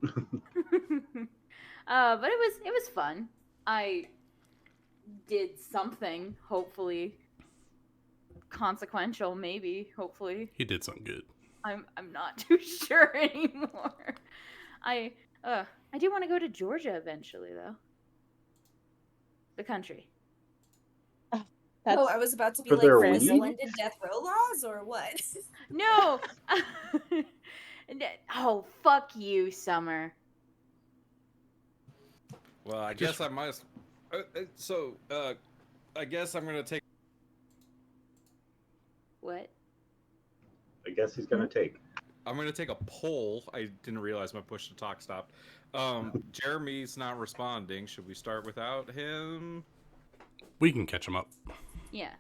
But it was fun. I did something, hopefully consequential, maybe, hopefully. He did something good. I'm not too sure anymore. I do want to go to Georgia eventually, though. The country. Oh, I was about to be For like, their for the weed? splendid death row laws, or what? No. Oh, fuck you, Summer. Well, I guess I might. I guess I'm gonna take. What? I guess he's gonna take. I'm gonna take a poll. I didn't realize my push to talk stopped. Jeremy's not responding. Should we start without him? We can catch him up. Yeah.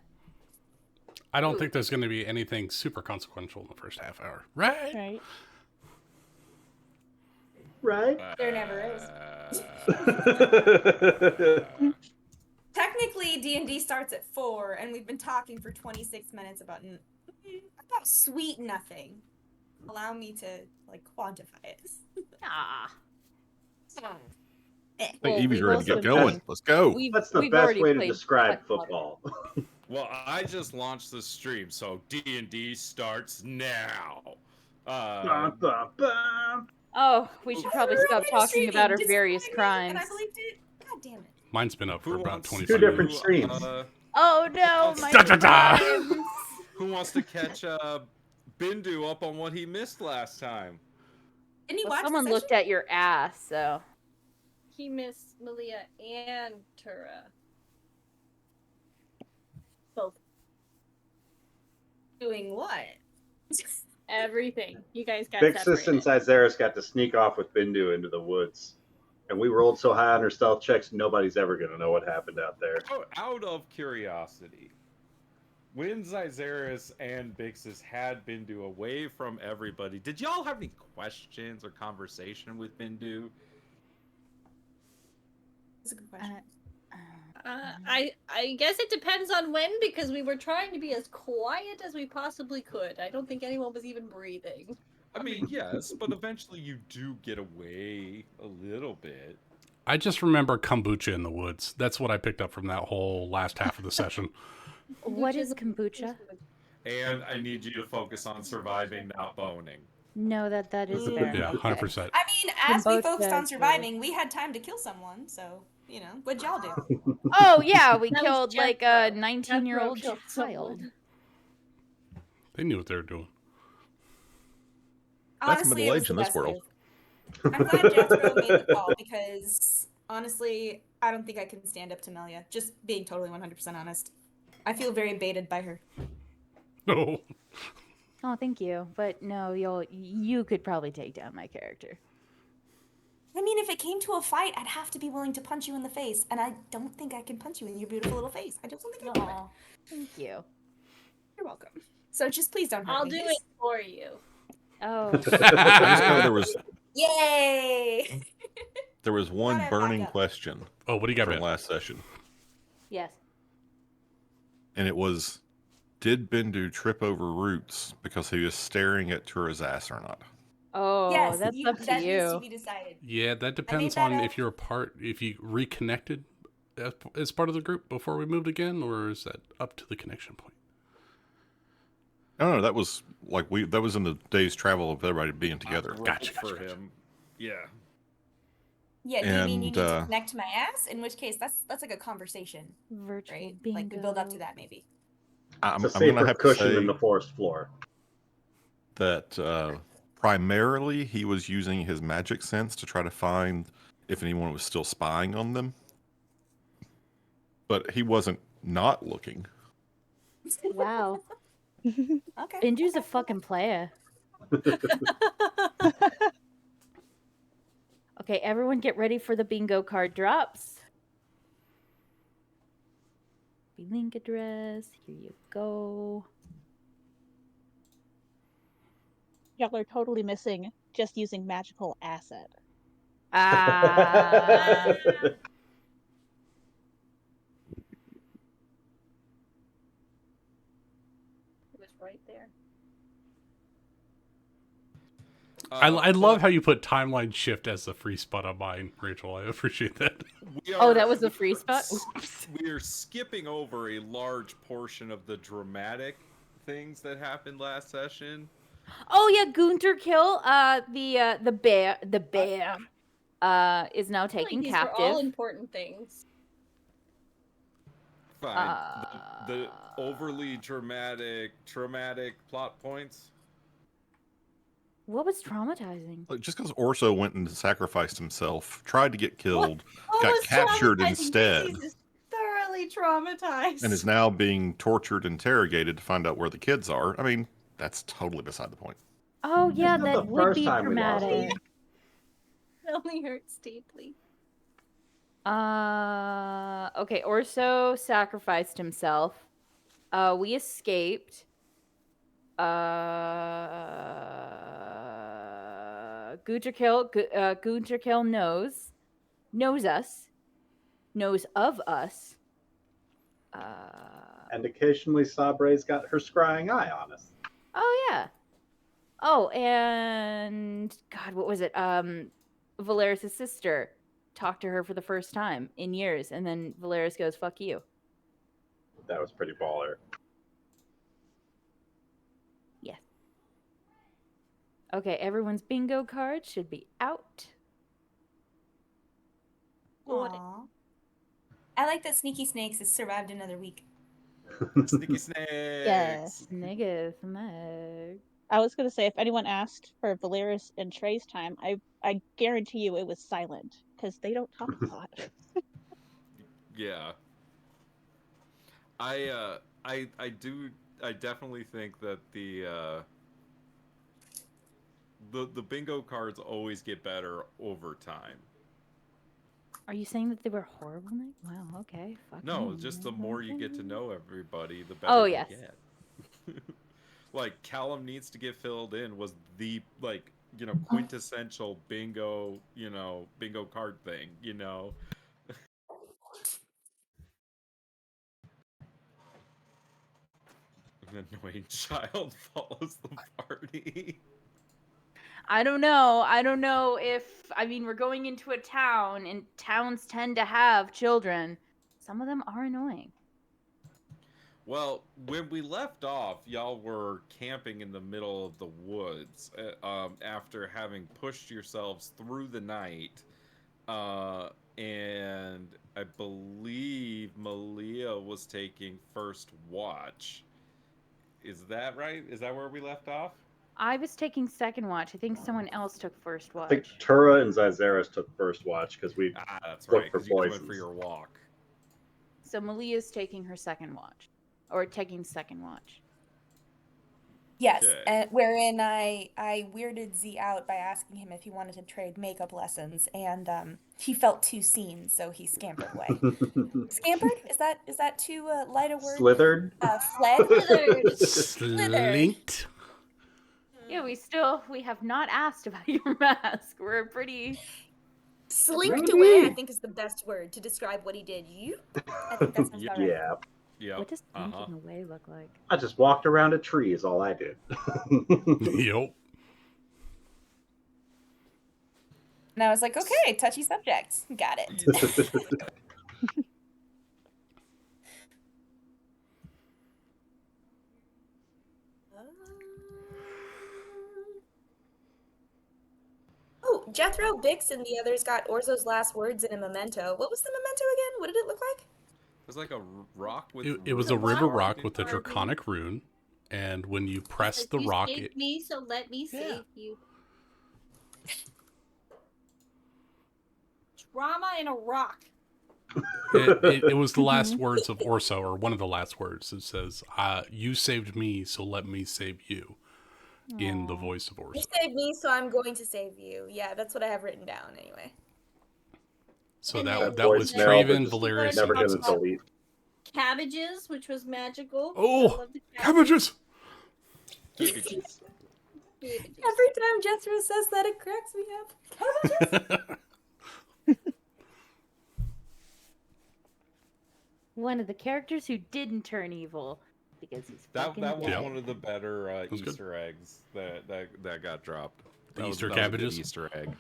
I don't think there's going to be anything super consequential in the first half hour. Right? Right? There never is. Technically, D&D starts at 4, and we've been talking for 26 minutes about sweet nothing. Allow me to, like, quantify it. Ah. I think Evie's ready to get going. Let's go. That's the best way to describe football. Well, I just launched the stream, so D&D starts now. Oh, we should probably stop talking about our various crimes. And I believed it. God damn it. Mine's been up for about 25 Two different minutes. streams. Oh no, my crimes. Who wants to catch Bindu up on what he missed last time? Didn't you well, watch someone looked at your ass, so. He missed Malia and Tura. Both. Doing what? Everything. You guys got Vixus and Cyzeris got to sneak off with Bindu into the woods. And we rolled so high on our stealth checks, nobody's ever going to know what happened out there. Oh, out of curiosity, when Cyzeris and Vixus had Bindu away from everybody, did y'all have any questions or conversation with Bindu? That's a good question. I guess it depends on when, because we were trying to be as quiet as we possibly could. I don't think anyone was even breathing. I mean, yes, but eventually you do get away a little bit. I just remember kombucha in the woods. That's what I picked up from that whole last half of the session. What is kombucha? And I need you to focus on surviving, not boning. No, that is fair. Yeah, 100%. I mean, as we focused on surviving, we had time to kill someone, so, you know, what'd y'all do? Oh, yeah, we killed, like, a 19-year-old child. They knew what they were doing. That's Honestly, middle age in this world. I'm glad Jethro made the call, because, honestly, I don't think I can stand up to Melia. Just being totally 100% honest. I feel very baited by her. No. Oh, thank you. But no, you could probably take down my character. I mean, if it came to a fight, I'd have to be willing to punch you in the face, and I don't think I can punch you in your beautiful little face. I just don't think I can. Thank you. You're welcome. So just please don't hurt I'll me. do it for you. Oh. I just know there was Yay! there was one burning question. Oh, what do you got from Ben? last session? Yes. And it was, did Bindu trip over roots because he was staring at Tura's ass or not? Oh, Yes, that's up to that you. needs to be decided. Yeah, that depends on if you're if you reconnected as part of the group before we moved again, or is that up to the connection point? No, that was like that was in the day's travel of everybody being together. Gotcha. For him. Yeah. Yeah, do you mean you need to And, connect to my ass? In which case, that's like a conversation, Virtual right? bingo. Like, we build up to that, maybe. I'm It's a gonna safer have to cushion say than the forest floor. that primarily he was using his magic sense to try to find if anyone was still spying on them. But he wasn't not looking. Wow. Okay. Bindu's a fucking player. Okay, everyone get ready for the bingo card drops. Link address. Here you go. Y'all are totally missing just using magical asset. Ah. It was right there. I love how you put timeline shift as the free spot on mine, Rachel. I appreciate that. Oh, that was a free spot? Oops. We are skipping over a large portion of the dramatic things that happened last session. Oh yeah, Gunter Kill, the bear is now I feel taken like these captive. were all important things. Fine. The overly traumatic plot points. What was traumatizing? Look, just because Orso went and sacrificed himself, tried to get killed, What got was captured traumatizing? instead, Dixie's is thoroughly traumatized. and is now being tortured, interrogated to find out where the kids are. I mean, that's totally beside the point. Oh yeah, It's not that the would first be time we lost traumatic. It only hurts deeply. Okay, Orso sacrificed himself. We escaped. Gunter Kill knows us, knows of us. And occasionally Sabre's got her scrying eye on us. Oh yeah. Oh, and God, what was it? Valeris' sister talked to her for the first time in years, and then Valeris goes, "Fuck you." That was pretty baller. Yes. Okay, everyone's bingo card should be out. Aw. I like that Sneaky Snakes has survived another week. Sneaky snakes. Yes. Negative, Meg. I was gonna say, if anyone asked for Valeris and Trey's time, I guarantee you it was silent because they don't talk a lot. Yeah. I definitely think that the bingo cards always get better over time. Are you saying that they were horrible, Meg? Wow, okay. Fuck No, me. just the more you get to know everybody, the better Oh, they yes. get. Like Callum needs to get filled in was the quintessential bingo card thing, An annoying child follows the party. I don't know if, I mean, we're going into a town, and towns tend to have children. Some of them are annoying. Well, when we left off, y'all were camping in the middle of the woods after having pushed yourselves through the night. And I believe Malia was taking first watch. Is that right? Is that where we left off? I was taking second watch. I think someone else took first I think watch. Tura and Zyzeris took first watch because we That's looked right, for because you guys went poisons. for your walk. So Malia's taking her second watch. Or taking second watch. Yes, Okay. wherein I weirded Z out by asking him if he wanted to trade makeup lessons, and he felt too seen, so he scampered away. Scampered? Is that too light a word? Slithered? Fled? Slinked. Yeah, we have not asked about your mask. We're pretty... Slinked away, I think, is the best word to describe what he did. I think that sounds about right. Yeah. Yep. What does slinking away look like? I just walked around a tree is all I did. Yup. And I was like, okay, touchy subject. Got it. Oh, Jethro, Bix, and the others got Orzo's last words in a memento. What was the memento again? What did it look like? It was like a rock with. It was a river rock with a carving. draconic rune, and when you press Says, the "You rock, saved me, so let me save you." Drama in a rock. it was the last words of Orso, or one of the last words. It says, "You saved me, so let me save you," in the voice of You Orso. saved me, so I'm going to save you. Yeah, that's what I have written down anyway. So And that then- was Now, Traven, just Valerius, Never and gonna Bix's. delete. Cabbages, which was magical. Oh, I love the cabbages! Cabbages. Cabbages. Every time Jethro says that, it cracks me up. Cabbages? One of the characters who didn't turn evil because he's That fucking was dead. one of the better was good. Easter eggs that got dropped. The That Easter was a good cabbages? Easter egg.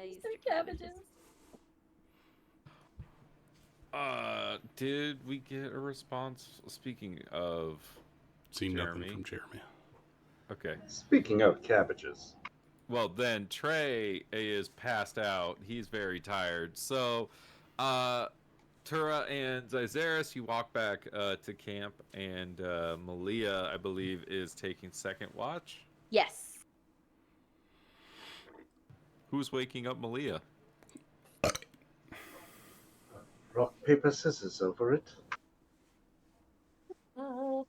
Easter cabbages. Did we get a response? Speaking of Seen nothing Jeremy. from Jeremy. Okay. Speaking of cabbages, Well, then Trey is passed out. He's very tired. So, Tura and Zyzeris, you walk back to camp, and Malia, I believe, is taking second watch. Yes. Who's waking up Malia? rock, paper, scissors over it. Oh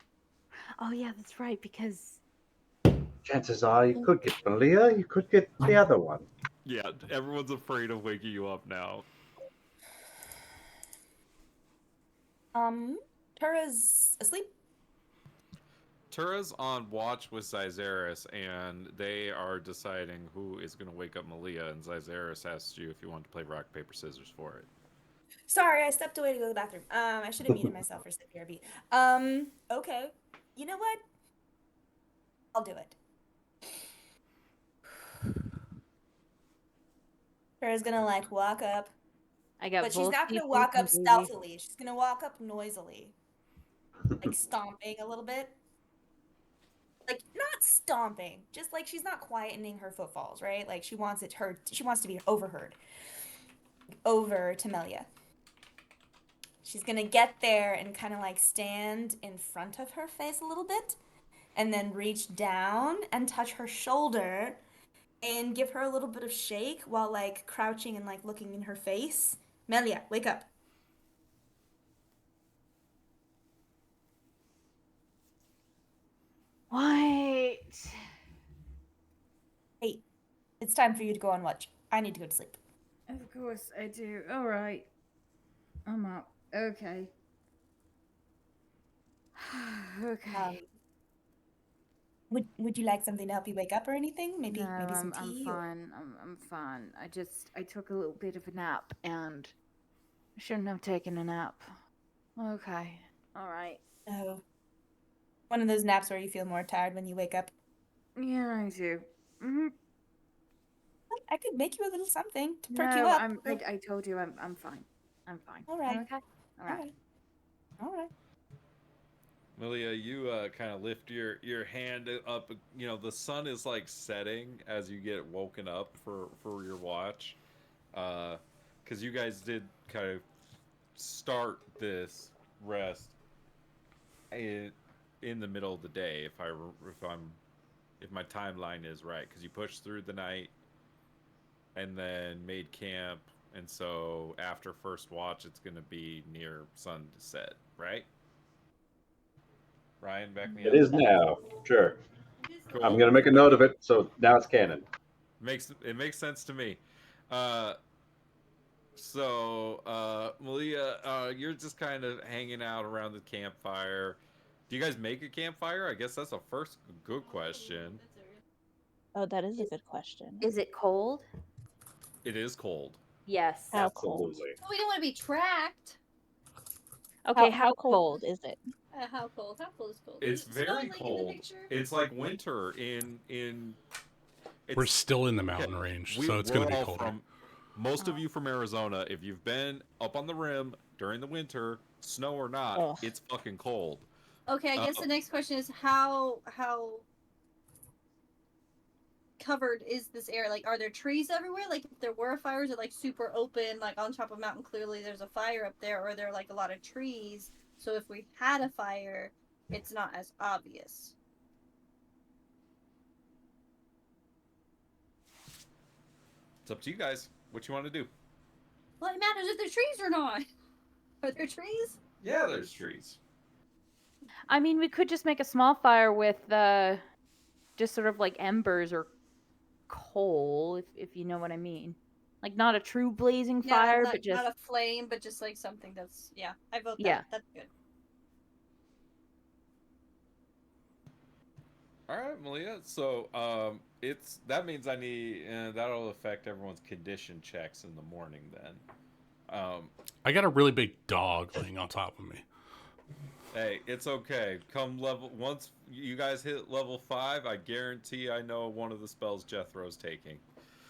yeah, that's right. Because Chances are you could get Malia, you could get the other one. Yeah, everyone's afraid of waking you up now. Tura's asleep. Tura's on watch with Zyzeris, and they are deciding who is going to wake up Malia, and Zyzeris asked you if you want to play rock, paper, scissors for it. Sorry, I stepped away to go to the bathroom. I should have muted myself for BRB. Okay. You know what? I'll do it. Tura's gonna like walk up, I got but she's both not gonna people walk up from Baby. stealthily. She's gonna walk up noisily, like stomping a little bit. Like not stomping, just like she's not quietening her footfalls, right? Like she wants to be overheard. Over to Melia. She's gonna get there and kind of like stand in front of her face a little bit, and then reach down and touch her shoulder and give her a little bit of shake while like crouching and like looking in her face. Melia, wake up. What? Hey, it's time for you to go on watch. I need to go to sleep. Of course I do. All right. I'm up. Okay. Okay. Would you like something to help you wake up or anything? Maybe No, some I'm tea. fine. I'm fine. I took a little bit of a nap and I shouldn't have taken a nap. Okay. All right. Oh, one of those naps where you feel more tired when you wake up. Yeah, I do. Mm-hmm. I could make you a little something to perk you No, up. I told you I'm fine. I'm fine. All right. Okay. All right. All right. Malia, you kind of lift your hand up. You know, the sun is like setting as you get woken up for your watch. Because you guys did kind of start this rest in the middle of the day, if my timeline is right, because you pushed through the night and then made camp, and so after first watch, it's going to be near sun to set, right? Ryan, back me up. It is now. Sure. Cool. I'm going to make a note of it, so now it's canon. It makes sense to me. Malia, you're just kind of hanging out around the campfire. Do you guys make a campfire? I guess that's a first good question. Oh, that is a good question. Is it cold? It is cold. Yes. How cold? Absolutely. Oh, we don't want to be tracked. Okay, How cold is it? How cold? How cold is cold? It's Is it very snowing, like, in the cold. picture? It's like winter in. We're still in the mountain range, so it's going to be colder. Most of you from Arizona, if you've been up on the rim during the winter, snow or not, Ugh. it's fucking cold. Okay, I guess the next question is how covered is this area? Like, are there trees everywhere? Like, if there were fires, are like super open, like on top of a mountain, clearly there's a fire up there, or are there like a lot of trees? So if we had a fire, it's not as obvious. It's up to you guys. What you want to do? Well, it matters if there's trees or not. Are there trees? Yeah, there's trees. I mean, we could just make a small fire with just sort of like embers or coal, if you know what I mean. Like not a true blazing fire, but just not a flame, but just like something that's I vote that. Yeah. That's good. All right, Malia. So that means I need that'll affect everyone's condition checks in the morning then. I got a really big dog laying on top of me. Hey, it's okay. Once you guys hit level 5, I guarantee I know one of the spells Jethro's taking.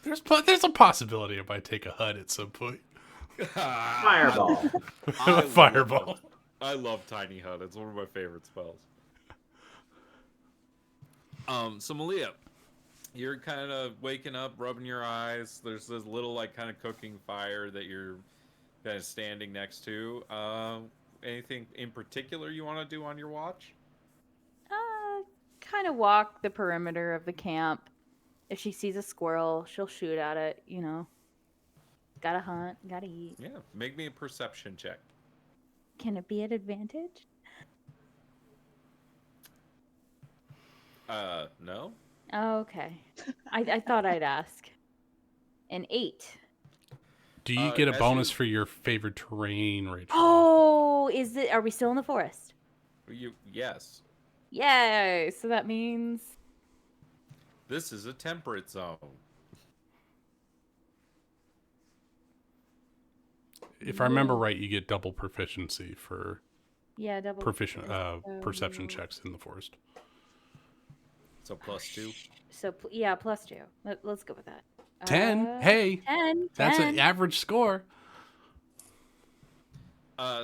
There's a possibility I might take a HUD at some point. Fireball. Fireball. I love Tiny HUD. It's one of my favorite spells. So Malia, you're kind of waking up, rubbing your eyes. There's this little like kind of cooking fire that you're kind of standing next to. Anything in particular you want to do on your watch? Kind of walk the perimeter of the camp. If she sees a squirrel, she'll shoot at it, you know. Gotta hunt, gotta eat. Yeah, make me a perception check. Can it be at advantage? No. Oh, okay. I thought I'd ask. An 8. Do you get a bonus for your favorite terrain, Rachel? Oh, are we still in the forest? Yes. Yay! So that means This is a temperate zone. If I remember right, you get double proficiency for double perception checks in the forest. So +2. So +2. Let's go with that. 10. Hey, 10. That's an average score.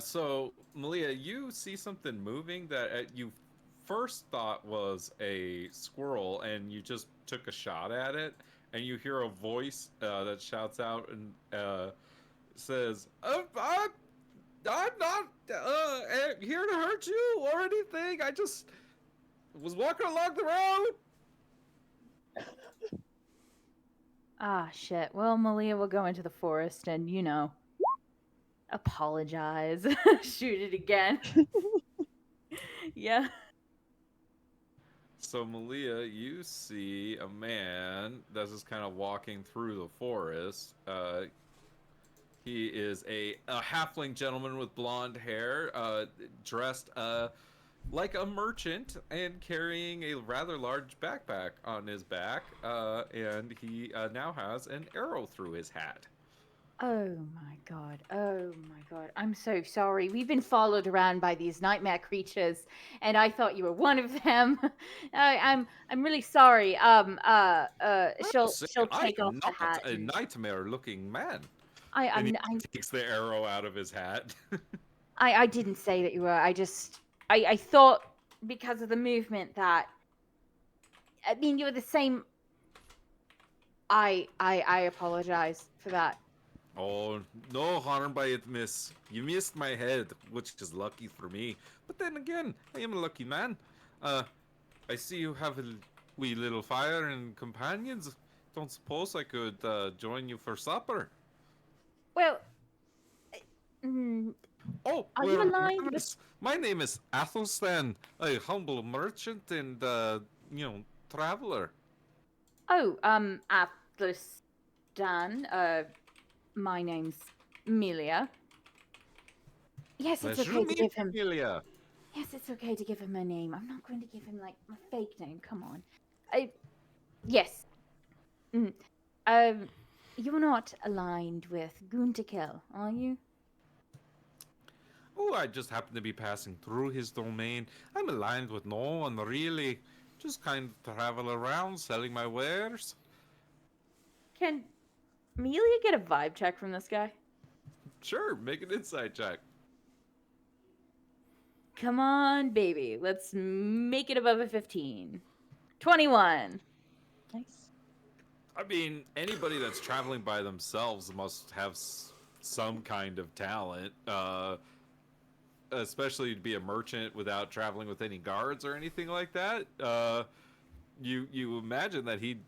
So Malia, you see something moving that you first thought was a squirrel, and you just took a shot at it, and you hear a voice that shouts out and says, I'm not here to hurt you or anything. I just was walking along the road. Ah, shit. Well, Malia will go into the forest and, apologize. Shoot it again. Yeah. So Malia, you see a man that's just kind of walking through the forest. He is a halfling gentleman with blonde hair, dressed like a merchant and carrying a rather large backpack on his back, and he now has an arrow through his hat. Oh my god. Oh my god. I'm so sorry. We've been followed around by these nightmare creatures, and I thought you were one of them. I'm really sorry. She'll take off the hat. A nightmare-looking man. I takes the arrow out of his hat. I didn't say that you were. I thought because of the movement that. I mean, you were the same. I apologize for that. Oh, no harm by it, miss. You missed my head, which is lucky for me. But then again, I am a lucky man. I see you have a wee little fire and companions. Don't suppose I could join you for supper? Well, oh, are you aligned with... My name is Athelstan, a humble merchant and, traveler. Oh, Athelstan, my name's Melia. Yes, it's okay to give him... Melia. Yes, it's okay to give him a name. I'm not going to give him, like, my fake name. Come on. Yes. You're not aligned with Guntakel, are you? Oh, I just happen to be passing through his domain. I'm aligned with no one, really. Just kind of travel around, selling my wares. Can Melia get a vibe check from this guy? Sure, make an insight check. Come on, baby. Let's make it above a 15. 21. Nice. I mean, anybody that's traveling by themselves must have some kind of talent, especially to be a merchant without traveling with any guards or anything like that. You imagine that he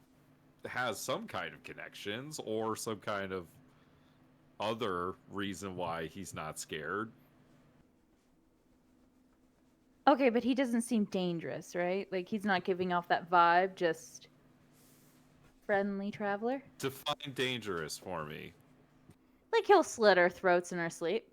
has some kind of connections or some kind of other reason why he's not scared. Okay, but he doesn't seem dangerous, right? Like, he's not giving off that vibe, just friendly traveler? Define dangerous for me. Like, he'll slit our throats in our sleep.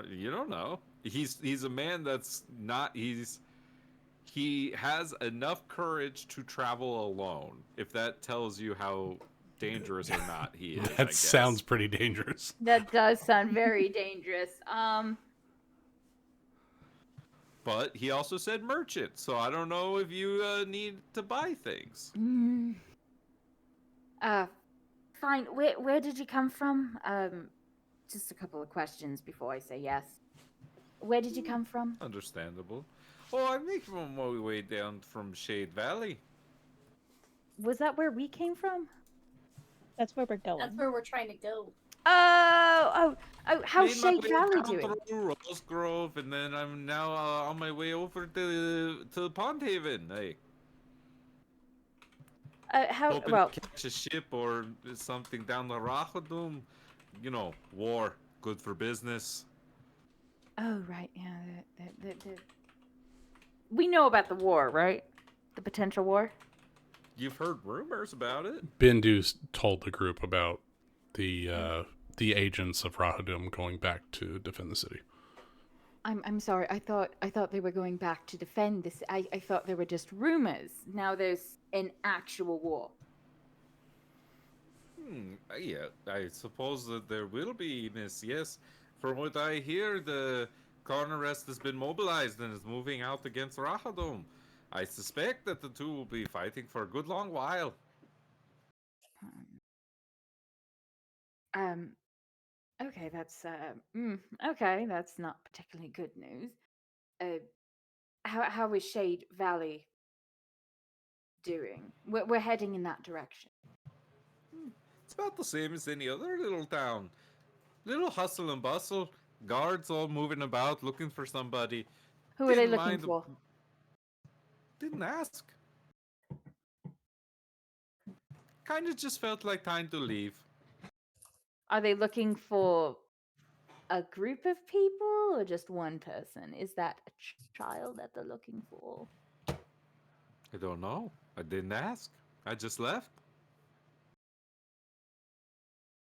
You don't know. He's a man that's not... He has enough courage to travel alone, if that tells you how dangerous or not he is. That sounds pretty dangerous. That does sound very dangerous. But he also said merchant, so I don't know if you need to buy things. Fine. Where did you come from? Just a couple of questions before I say yes. Where did you come from? Understandable. Oh, I'm making my way down from Shade Valley. Was that where we came from? That's where we're going. That's where we're trying to go. Oh! How's Made my Shade way Valley down doing? through Rose Grove, and then I'm now on my way over to Pond Haven. Hey, hoping to catch a ship or something down the Rachadum. You know, war, good for business. Oh, right, yeah. We know about the war, right? The potential war? You've heard rumors about it. Bindu's told the group about the agents of Rahadum going back to defend the city. I'm sorry. I thought they were going back to defend this. I thought they were just rumors. Now there's an actual war. Yeah, I suppose that there will be, Miss. Yes, from what I hear, the Carnarest has been mobilized and is moving out against Rahadum. I suspect that the two will be fighting for a good long while. Okay, that's okay. That's not particularly good news. How is Shade Valley doing? We're heading in that direction. It's about the same as any other little town. Little hustle and bustle. Guards all moving about looking for somebody. Who are they looking for? Didn't ask. Kind of just felt like time to leave. Are they looking for a group of people or just one person? Is that a child that they're looking for? I don't know. I didn't ask. I just left.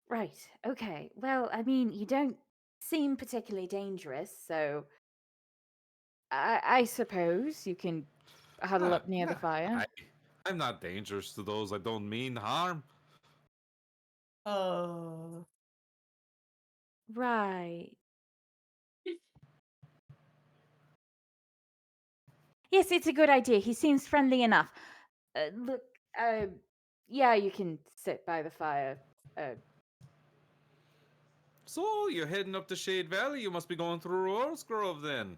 Right. Okay. Well, I mean, you don't seem particularly dangerous, so I suppose you can huddle up near the fire. I'm not dangerous to those I don't mean harm. Oh. Right. Yes, it's a good idea. He seems friendly enough. Look, yeah, you can sit by the fire. So, you're heading up to Shade Valley. You must be going through Rose Grove then.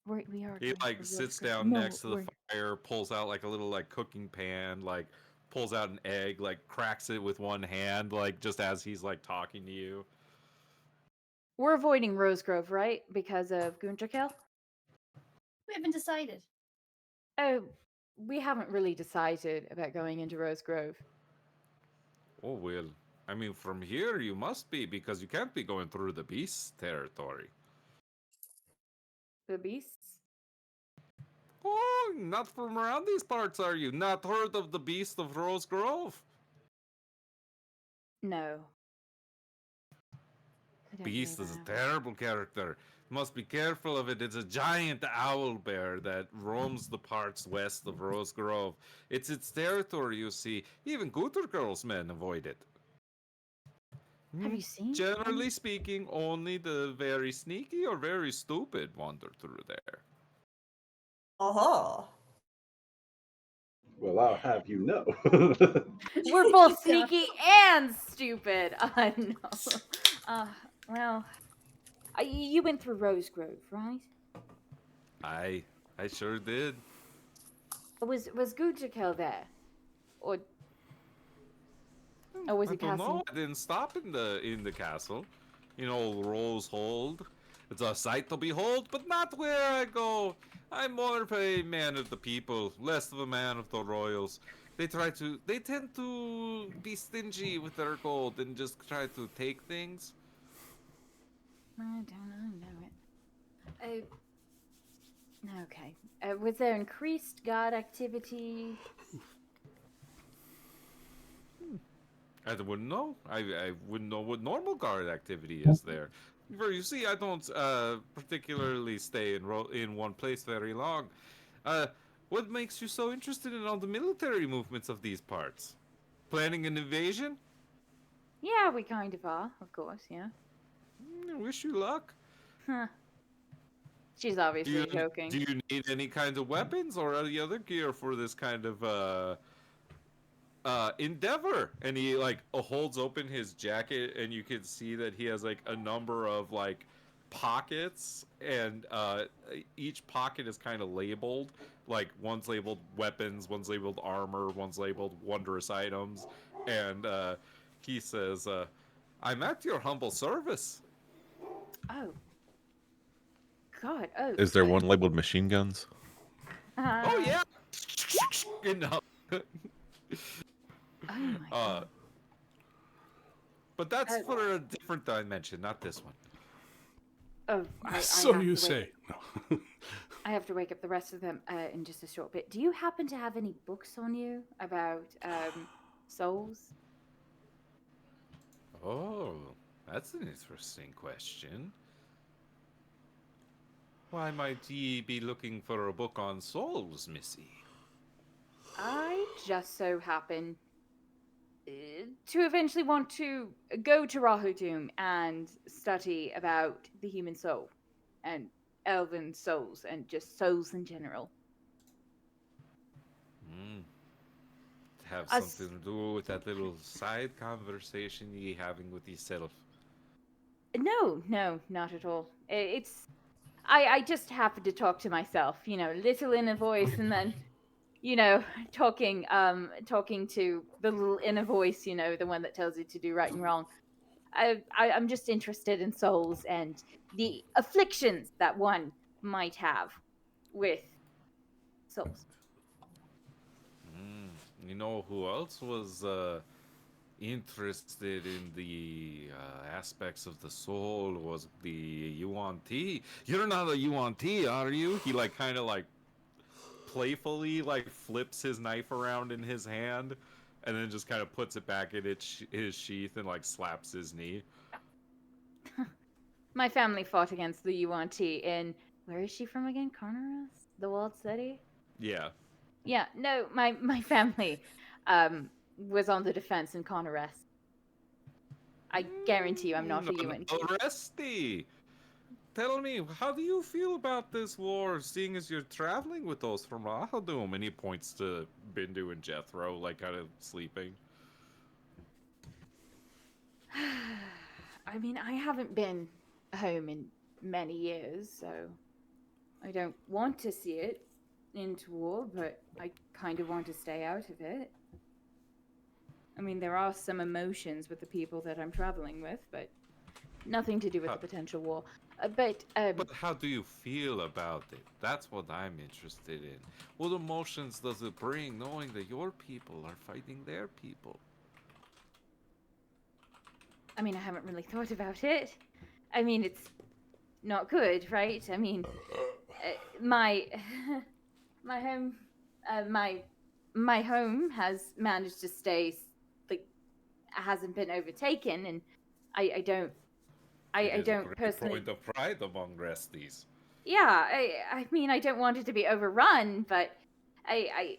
We are. He like sits down next to the fire, pulls out like a little like cooking pan, like pulls out an egg, like cracks it with one hand, like just as he's like talking to you. We're avoiding Rosegrove, right? Because of Gunterkill? We haven't decided. Oh, we haven't really decided about going into Rosegrove. Oh, well, I mean, from here you must be, because you can't be going through the beast's territory. The beasts? Oh, not from around these parts, are you? Not heard of the beast of Rose Grove? No. Beast is a terrible character. Must be careful of it. It's a giant owl bear that roams the parts west of Rose Grove. It's its territory, you see. Even Gooter Girls men avoid it. Have you seen? Generally speaking, only the very sneaky or very stupid wander through there. Oh. Well, I'll have you know. We're both sneaky and stupid. No. Well, you went through Rosegrove, right? I sure did. Was Gunterkill there? Or was I it don't castle? know. I didn't stop in the castle. You know, Rose Hold. It's a sight to behold, but not where I go. I'm more of a man of the people, less of a man of the royals. They tend to be stingy with their gold and just try to take things. I don't know it. Okay. Was there increased guard activity? I wouldn't know. I wouldn't know what normal guard activity is there. For you see, I don't particularly stay in one place very long. What makes you so interested in all the military movements of these parts? Planning an invasion? Yeah, we kind of are, of course, yeah. I wish you luck. Huh. She's Do obviously you joking. do you need any kind of weapons or any other gear for this kind of endeavor? And he like holds open his jacket, and you can see that he has like a number of like pockets, and each pocket is kind of labeled. Like one's labeled weapons, one's labeled armor, one's labeled wondrous items, and he says, "I'm at your humble service." Oh. God. Oh. Is there one labeled machine guns? Oh yeah. No. Oh my God. But that's for a different dimension, not this one. Oh, I So have you to say. No. I have to wake up the rest of them in just a short bit. Do you happen to have any books on you about souls? Oh, that's an interesting question. Why might ye be looking for a book on souls, Missy? I just so happen to eventually want to go to Rahutum and study about the human soul and elven souls and just souls in general. Have Us- something to do with that little side conversation ye having with yourself. No, not at all. It's I just happen to talk to myself, little inner voice, and then talking to the little inner voice, the one that tells you to do right and wrong. I'm just interested in souls and the afflictions that one might have with souls. You know who else was interested in the aspects of the soul was the UNT. You're not a UNT, are you? He like kind of like playfully like flips his knife around in his hand, and then just kind of puts it back in his sheath and like slaps his knee. My family fought against the UNT in, where is she from again? Carnaras? The walled city? Yeah. Yeah, no, my family was on the defense in Carnaras. I guarantee you I'm not a UNT. Arresty. Tell me, how do you feel about this war, seeing as you're traveling with those from Rahadum? And he points to Bindu and Jethro, like kind of sleeping. I mean, I haven't been home in many years, so I don't want to see it into war, but I kind of want to stay out of it. I mean, there are some emotions with the people that I'm traveling with, but nothing to do with the potential war. But how do you feel about it? That's what I'm interested in. What emotions does it bring knowing that your people are fighting their people? I mean, I haven't really thought about it. I mean, it's not good, right? I mean, my home, my home has managed to stay, like, hasn't been overtaken, and I don't personally. Point of pride among Resties. Yeah, I mean, I don't want it to be overrun, but I'd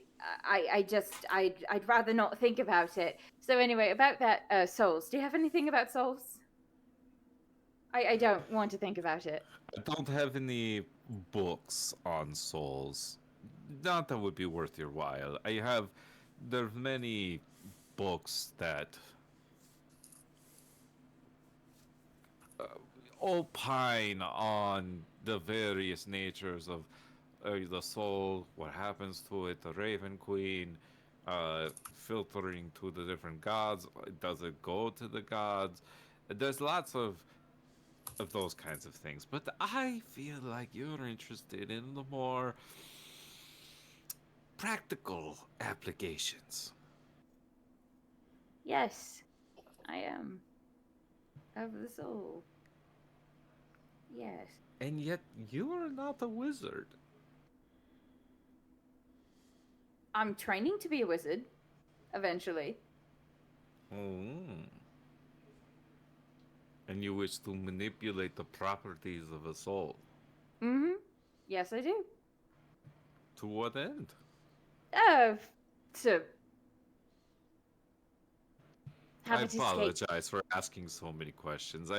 rather not think about it. So anyway, about that souls. Do you have anything about souls? I don't want to think about it. I don't have any books on souls. Not that would be worth your while. There's many books that opine on the various natures of the soul, what happens to it, the Raven Queen, filtering to the different gods. Does it go to the gods? There's lots of those kinds of things. But I feel like you're interested in the more practical applications. Yes, I am. Of the soul. Yes. And yet you are not a wizard. I'm training to be a wizard, eventually. And you wish to manipulate the properties of a soul. Mm-hmm. Yes, I do. To what end? To have I it escape. apologize for asking so many questions.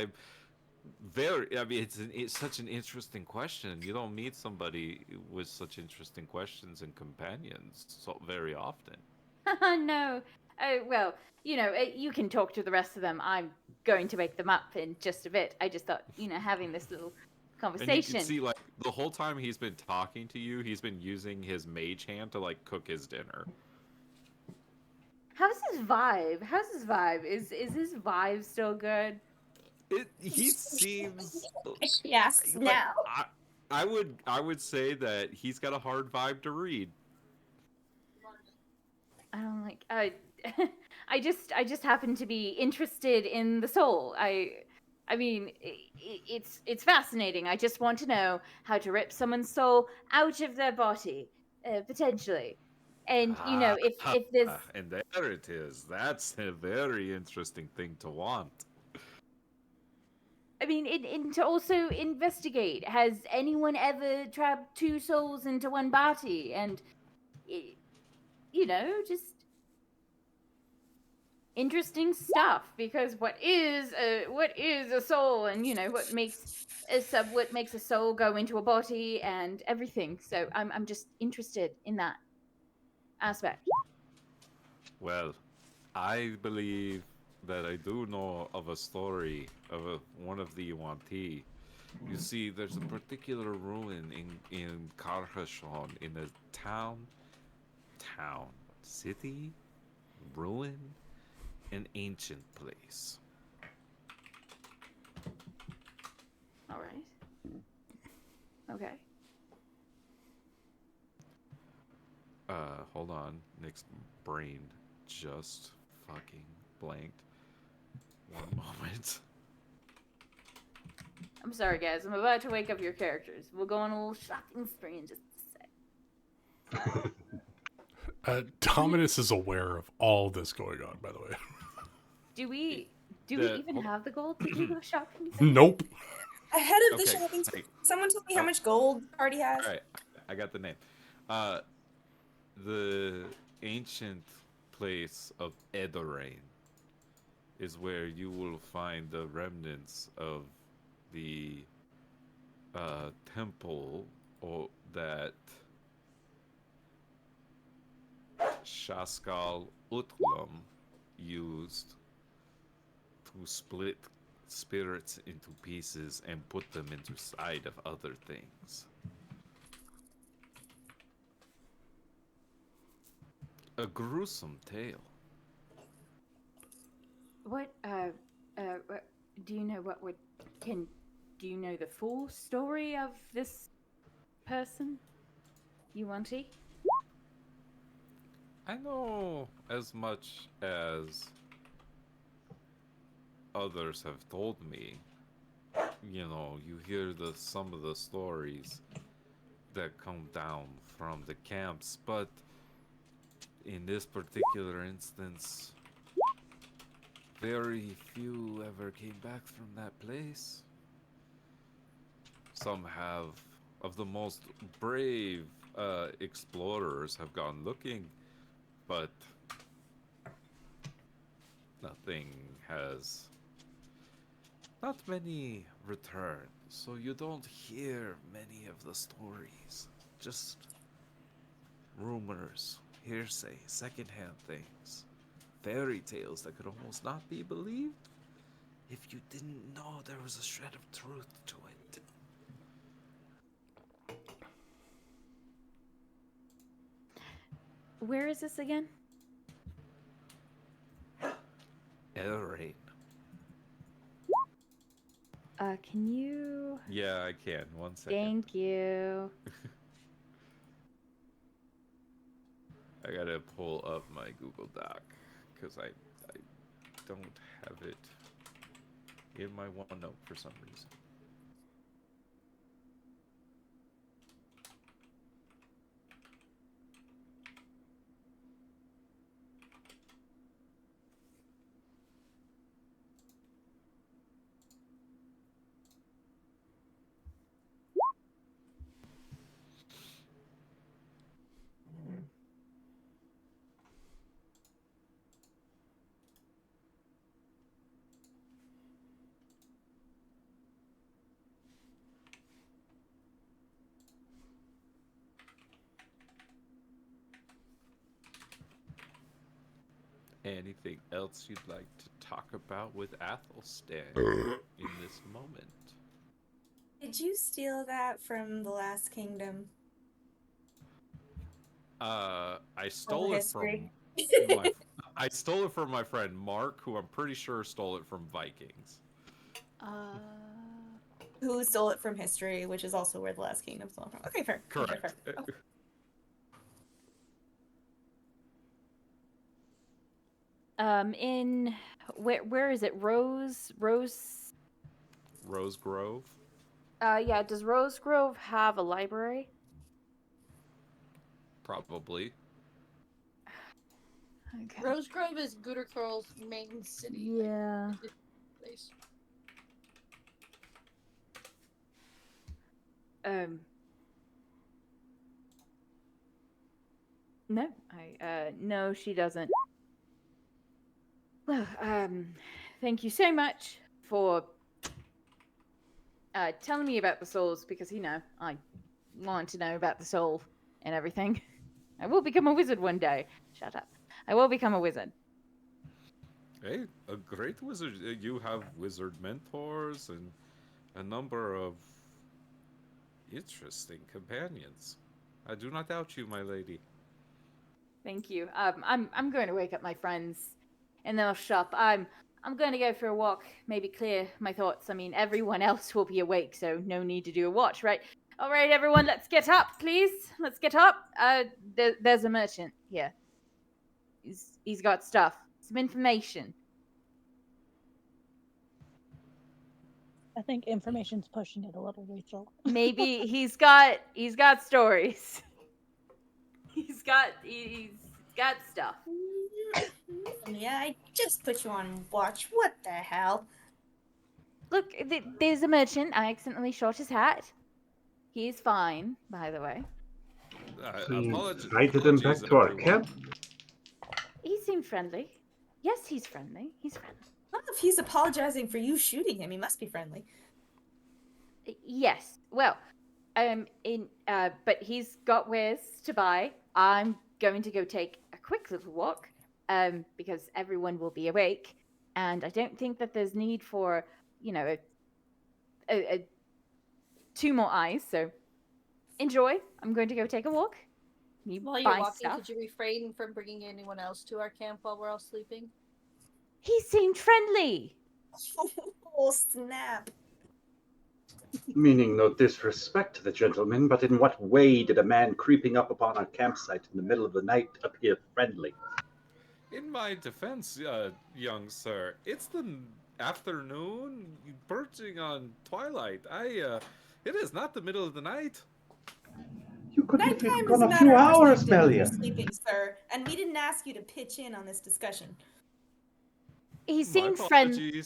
I mean, it's such an interesting question. You don't meet somebody with such interesting questions and companions so very often. No. Well, you can talk to the rest of them. I'm going to wake them up in just a bit. I just thought, having this little And you can conversation. see, like, the whole time he's been talking to you, he's been using his mage hand to, like, cook his dinner. How's his vibe? Is his vibe still good? He seems Yes. like, Now. I would say that he's got a hard vibe to read. I don't like. I just happen to be interested in the soul. I mean, it's fascinating. I just want to know how to rip someone's soul out of their body, potentially. And if there's, And there it is. That's a very interesting thing to want. I mean, and to also investigate. Has anyone ever trapped two souls into one body? And just interesting stuff, because what is a soul, and what makes a soul go into a body and everything. So I'm just interested in that aspect. Well, I believe that I do know of a story of one of the Yuan-Ti. You see, there's a particular ruin in Carcassonne, in a city, ruin, an ancient place. All right. Okay. Hold on. Nick's brain just fucking blanked. One moment. I'm sorry, guys. I'm about to wake up your characters. We'll go on a little shopping spree in just a sec. Dominus is aware of all this going on, by the way. Do we even have the gold to do the shopping? Nope. Ahead of the Okay, shopping, hey. someone told me how much gold the party has. All right, I got the name. The ancient place of Edorain is where you will find the remnants of the temple that Shaskal Utlam used to split spirits into pieces and put them into side of other things. A gruesome tale. What do you know do you know the full story of this person? Yuan-Ti? I know as much as others have told me. You know, you hear some of the stories that come down from the camps, but in this particular instance, very few ever came back from that place. Some of the most brave explorers have gone looking, but not many return, so you don't hear many of the stories. Just rumors, hearsay, secondhand things, fairy tales that could almost not be believed if you didn't know there was a shred of truth to it. Where is this again? Elrain. Can you... Yeah, I can. 1 second. Thank you. I gotta pull up my Google Doc, because I don't have it in my OneNote for some reason. Anything else you'd like to talk about with Athelstan in this moment? Did you steal that from the Last Kingdom? I Over stole it from history? I stole it from my friend Mark, who I'm pretty sure stole it from Vikings. Who stole it from history, which is also where the Last Kingdom stole it from. Okay, fair. Correct. Fair. In where is it? Rose. Rose Grove? Yeah. Does Rose Grove have a library? Probably. Okay. Rose Grove is Goodercurl's main city. Yeah. Like, place. No, no, she doesn't. Well, thank you so much for telling me about the souls, because I want to know about the soul and everything. I will become a wizard one day. Shut up. I will become a wizard. Hey, a great wizard. You have wizard mentors and a number of interesting companions. I do not doubt you, my lady. Thank you. I'm going to wake up my friends, and then I'll shop. I'm going to go for a walk, maybe clear my thoughts. I mean, everyone else will be awake, so no need to do a watch, right? All right, everyone, let's get up, please. Let's get up. There's a merchant here. He's got stuff, some information. I think information's pushing it a little, Rachel. Maybe he's got stories. He's got stuff. Yeah, I just put you on watch. What the hell? Look, there's a merchant. I accidentally shot his hat. He's fine, by the way. So you Apologies, invited him back to our everyone. camp? He seemed friendly. Yes, he's friendly. He's friendly. I don't know if he's apologizing for you shooting him. He must be friendly. Yes. Well, but he's got wares to buy. I'm going to go take a quick little walk, because everyone will be awake, and I don't think that there's need for, two more eyes. So enjoy. I'm going to go take a walk. While you're walking, could you refrain from bringing anyone else to our camp while we're all sleeping? He seemed friendly. Oh, snap. Meaning no disrespect to the gentleman, but in what way did a man creeping up upon our campsite in the middle of the night appear friendly? In my defense, young sir, it's the afternoon, verging on twilight. It is not the middle of the night. You could have Nighttime been is gone a a few matter of hours, perspective when you're Melia. sleeping, sir, and we didn't ask you to pitch in on this discussion. He seemed friendly.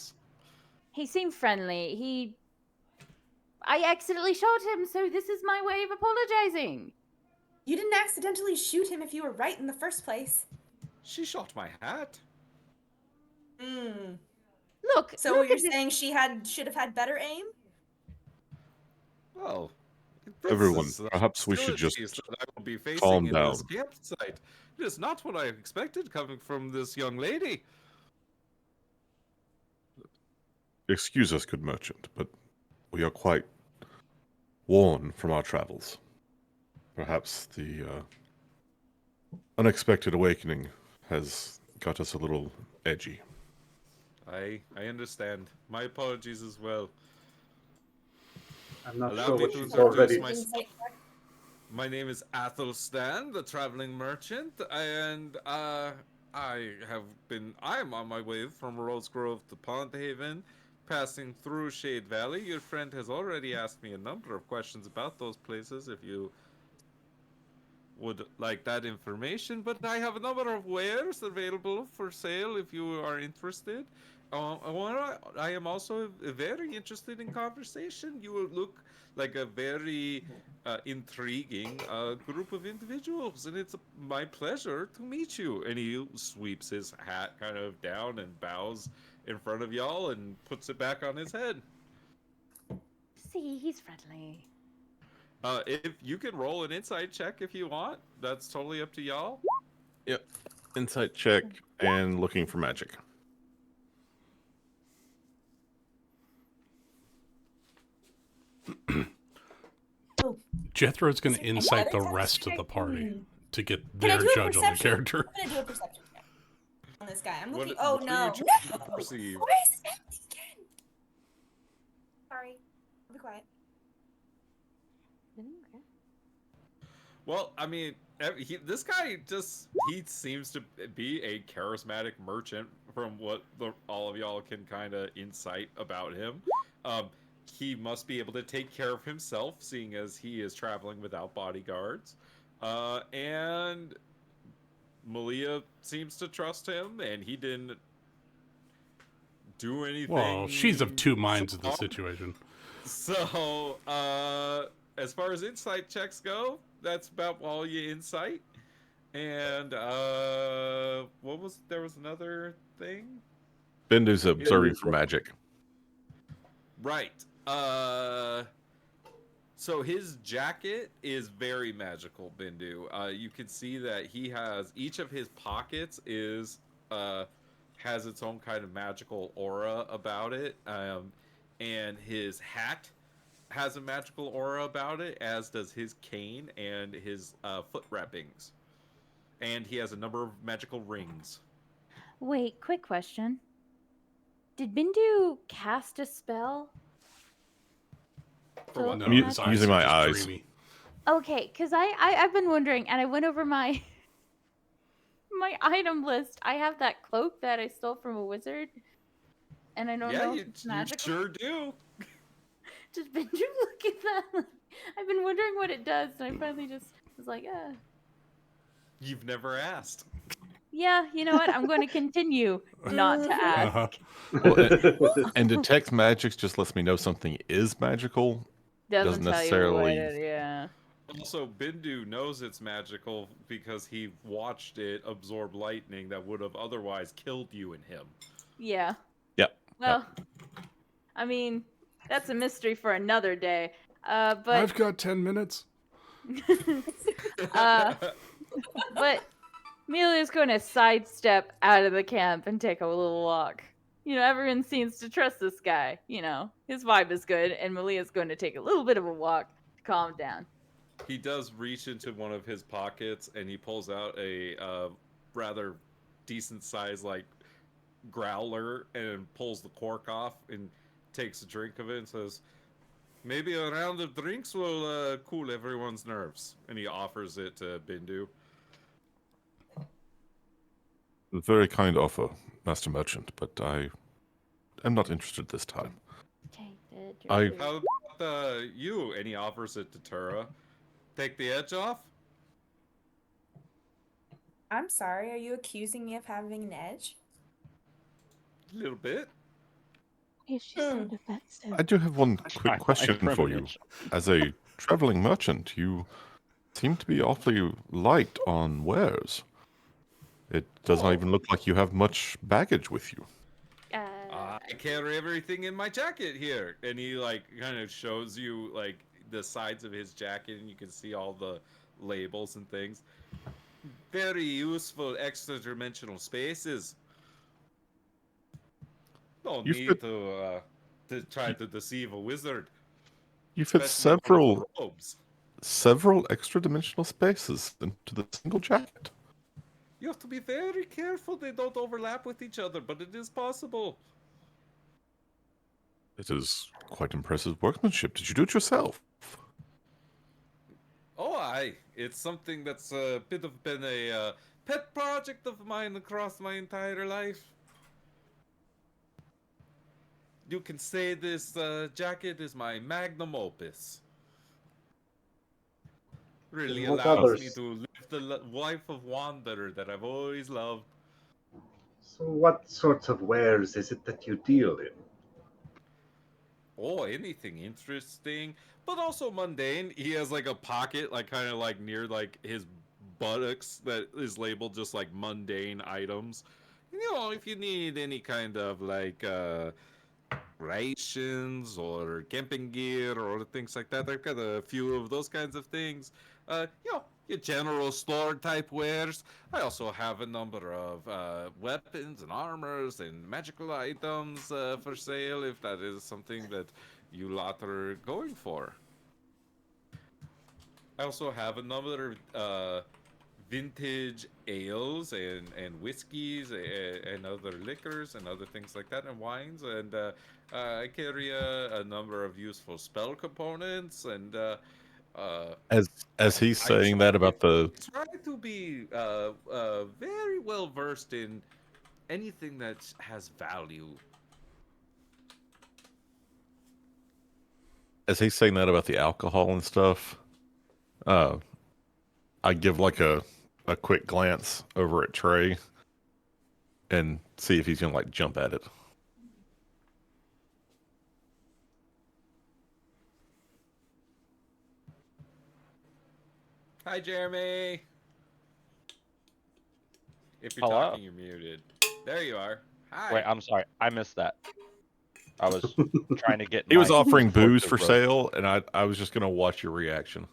He seemed friendly. I accidentally shot him, so this is my way of apologizing. You didn't accidentally shoot him if you were right in the first place. She shot my hat. Look. So you're saying she should have had better aim? Well, everyone, perhaps we should just that I will be facing calm in down. this campsite. It is not what I expected coming from this young lady. Excuse us, good merchant, but we are quite worn from our travels. Perhaps the unexpected awakening has got us a little edgy. I understand. My apologies as well. I'm not Allow sure me what to she's introduce already... myself. My name is Athelstan, the traveling merchant, and I'm on my way from Rose Grove to Pondhaven, passing through Shade Valley. Your friend has already asked me a number of questions about those places, if you would like that information, but I have a number of wares available for sale if you are interested. I am also very interested in conversation. You will look like a very intriguing group of individuals, and it's my pleasure to meet you. And he sweeps his hat kind of down and bows in front of y'all and puts it back on his head. See, he's friendly. If you can roll an insight check if you want, that's totally up to y'all. Yep. Insight check and looking for magic. Jethro's going Is to there any insight other the text rest of I the party can- to get Can I their do a judge on the perception? character. I'm gonna do a perception check on this guy. I'm What- looking. Oh what are no! you trying to No! perceive? Why is this happening again? Sorry. I'll be quiet. Well, I mean, this guy he seems to be a charismatic merchant from what all of y'all can kind of insight about him. He must be able to take care of himself, seeing as he is traveling without bodyguards. And Malia seems to trust him, and he didn't do anything. Well, she's of two minds in the wrong. situation. So, as far as insight checks go, that's about all you insight. And there was another thing? Bindu's observing for magic. Right. So his jacket is very magical, Bindu. You can see that he has each of his pockets has its own kind of magical aura about it. And his hat has a magical aura about it, as does his cane and his foot wrappings. And he has a number of magical rings. Wait, quick question. Did Bindu cast a spell? For what? No, I'm his eyes using are my just eyes. dreamy. Okay, because I've been wondering, and I went over my my item list. I have that cloak that I stole from a wizard, and I don't know if it's you magical. sure do. Just Bindu look at that. I've been wondering what it does, and I finally just was like, You've never asked. yeah, you know what? I'm going to continue not to ask. Uh-huh. Well, and detect magic just lets me know something is magical. Doesn't tell necessarily. you what it, yeah. Also, Bindu knows it's magical because he watched it absorb lightning that would have otherwise killed you and him. Yeah. Yep. Well, I mean, that's a mystery for another day. But I've got 10 minutes. but Amelia's going to sidestep out of the camp and take a little walk. You know, everyone seems to trust this guy. You know, his vibe is good, and Malia's going to take a little bit of a walk to calm down. He does reach into one of his pockets and he pulls out a rather decent size like growler and pulls the cork off and takes a drink of it and says, "Maybe a round of drinks will cool everyone's nerves." And he offers it to Bindu. Very kind offer, Master Merchant, but I am not interested this time. Take the I- drink. How about you? And he offers it to Tura. Take the edge off? I'm sorry. Are you accusing me of having an edge? A little bit. Hey, she's so defensive. I do have one quick I question for you. privilege. As a traveling merchant, you seem to be awfully light on wares. It does not even look like you have much baggage with you. I carry everything in my jacket here. And he like kind of shows you like the sides of his jacket and you can see all the labels and things. Very useful extra dimensional spaces. Don't You need fit- to try to deceive a wizard. You fit especially one with robes. several extra dimensional spaces into the single jacket. You have to be very careful they don't overlap with each other, but it is possible. It is quite impressive workmanship. Did you do it yourself? Oh, aye. It's something that's a bit of been a pet project of mine across my entire life. You can say this jacket is my magnum opus. Really What allows others? me to live the life of wanderer that I've always loved. So what sorts of wares is it that you deal in? Oh, anything interesting, but also mundane. He has like a pocket, like kind of like near like his buttocks that is labeled just like mundane items. You know, if you need any kind of like rations or camping gear or things like that, I've got a few of those kinds of things. You know, your general store type wares. I also have a number of weapons and armors and magical items for sale if that is something that you lot are going for. I also have a number of vintage ales and whiskeys and other liquors and other things like that and wines. And I carry a number of useful spell components and As he's I saying that about the try to be very well versed in anything that has value. as he's saying that about the alcohol and stuff, I give like a quick glance over at Trey and see if he's gonna like jump at it. Hi, Jeremy. If you're Hello? talking, you're muted. There you are. Hi. Wait, I'm sorry. I missed that. I was trying to get He was my offering booze explosive for rope. sale, and I was just gonna watch your reaction.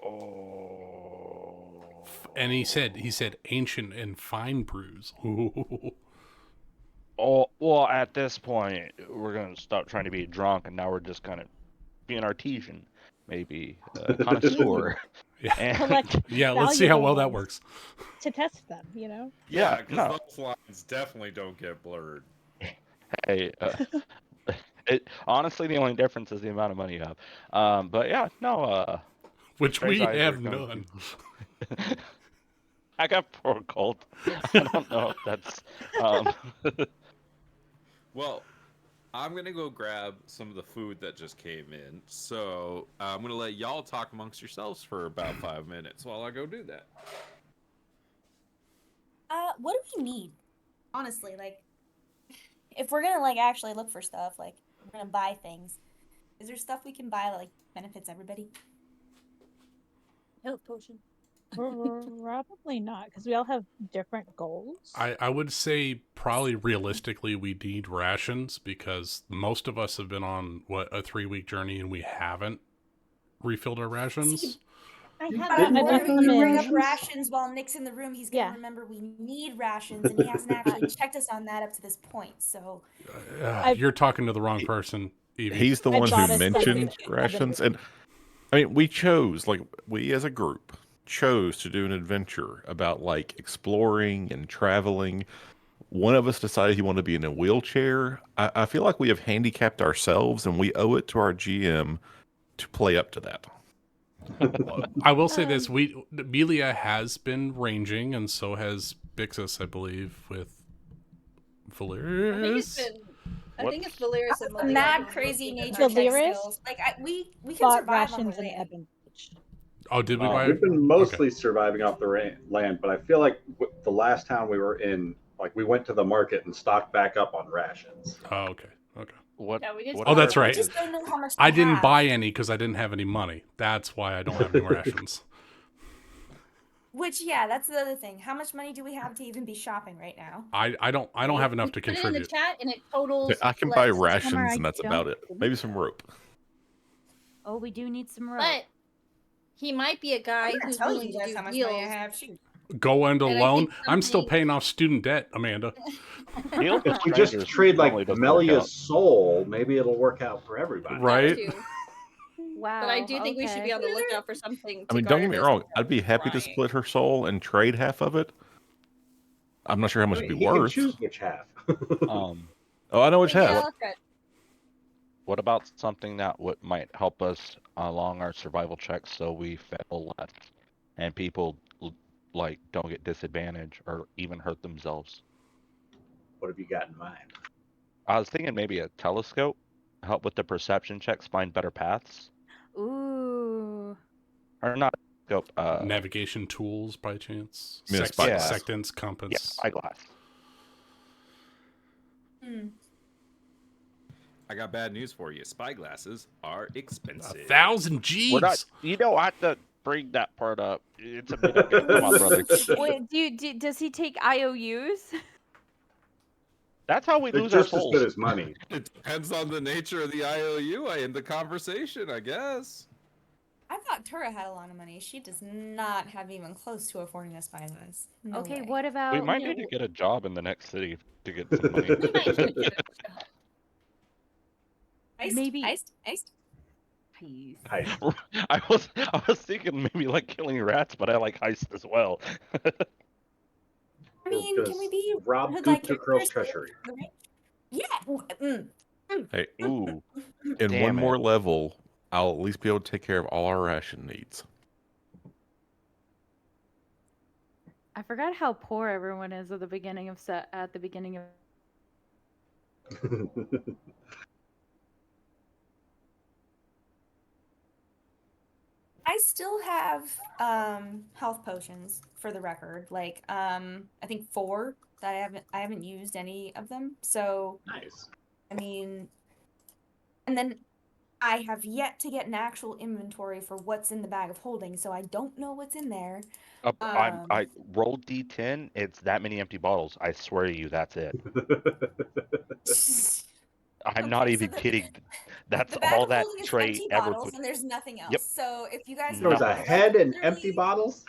Oh. And he said ancient and fine brews. Oh, well, at this point, we're going to stop trying to be drunk, and now we're just going to be an artesian, maybe a connoisseur. Yeah. Collect Yeah, let's see how well that valuable works. to test them, you know? Yeah, Yeah, because no. those lines definitely don't get blurred. Hey, honestly, the only difference is the amount of money you have. But yeah, no, Which Trey's we eyes are have going none. to- I got 4 gold. I don't know if that's... Well, I'm gonna go grab some of the food that just came in. So I'm gonna let y'all talk amongst yourselves for about 5 minutes while I go do that. What do we need? Honestly, like, if we're gonna like actually look for stuff, like we're gonna buy things, is there stuff we can buy that like benefits everybody? Health potion. Probably not, because we all have different goals. I would say probably realistically we need rations because most of us have been on a 3-week journey and we haven't refilled our rations. I But have I'm I worried bought when them we bring in. up rations while Nick's in the room, he's gonna remember we need rations, and he hasn't actually checked us on that up to this point. So You're talking to the wrong person, Evie. He's the I one who bought us some mentioned in rations, and I mean, we as a group chose to do an adventure about like exploring and traveling. One of us decided he wanted to be in a wheelchair. I feel like we have handicapped ourselves, and we owe it to our GM to play up to that. I will say this: Melia has been ranging, and so has Bixus, I believe, with Valeris. I think it's Valeris and the Malia mad who are crazy looking at nature check Valeris skills. Like we can bought survive on the rations in land. Ebon Beach. Oh, did we Oh, buy? We've been mostly Okay. surviving off the land, but I feel like the last town we were in, like we went to the market and stocked back up on rations. Oh, okay. Okay. What? Yeah, we did. what Oh, that's are We right. just don't know how much I we didn't have. buy any because I didn't have any money. That's why I don't have any rations. Which, yeah, that's the other thing. How much money do we have to even be shopping right now? I don't have enough to Put it in the contribute. chat and it totals. I can buy less. rations, I and that's don't about it. think Maybe some rope. Oh, we do need some rope. But he might be a guy I'm gonna who's tell willing you to guys do how much money I deals. have. Shoot. Go into And I loan. think I'm still something- paying off student debt, Amanda. Deals with If we just strangers trade like normally doesn't work Melia's out. soul, maybe it'll work out for everybody. Right? That too. Wow. But I do think we should okay. be on the lookout for something. I mean, don't get me wrong. I'd be happy to split her soul and trade half of it. I'm not sure how much it'd be He can worth. choose which half. Oh, I know which half. What about something that might help us along our survival checks so we fail less and people like don't get disadvantaged or even hurt themselves? What have you got in mind? I was thinking maybe a telescope, help with the perception checks, find better paths. Ooh. Or not scope. Navigation tools, by chance. I mean, a spyglass. Sextants, compass. Yeah, spyglass. I got bad news for you. Spyglasses are expensive. 1,000 G's. We're not. You don't have to bring that part up. It's a video game. Come on, brother. Wait, does he take IOUs? That's how we They're lose our just as souls. good as money. It depends on the nature of the IOU in the conversation, I guess. I've thought Tura had a lot of money. She does not have even close to affording us finance. No Okay, way. what We about might need to get a job in the next city to get some money. We might need to get a job. maybe Iced. peace? Heist. I was thinking maybe like killing rats, but I like heist as well. I mean, can we be rob like Gooter Curl's treasury? Yeah. Hey, Ooh, in damn one it. more level, I'll at least be able to take care of all our ration needs. I forgot how poor everyone is at the beginning of I still have health potions for the record. Like I think 4 that I haven't used any of them. So Nice. I mean, and then I have yet to get an actual inventory for what's in the bag of holding, so I don't know what's in there. I rolled D10. It's that many empty bottles. I swear to you, that's it. I'm not Okay, so even kidding. That's the bag all of that holding is tray empty ever bottles, put. and there's nothing else. Yep. So if you guys There was a Nothing. head and literally- empty bottles?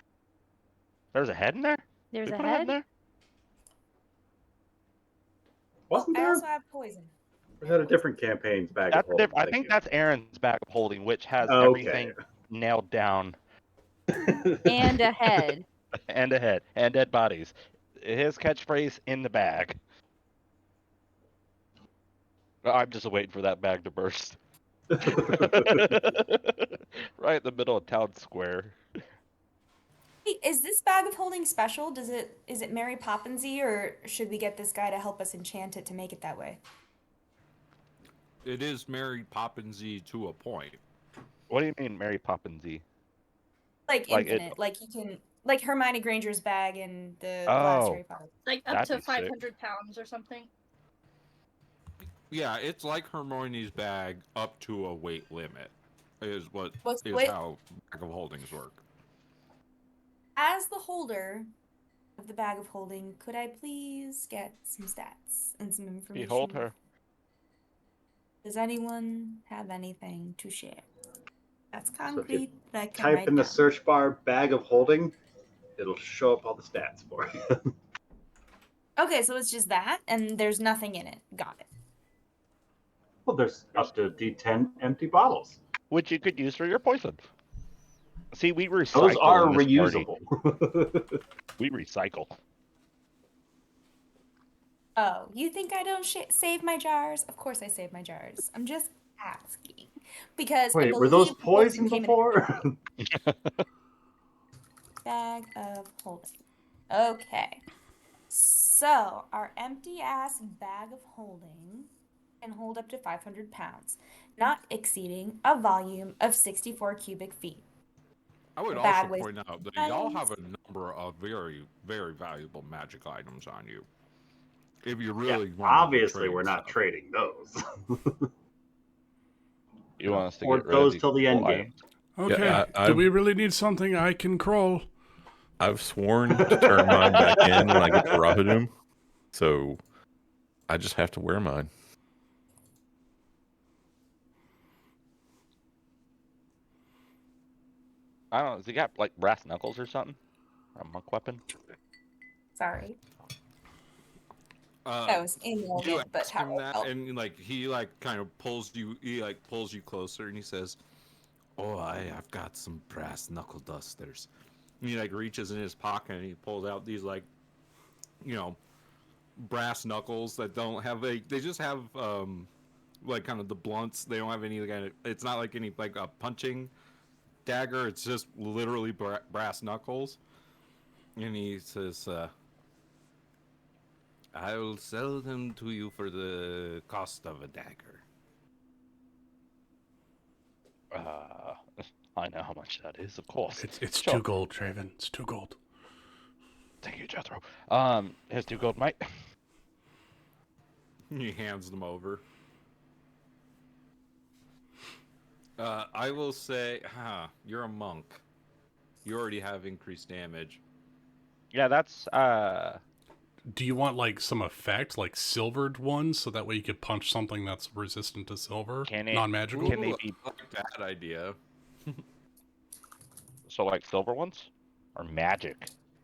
There's a head in there? There's We a put a head head. in there? Wasn't I there? also have poison. Or is that a different campaign's bag of That's holding? I think that's Aaron's bag of holding, which has Okay. everything nailed down And a head. and a head and dead bodies. His catchphrase in the bag. I'm just waiting for that bag to burst. Right in the middle of town square. Hey, is this bag of holding special? Is it Mary Poppinsy, or should we get this guy to help us enchant it to make it that way? It is Mary Poppinsy to a point. What do you mean, Mary Poppinsy? Like Like it- infinite, like you can, like Hermione Granger's bag in the last Oh. Harry Potter. Like up That'd to be sick. 500 pounds or something. Yeah, it's like Hermione's bag up to a weight limit. Is What's the is weight? how bag of holdings work. As the holder of the bag of holding, could I please get some stats and some information? Behold her. Does anyone have anything to share? That's So if you concrete that I can type write in the down. search bar bag of holding, it'll show up all the stats for you. Okay, so it's just that, and there's nothing in it. Got it. Well, there's up to D10 empty bottles. Which you could use for your poison. See, we recycle. Those are in this party. reusable. We recycle. Oh, you think I don't save my jars? Of course I save my jars. I'm just asking. Because I Wait, were those believe poison poison came in before? bag of holding. Okay. So, our empty ass bag of holding can hold up to 500 pounds, not exceeding a volume of 64 cubic feet. I would The bag also weighs point out that 50 y'all have pounds. a number of very, very valuable magic items on you. If you really want Obviously, we're not trading those. You want us to Or get rid of those these till the end cool game. items? Okay. Yeah, Do we really need something I can crawl? I've sworn to turn mine back in when I get to Rahadum, so I just have to wear mine. I don't know. Has he got like brass knuckles or something? A monk weapon? Sorry. Uh, That was you inordinate, but ask him how that, and like he like kind of pulls you, pulls you closer, and he says, "Oh, I've got some brass knuckle dusters." And he like reaches in his pocket and he pulls out these like, brass knuckles that don't have they just have like kind of the blunts. They don't have any kind of. It's not like any like a punching dagger. It's just literally brass knuckles. And he says, "I will sell them to you for the cost of a dagger." I know how much that is, of course. It's Sure. 2 gold, Traven. It's 2 gold. Thank you, Jethro. Here's 2 gold, mate. He hands them over. I will say, you're a monk. You already have increased damage. Yeah, that's Do you want like some effect, like silvered ones, so that way you could punch something that's resistant to silver, Can it- non-magical? Can they Ooh, be- I like that idea. So like silver ones or magic?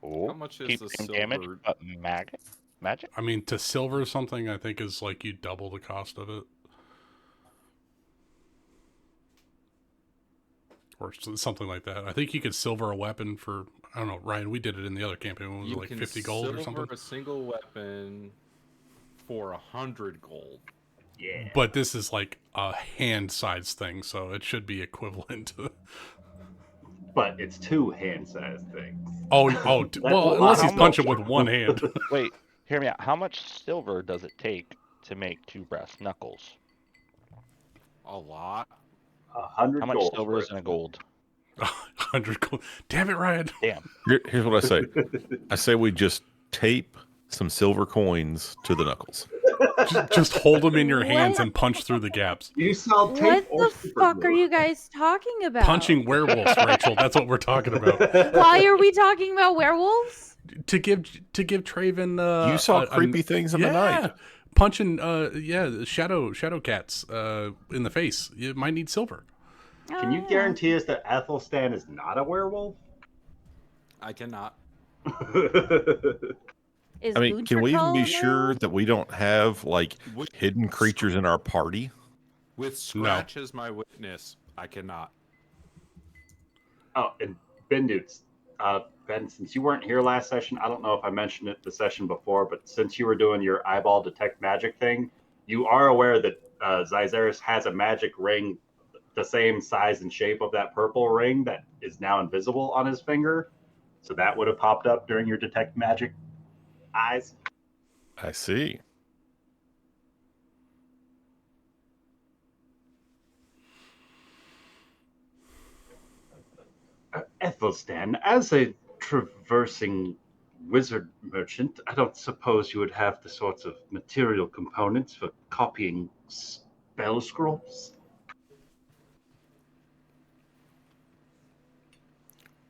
How Oh, much is keep the same damage, silver? but magic. Magic. I mean, to silver something, I think is like you double the cost of it, or something like that. I think you could silver a weapon for, I don't know, Ryan. We did it in the other campaign. What was it, You like can 50 gold or silver something? a single weapon for 100 gold. Yeah. But this is like a hand-sized thing, so it should be equivalent to. But it's two hand-sized things. Oh, well, unless he's how punching much- with one hand. Wait, hear me out. How much silver does it take to make 2 brass knuckles? A lot. 100 How much gold silver for is it. in a gold? 100 gold. Damn it, Ryan. Damn. Here's what I say. I say we just tape some silver coins to the knuckles. Just hold them in your hands What? and punch through the gaps. You sell tape What or the super fuck glue? are you guys talking about? Punching werewolves, Rachel. That's what we're talking about. Why are we talking about werewolves? To give Traven. You saw creepy things in the night. Punching shadow cats in the face. You might need silver. Can you guarantee us that Athelstan is not a werewolf? I cannot. Is I mean, can we even be Boontricol sure now? that we don't have like With- hidden creatures in our party? With Scratch as my witness, I cannot. Oh, and Ben Newts. Ben, since you weren't here last session, I don't know if I mentioned it the session before, but since you were doing your eyeball detect magic thing, you are aware that Zyzeris has a magic ring the same size and shape of that purple ring that is now invisible on his finger. So that would have popped up during your detect magic eyes. I see. Ethelstan, as a traversing wizard merchant, I don't suppose you would have the sorts of material components for copying spell scrolls?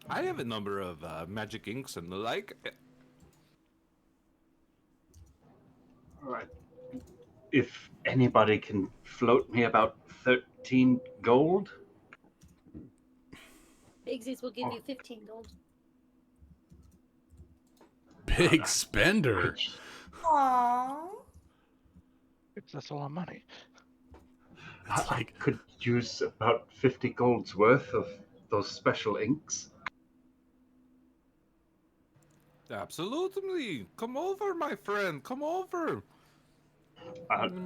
I have a number of magic inks and the like. All right. If anybody can float me about 13 gold. Bigsies will give you 15 gold. Big spender. Aww. That's a lot of money. It's I like could use about 50 gold's worth of those special inks. Absolutely. Come over, my friend. Come over.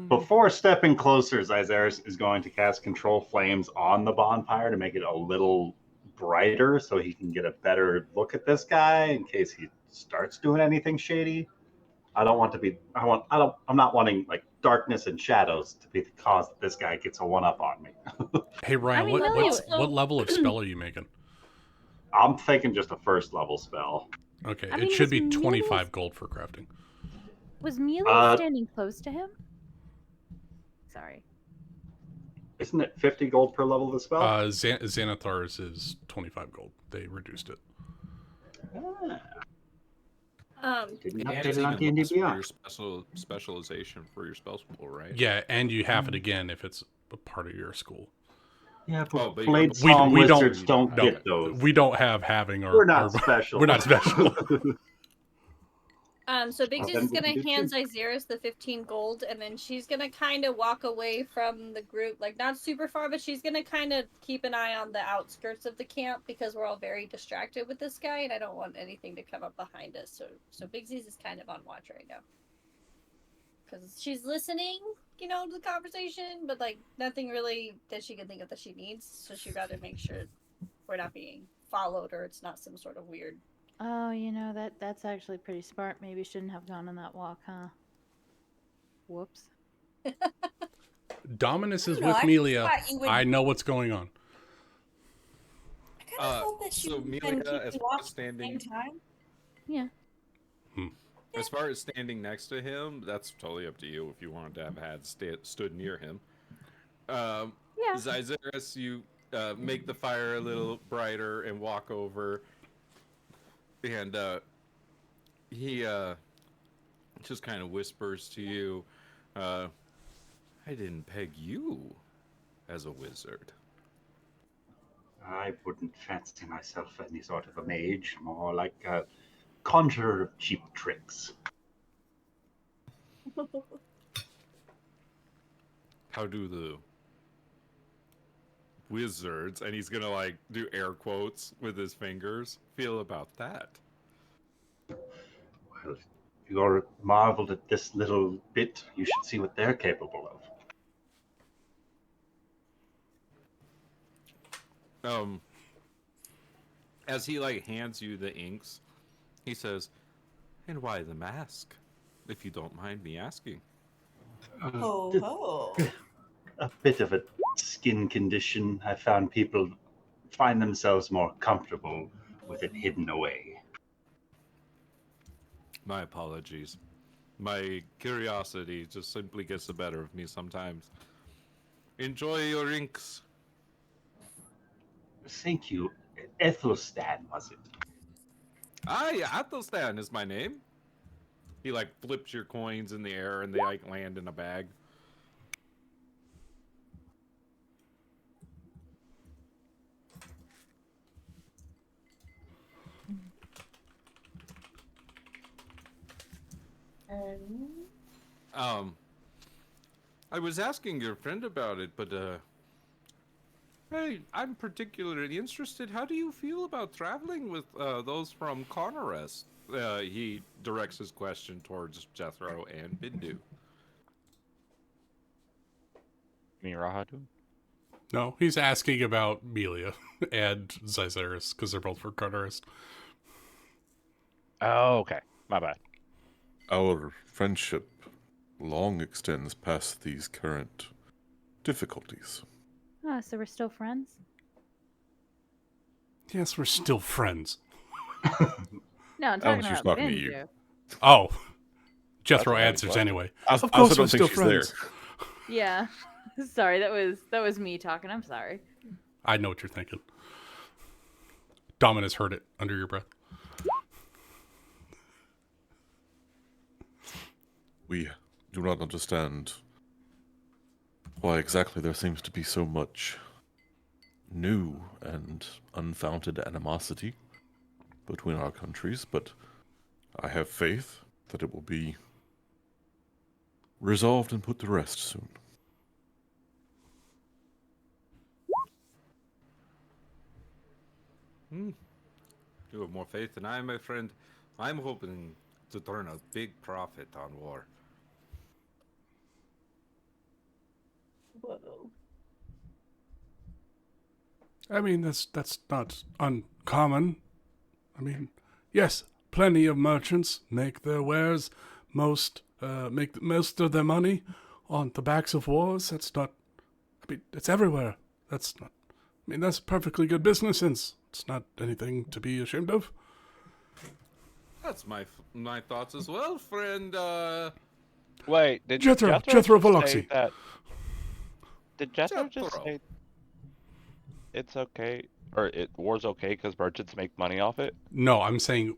Before stepping closer, Zyzeris is going to cast Control Flames on the bonfire to make it a little brighter so he can get a better look at this guy in case he starts doing anything shady. I'm not wanting like darkness and shadows to be the cause that this guy gets a one-up on me. hey Ryan, I mean, what level of spell are you making? I'm thinking just a first level spell. Okay, I it mean, should was be Mealy- 25 gold for crafting. Was Mealy standing close to him? Sorry. Isn't it 50 gold per level of the spell? Xanathar's is 25 gold. They reduced it. Didn't And update it's it on even D&D less for Beyond. your specialization for your spell school, right? Yeah, and you have it again if it's a part of your school. Yeah, but Oh, but Blade we Song don't- Wizards don't No, get those. we don't have having our. We're not special. We're not special. So Bigsies then is we gonna can do hand two. Zyzeris the 15 gold, and then she's gonna kind of walk away from the group, like not super far, but she's gonna kind of keep an eye on the outskirts of the camp because we're all very distracted with this guy, and I don't want anything to come up behind us. So Bigsies is kind of on watch right now because she's listening, to the conversation, but like nothing really that she can think of that she needs. So she'd rather make sure we're not being followed or it's not some sort of weird. Oh, that's actually pretty smart. Maybe shouldn't have gone on that walk, huh? Whoops. Dominus is No, with I Melia. thought you would- I know what's going on. I kind of thought that she So would Melia, keep as you far off as at the same standing, time. Yeah. as far as standing next to him, that's totally up to you if you wanted to have stood near him. Yeah. Zyzeris, you make the fire a little brighter and walk over, and he just kind of whispers to you, I didn't peg you as a wizard. I wouldn't fancy myself any sort of a mage, more like a conjurer of cheap tricks. How do the wizards, and he's gonna like do air quotes with his fingers, feel about that? Well, if you're marveled at this little bit, you should see what they're capable of. As he like hands you the inks, he says, "And why the mask, if you don't mind me asking?" Ho ho. A bit of a skin condition. I found people find themselves more comfortable with it hidden away. My apologies. My curiosity just simply gets the better of me sometimes. Enjoy your inks. Thank you. Ethelstan, was it? Aye, Athelstan is my name. He like flips your coins in the air and they like land in a bag. I was asking your friend about it, but hey, I'm particularly interested. How do you feel about traveling with those from Conarest? He directs his question towards Jethro and Bindu. Me, Rahadu? No, he's asking about Melia and Zyzeris because they're both from Carterist. Oh, okay. My bad. Our friendship long extends past these current difficulties. Ah, so we're still friends? Yes, we're still friends. No, I'm I talking was just about talking to you. Bindu. Oh, Jethro That's a heavy answers question. anyway. I Of also course, we're don't think still she's there. friends. Yeah. Sorry, that was me talking. I'm sorry. I know what you're thinking. Dominus heard it under your breath. We do not understand why exactly there seems to be so much new and unfounded animosity between our countries, but I have faith that it will be resolved and put to rest soon. You have more faith than I, my friend. I'm hoping to turn a big profit on war. Whoa. I mean, that's not uncommon. I mean, yes, plenty of merchants make their wares make the most of their money on the backs of wars. That's not. I mean, it's everywhere. That's not. I mean, that's perfectly good business sense. It's not anything to be ashamed of. That's my thoughts as well, friend. Wait, did Jethro just say Veloxy. that? Did Jethro just Jethro. say it's okay, or war's okay because merchants make money off it? No, I'm saying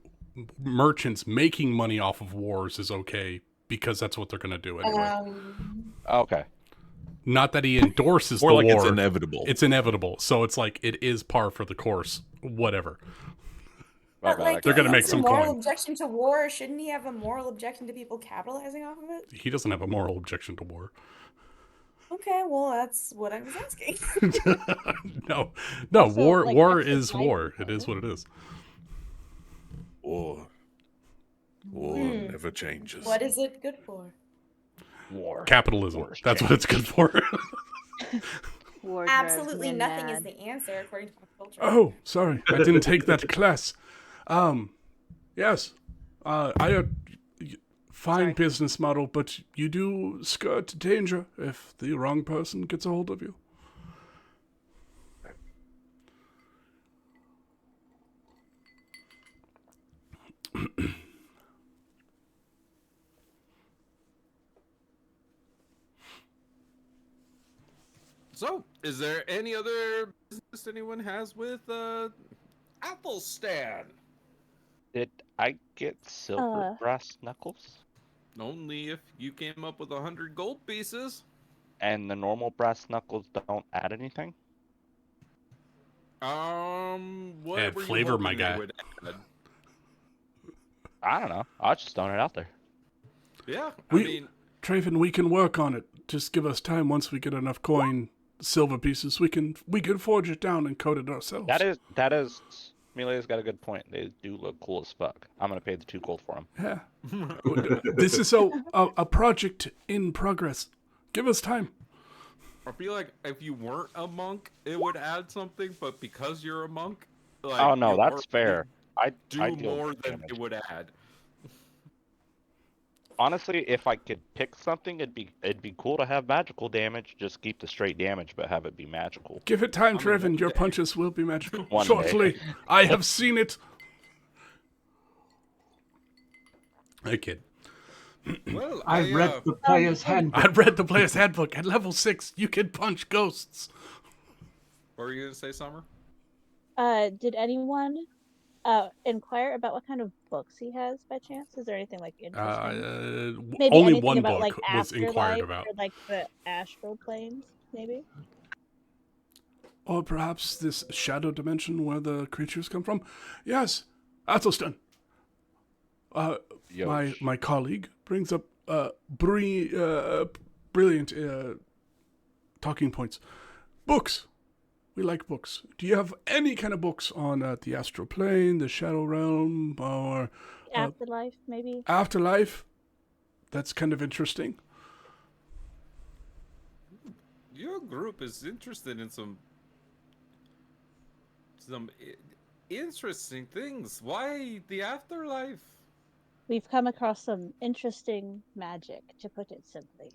merchants making money off of wars is okay because that's what they're going to do anyway. Okay. Not that he endorses More the like war. it's inevitable. It's inevitable. So it's like it is par for the course. Whatever. But like, They're if gonna he make has a some moral coin. objection to war, shouldn't he have a moral objection to people capitalizing off of it? He doesn't have a moral objection to war. Okay, well, that's what I was asking. No, Also, war like, war extra is life war. is It is what it is. War never changes. What is it good for? War. Capitalism. War's That's what it's good for. War Absolutely drives men nothing is mad. the answer according to pop culture. Oh, sorry, I didn't take that class. Yes, I fine Sorry. business model, but you do skirt danger if the wrong person gets a hold of you. So, is there any other business anyone has with Athelstan? Did I get silver brass knuckles? Only if you came up with 100 gold pieces. And the normal brass knuckles don't add anything? What Add were you flavor, my hoping they guy. would add? I don't know. I was just throwing it out there. Yeah, Traven, we can work on it. Just give us time. Once we get enough silver pieces, we can forge it down and coat it ourselves. That is. Amelia's got a good point. They do look cool as fuck. I'm gonna pay the 2 gold for them. Yeah. This is a project in progress. Give us time. I feel like if you weren't a monk, it would add something, but because you're a monk, like, Oh no, you that's already fair. I do deal more with than damage. it would add. Honestly, if I could pick something, it'd be cool to have magical damage. Just keep the straight damage, but have it be magical. Give it time, I mean, Traven. one Your day. punches will be magical. One Shortly. day. I have seen it. I kid. Well, I read the player's handbook. I read the player's handbook. At level 6, you can punch ghosts. What were you gonna say, Summer? Did anyone inquire about what kind of books he has by chance? Is there anything like interesting? Maybe Only anything one about book like was inquired afterlife about. or like the astral planes, maybe? Or perhaps this shadow dimension where the creatures come from. Yes, Athelstan. My colleague brings up brilliant talking points. Books. We like books. Do you have any kind of books on the astral plane, the shadow realm, or Afterlife, maybe? afterlife? That's kind of interesting. Your group is interested in some interesting things. Why the afterlife? We've come across some interesting magic, to put it simply.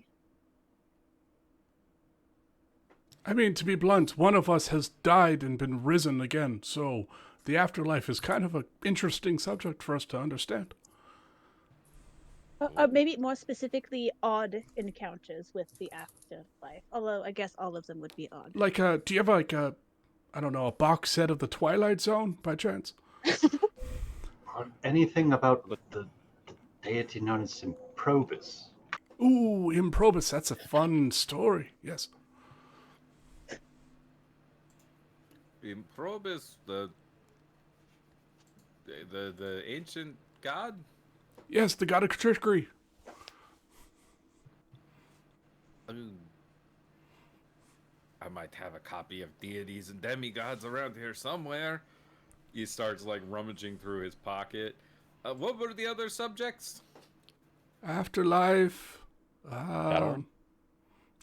I mean, to be blunt, one of us has died and been risen again, so the afterlife is kind of an interesting subject for us to understand. Maybe more specifically, odd encounters with the afterlife. Although I guess all of them would be odd. Like, do you have like a box set of the Twilight Zone by chance? Anything about the deity known as Improbus? Ooh, Improbus, that's a fun story. Yes. Improbus, the ancient god? Yes, the god of trickery. I might have a copy of Deities and Demigods around here somewhere. He starts like rummaging through his pocket. What were the other subjects? Afterlife.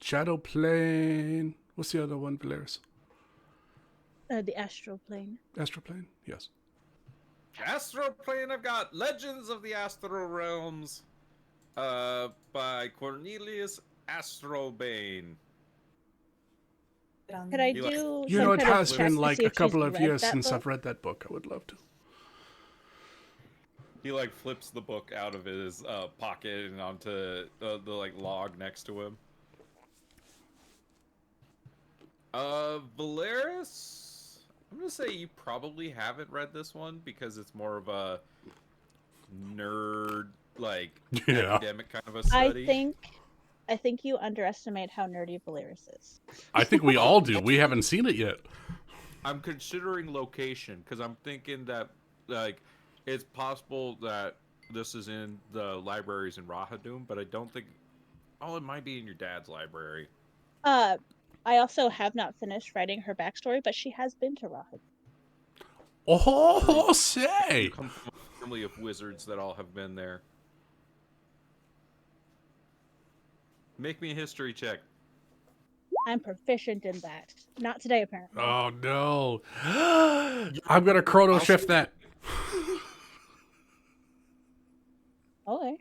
Shadow plane. What's the other one, Valeris? The astral plane. Astral plane, yes. Astral plane. I've got Legends of the Astral Realms, by Cornelius Astrobane. Could I do? You know, it kind of has check been to like see a if she's couple of read years that since book? I've read that book. I would love to. He like flips the book out of his pocket and onto the like log next to him. Valeris, I'm gonna say you probably haven't read this one because it's more of a nerd, like academic kind of a study. I think you underestimate how nerdy Valeris is. I think we all do. We haven't seen it yet. I'm considering location because I'm thinking that like it's possible that this is in the libraries in Rahadum, but I don't think. Oh, it might be in your dad's library. I also have not finished writing her backstory, but she has been to Rahad. Oh, say! You come from a family of wizards that all have been there. Make me a history check. I'm proficient in that. Not today, apparently. Oh no! I'm gonna chrono shift that. Okay.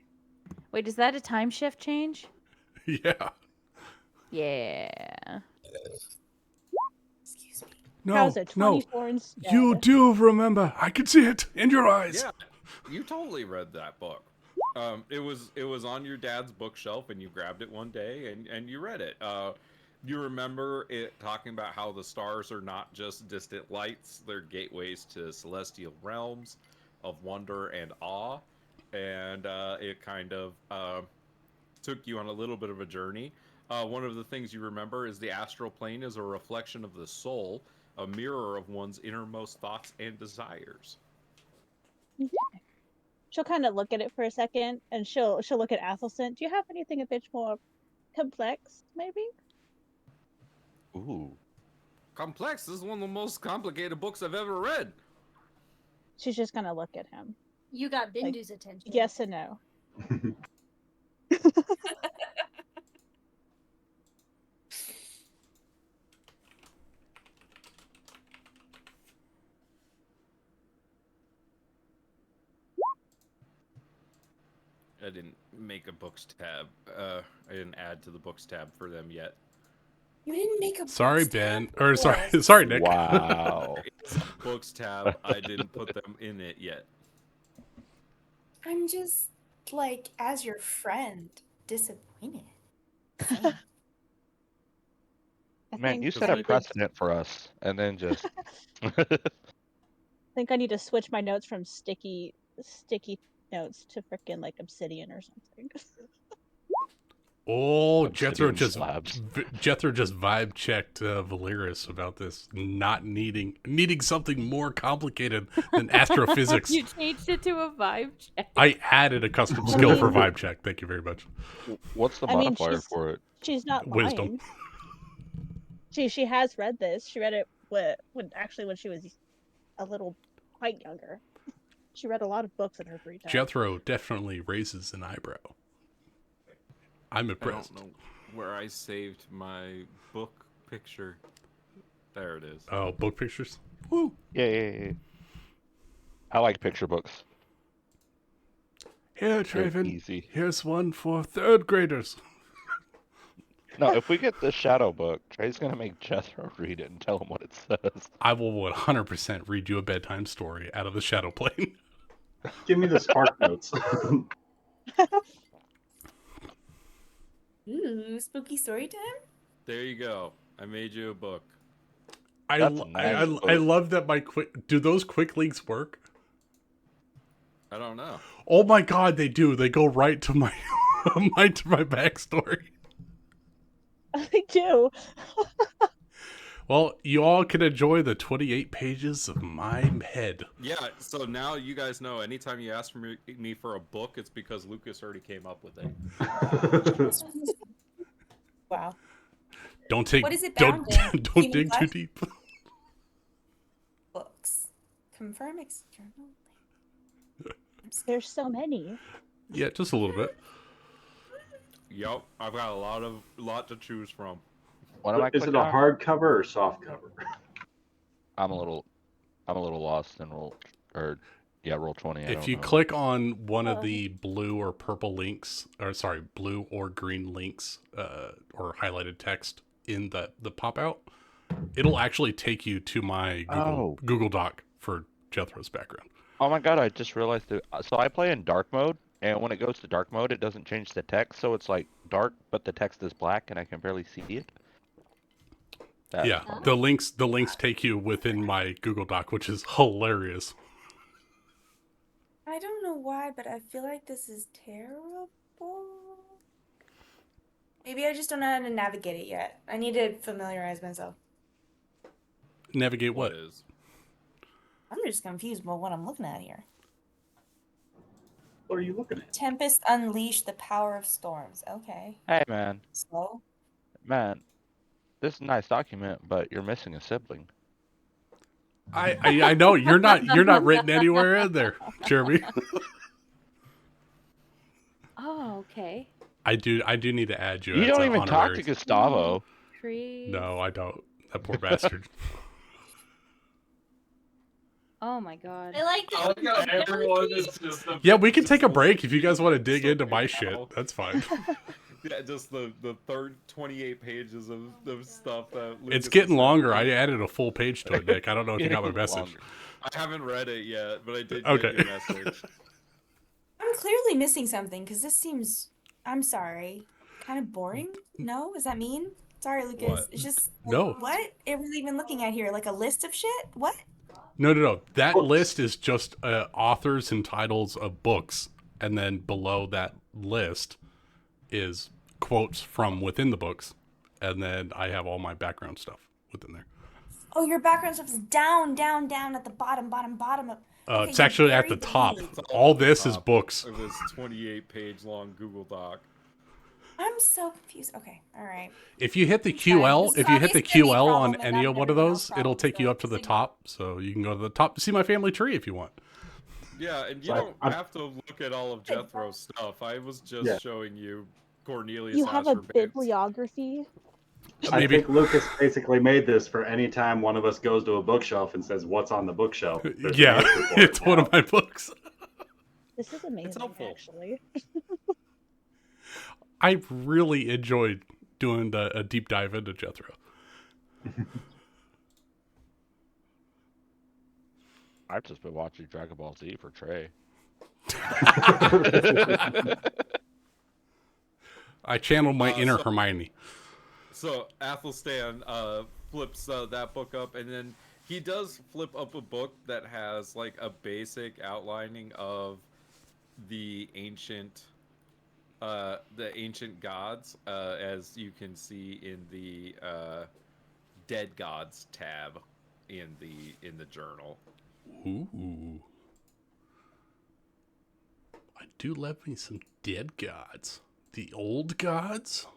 Wait, is that a time shift change? Yeah. Yeah. Excuse me. No, How's it? no. 24 instead? You do remember. I can see it in your eyes. Yeah, you totally read that book. It was on your dad's bookshelf, and you grabbed it one day, and you read it. You remember it talking about how the stars are not just distant lights; they're gateways to celestial realms of wonder and awe, and it kind of took you on a little bit of a journey. One of the things you remember is the astral plane is a reflection of the soul, a mirror of one's innermost thoughts and desires. Okay. She'll kind of look at it for a second, and she'll look at Athelson. Do you have anything a bit more complex, maybe? Ooh. Complex. This is one of the most complicated books I've ever read. She's just gonna look at him. You got Bindu's attention. Yes and no. I didn't make a books tab. I didn't add to the books tab for them yet. You didn't make a Sorry, books Ben. tab? Or Yes. sorry, Nick. Wow. Books tab. I didn't put them in it yet. I'm just, like, as your friend, disappointed. Same. Man, you set a precedent for us, and then just. I think I need to switch my notes from sticky notes to frickin' like obsidian or something. Oh, Jethro Obsidian just slabs. vibe checked Valeris about this not needing something more complicated than astrophysics. You changed it to a vibe check. I added a custom skill for vibe check. Thank you very much. What's the I mean, modifier for it? She's not Wisdom. lying. She has read this. She read it when she was a little quite younger. She read a lot of books in her free time. Jethro definitely raises an eyebrow. I'm I impressed. don't know where I saved my book picture. There it is. Oh, book pictures? Woo! Yeah. I like picture books. Here, They're Traven. easy. Here's one for third graders. No, if we get the shadow book, Trey's gonna make Jethro read it and tell him what it says. I will 100% read you a bedtime story out of the shadow plane. Give me the spark notes. Ooh, spooky story time? There you go. I made you a book. I That's a nice book. love that my do those quick links work? I don't know. Oh my god, they do. They go right to my my backstory. I do. Well, you all can enjoy the 28 pages of my head. Yeah, so now you guys know anytime you ask me for a book, it's because Lucas already came up with it. Wow. Don't take What is it don't bound in? don't Human dig too flesh? deep. Books. Confirm external. There's so many. Yeah, just a little bit. Yup, I've got a lot to choose from. What am I Is it clicking a on? hardcover or soft cover? I'm a little lost in roll 20. I If don't you know. click on one of the blue or purple links, or sorry, blue or green links, or highlighted text in the pop out, it'll actually take you to my Google Doc for Jethro's background. Oh my god, I just realized it. So I play in dark mode, and when it goes to dark mode, it doesn't change the text, so it's like dark, but the text is black, and I can barely see it. Yeah, the links take you within my Google Doc, which is hilarious. I don't know why, but I feel like this is terrible. Maybe I just don't know how to navigate it yet. I need to familiarize myself. Navigate what? is? I'm just confused about what I'm looking at here. What are you looking at? Tempest Unleash the Power of Storms. Okay. Hey man, Slow. this is a nice document, but you're missing a sibling. I know you're not written anywhere in there, Jeremy. Oh, okay. I do need to add you. You as don't an even talk to honorary. Gustavo. No, I don't. That poor bastard. Oh my god. I like I like how everyone is just Yeah, we can take a break if you guys want to dig into my shit. That's fine. Yeah, just the third 28 pages of stuff that Lucas It's getting has longer. sent I me. added a full page to it, Nick. I don't know if you got my message. Longer. I haven't read it yet, but I did Okay. get your message. I'm clearly missing something because this seems, I'm sorry, kind of boring. No? Does that mean? Sorry, Lucas. What? It's just, No. what are we even looking at here? Like a list of shit? What? No. That Books. list is just authors and titles of books, and then below that list is quotes from within the books, and then I have all my background stuff within there. Oh, your background stuff is down, down, down at the bottom, bottom of. Okay, It's you actually at the buried the top. lead. It's All at the this is top books. of this 28-page long Google Doc. I'm so confused. Okay, all right. If you hit the I'm trying. QL, This is obviously a me on problem, and any I'm of one having of mouse those, it'll problems, take you so up to the signal. top. So you can go to the top to see my family tree if you want. Yeah, and you So don't I'm- have to look at all of Jethro's stuff. I was just Yeah. showing you Cornelius You have a Asher Bates. bibliography. I Maybe. think Lucas basically made this for any time one of us goes to a bookshelf and says, "What's on the bookshelf?" There's Yeah, an answer for it's it one now. of my books. This is amazing, helpful. actually. I really enjoyed doing a deep dive into Jethro. I've just been watching Dragon Ball Z for Trey. I channeled my inner so- Hermione. So Athelstan flips that book up, and then he does flip up a book that has like a basic outlining of the ancient gods, as you can see in the dead gods tab in the journal. Ooh. I do love me some dead gods. The old gods?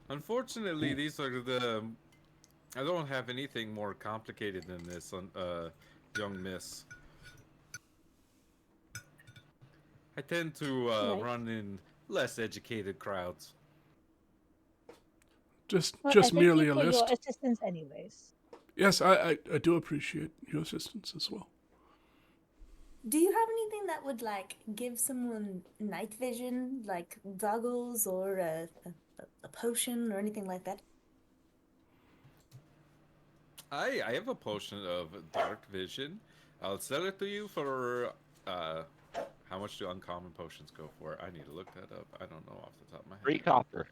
Unfortunately, these are the. I don't have anything more complicated than this, young miss. I tend to Right. run in less educated crowds. Just Well, I just think merely you a put your list. assistance anyways. Yes, I do appreciate your assistance as well. Do you have anything that would like give someone night vision, like goggles or a potion or anything like that? I have a potion of dark vision. I'll sell it to you for how much do uncommon potions go for? I need to look that up. I don't know off the top of my head. 3 copper.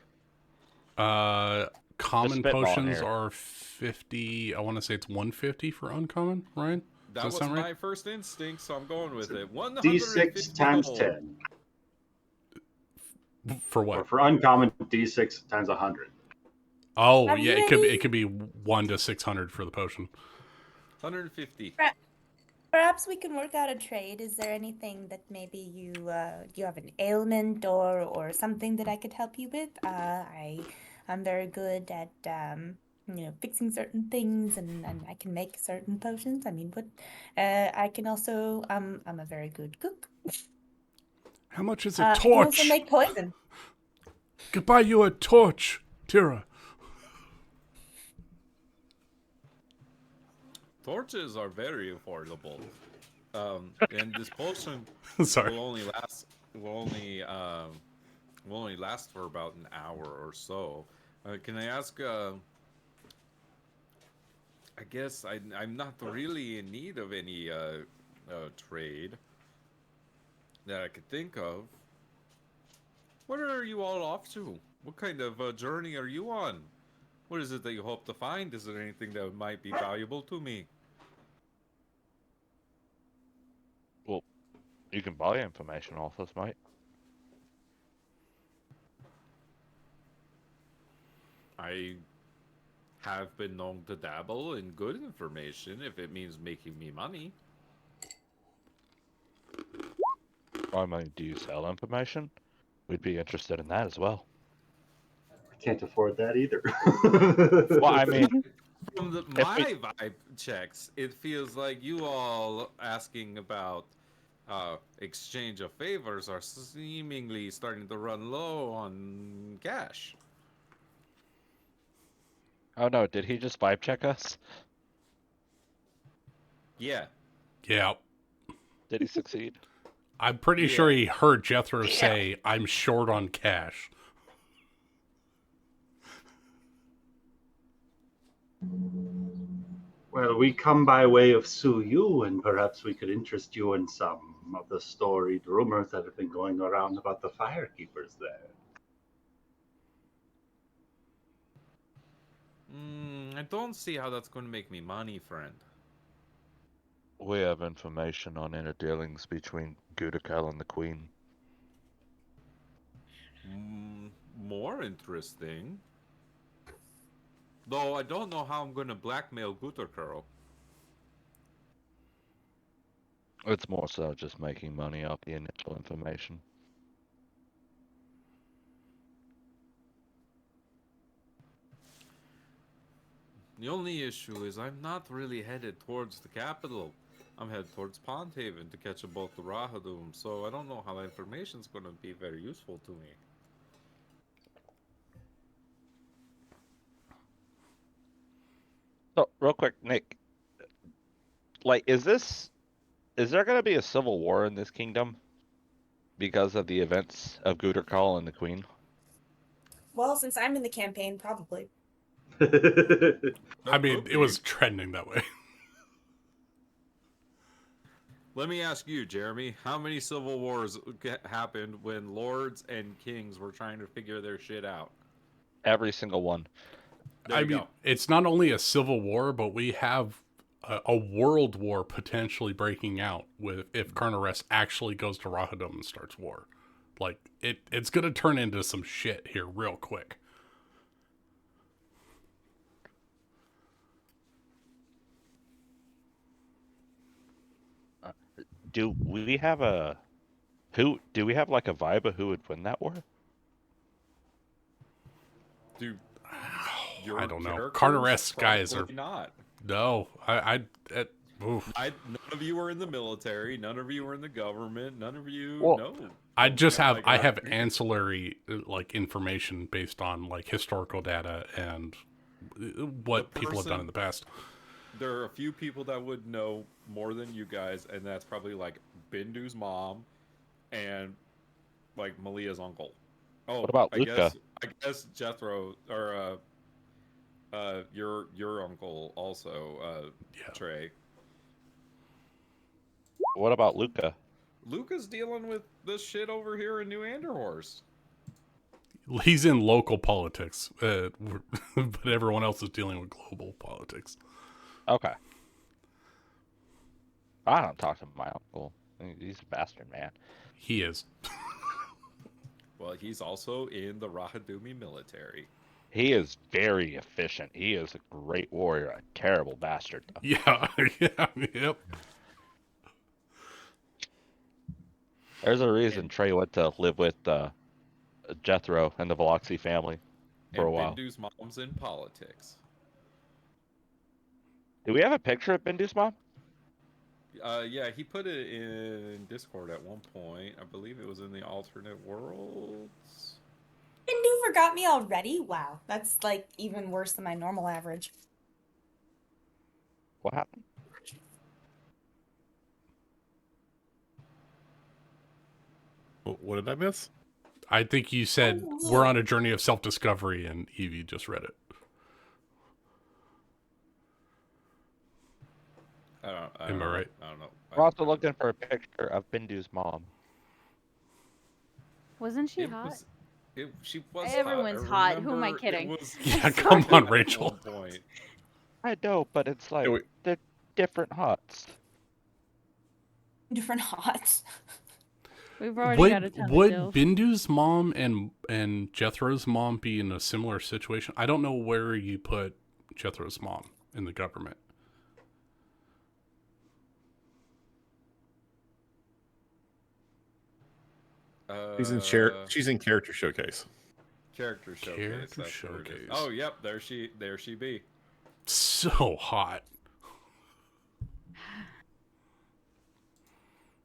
Common spitballing potions here. are 50. I want to say it's 150 for uncommon, Ryan? That Does was sound right? my first instinct, so I'm going with it. D6 times 150 gold. 10. For Or what? for uncommon, D6 times 100. Oh, Are yeah, you it could be 1 to 600 for the potion. 150. Perhaps we can work out a trade. Is there anything that maybe you have an ailment or something that I could help you with? I'm very good at fixing certain things and I can make certain potions. I mean, I can also I'm a very good cook. How much is a I can also torch? make poison. Could buy you a torch, Tira. Torches are very affordable. And this potion Sorry. will only last for about an hour or so. Can I ask? I guess I'm not really in need of any trade that I could think of. Where are you all off to? What kind of journey are you on? What is it that you hope to find? Is there anything that might be valuable to me? Well, you can buy information off us, mate. I have been known to dabble in good information if it means making me money. I mean, do you sell information? We'd be interested in that as well. I can't afford that either. Well, I mean, From If my we- vibe checks, it feels like you all asking about exchange of favors are seemingly starting to run low on cash. oh no, did he just vibe check us? Yeah. Yeah. Did he succeed? I'm pretty Yeah. sure he heard Jethro say, I'm short on cash. Well, we come by way of Suyu, and perhaps we could interest you in some of the storied rumors that have been going around about the firekeepers there. I don't see how that's going to make me money, friend. We have information on inner dealings between Gudakal and the Queen. more interesting. Though I don't know how I'm going to blackmail Gutterkurl. It's more so just making money off the initial information. The only issue is I'm not really headed towards the capital. I'm headed towards Pondhaven to catch a boat to Rahadum, so I don't know how that information's going to be very useful to me. So, real quick, Nick, like, is there going to be a civil war in this kingdom because of the events of Gutterkurl and the Queen? Well, since I'm in the campaign, probably. I mean, it was trending that way. Let me ask you, Jeremy, how many civil wars happened when lords and kings were trying to figure their shit out? Every single one. There you go. It's not only a civil war, but we have a world war potentially breaking out with if Carnares actually goes to Rahadum and starts war. Like, it's going to turn into some shit here real quick. Do we have like a vibe of who would win that war? Dude, I don't know. Carnares guys are not. No, oof. None of you are in the military. None of you are in the government. None of you know. I just have I have ancillary like information based on like historical data and what people have done in the past. There are a few people that would know more than you guys, and that's probably like Bindu's mom and like Malia's uncle. Oh, what about Luca? I guess Jethro or your uncle also, Trey. What about Luca? Luca's dealing with this shit over here in New Anderhorst. He's in local politics, but everyone else is dealing with global politics. Okay. I don't talk to my uncle. He's a bastard, man. He is. Well, he's also in the Rahadumi military. He is very efficient. He is a great warrior, a terrible bastard, though. Yeah, yep. There's a reason Trey went to live with Jethro and the Veloxy family for a while. Bindu's mom's in politics. Do we have a picture of Bindu's mom? Yeah, he put it in Discord at one point. I believe it was in the alternate worlds. Bindu forgot me already? Wow, that's like even worse than my normal average. What happened? What did I miss? I think you said we're on a journey of self-discovery, and Evie just read it. Am I right? I don't know. We're also looking for a picture of Bindu's mom. Wasn't she hot? She was Everyone's hot. Who am I kidding? Yeah, come on, Rachel. I know, but it's like they're different hots. Different hots. We've already got a ton would of Bindu's mom and Jethro's mom be in a similar situation? I don't know where you put Jethro's mom in the government. She's in character showcase. Character showcase. Oh, yep. There she be. So hot.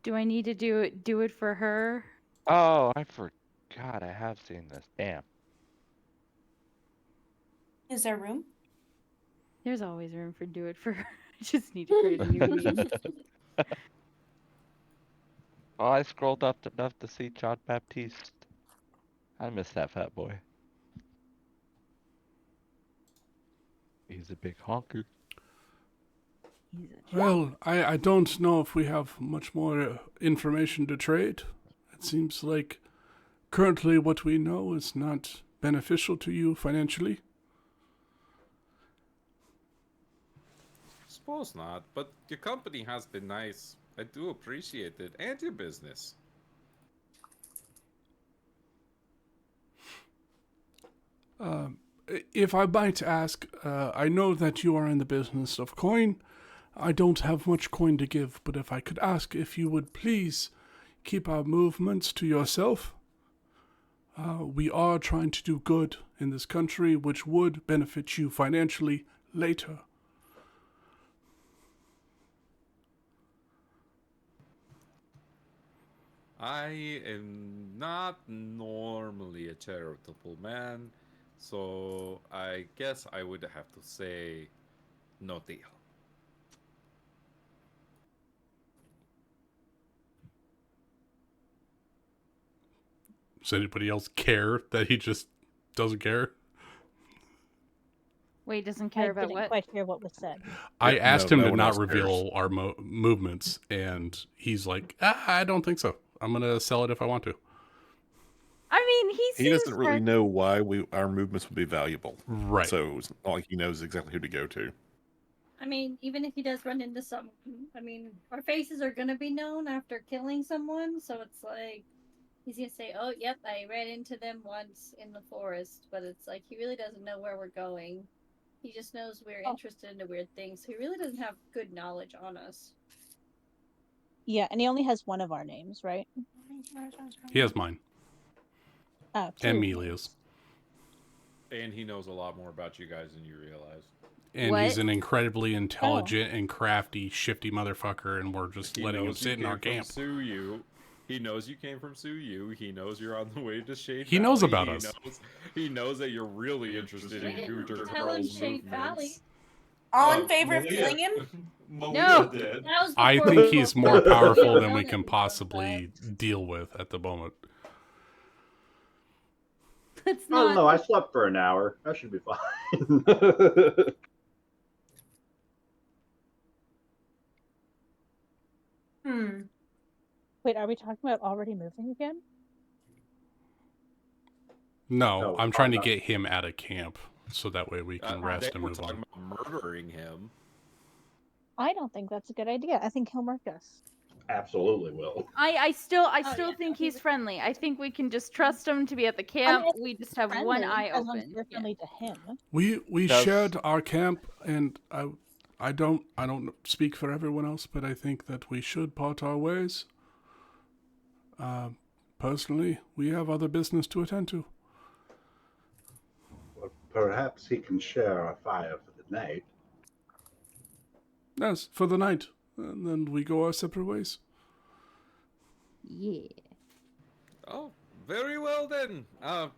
Do I need to do it for her? Oh, I forgot. I have seen this. Damn. Is there room? There's always room for do it for her. I just need to create a new meme. Oh, I scrolled up enough to see John Baptiste. I miss that fat boy. He's a big honker. Well, I don't know if we have much more information to trade. It seems like currently what we know is not beneficial to you financially. Suppose not, but your company has been nice. I do appreciate it, and your business. If I might ask, I know that you are in the business of coin. I don't have much coin to give, but if I could ask if you would please keep our movements to yourself. We are trying to do good in this country, which would benefit you financially later. I am not normally a charitable man, so I guess I would have to say no deal. Does anybody else care that he just doesn't care? Wait, doesn't care I about didn't what? quite hear what was said. I Yeah, asked no him to one not else cares. reveal our movements, and he's like, I don't think so. I'm going to sell it if I want to. I mean, he He seems doesn't really friendly. know why our movements would be valuable. Right. So it's not like he knows exactly who to go to. I mean, even if he does run into someone, I mean, our faces are gonna be known after killing someone, so it's like he's gonna say, "Oh, yep, I ran into them once in the forest," but it's like he really doesn't know where we're going. He just knows we're interested in weird things. So he really doesn't have good knowledge on us. Yeah, and he only has one of our names, right? He has mine. Oh, And two Melia's. And he knows a lot more about you guys than you realize. And What? he's an incredibly intelligent and crafty, shifty motherfucker, and we're just He letting him knows sit in you our came from camp. Suyu. He knows you came from Suyu. He knows you're on the way to Shade He Valley. knows about us. He knows that you're really interested in Gooter Tell him Girl's Shade Valley. movements. All in favor of killing him? No. Did. That was I before think we he's were more born. powerful We than don't we know can him, possibly deal with at the moment. It's I don't not. know. I slept for an hour. I should be fine. Wait, are we talking about already moving again? No, I'm trying to not. get him out of camp so that way we can rest They and were move talking on. about murdering him. I don't think that's a good idea. I think he'll murk us. Absolutely will. I still yeah, think no, he's friendly. I think we can just trust him to be at the camp. We just have one eye as long as open. we're Yeah. friendly to him. We Does- shared our camp, and I don't speak for everyone else, but I think that we should part our ways. Personally, we have other business to attend to. Well, perhaps he can share a fire for the night. Yes, for the night, and then we go our separate ways. Yeah. Oh, very well then. I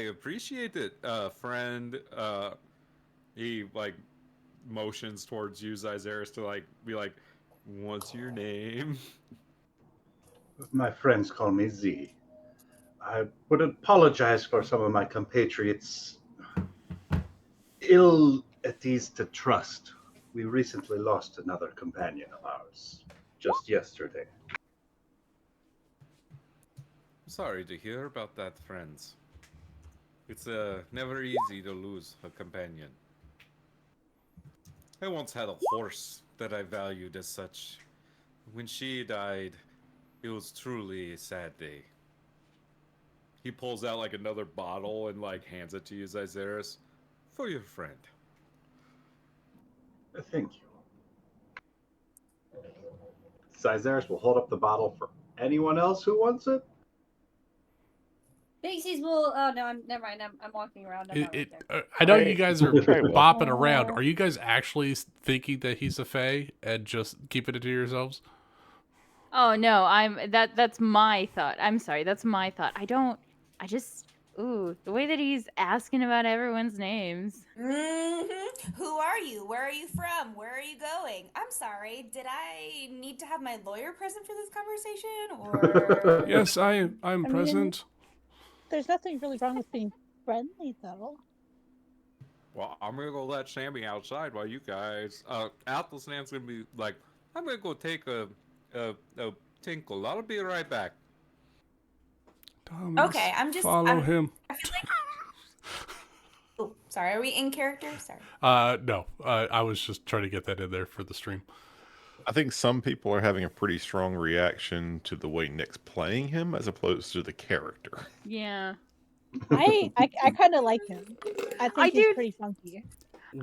appreciate it, friend. He like motions towards you, Zyzeris, to be like, "What's your name?" My friends call me Z. I would apologize for some of my compatriots' ill at ease to trust. We recently lost another companion of ours, just yesterday. Sorry to hear about that, friends. It's never easy to lose a companion. I once had a horse that I valued as such. When she died, it was truly a sad day. He pulls out another bottle and hands it to you, Zyzeris, for your friend. Thank you. Zyzeris will hold up the bottle for anyone else who wants it. Pixies will. Oh no, never mind. I'm walking around. I'm not right there. I know Hey, you guys are Trey will. bopping around. Are you guys actually thinking that he's a fae and just keeping it to yourselves? Oh no, that's my thought. I'm sorry, that's my thought. The way that he's asking about everyone's names. Who are you? Where are you from? Where are you going? I'm sorry. Did I need to have my lawyer present for this conversation, or? Yes, I'm present. There's nothing really wrong with being friendly, though. Well, I'm gonna go let Sammy outside while you guys. Athelsnan's gonna be like, I'm gonna go take a tinkle. I'll be right back. Thomas, Okay, follow him. I feel like. Oh, sorry. Are we in character? Sorry. No. I was just trying to get that in there for the stream. I think some people are having a pretty strong reaction to the way Nick's playing him as opposed to the character. Yeah. I kind of like him. I think he's pretty funky.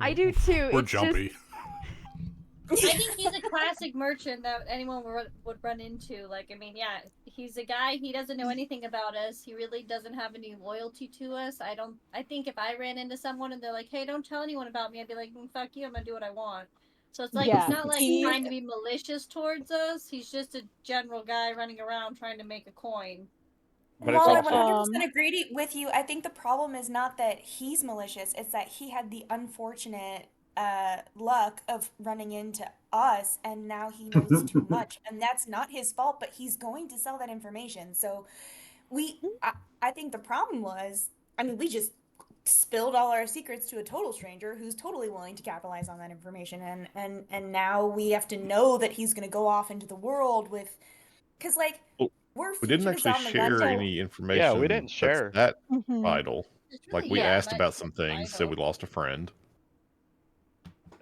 I do too. We're It's jumpy. Just... I think he's a classic merchant that anyone would run into. Like, I mean, yeah, he's a guy. He doesn't know anything about us. He really doesn't have any loyalty to us. I think if I ran into someone and they're like, "Hey, don't tell anyone about me," I'd be like, "Fuck you! I'm gonna do what I want." So it's like he's not like trying to be malicious towards us. He's just a general guy running around trying to make a coin. But While I it's 100% agree with you, I think the problem is not that he's malicious, it's that he had the unfortunate luck of running into us, and now he knows too much, and that's not his fault, but he's going to sell that information. So I think the problem was, I mean, we just spilled all our secrets to a total stranger who's totally willing to capitalize on that information, and now we have to know that he's going to go off into the world with, because like we're We didn't fugitives actually on the share run. any information. Yeah, we didn't share. That's that vital. Like we yeah, asked not about some things, so we vital. lost a friend.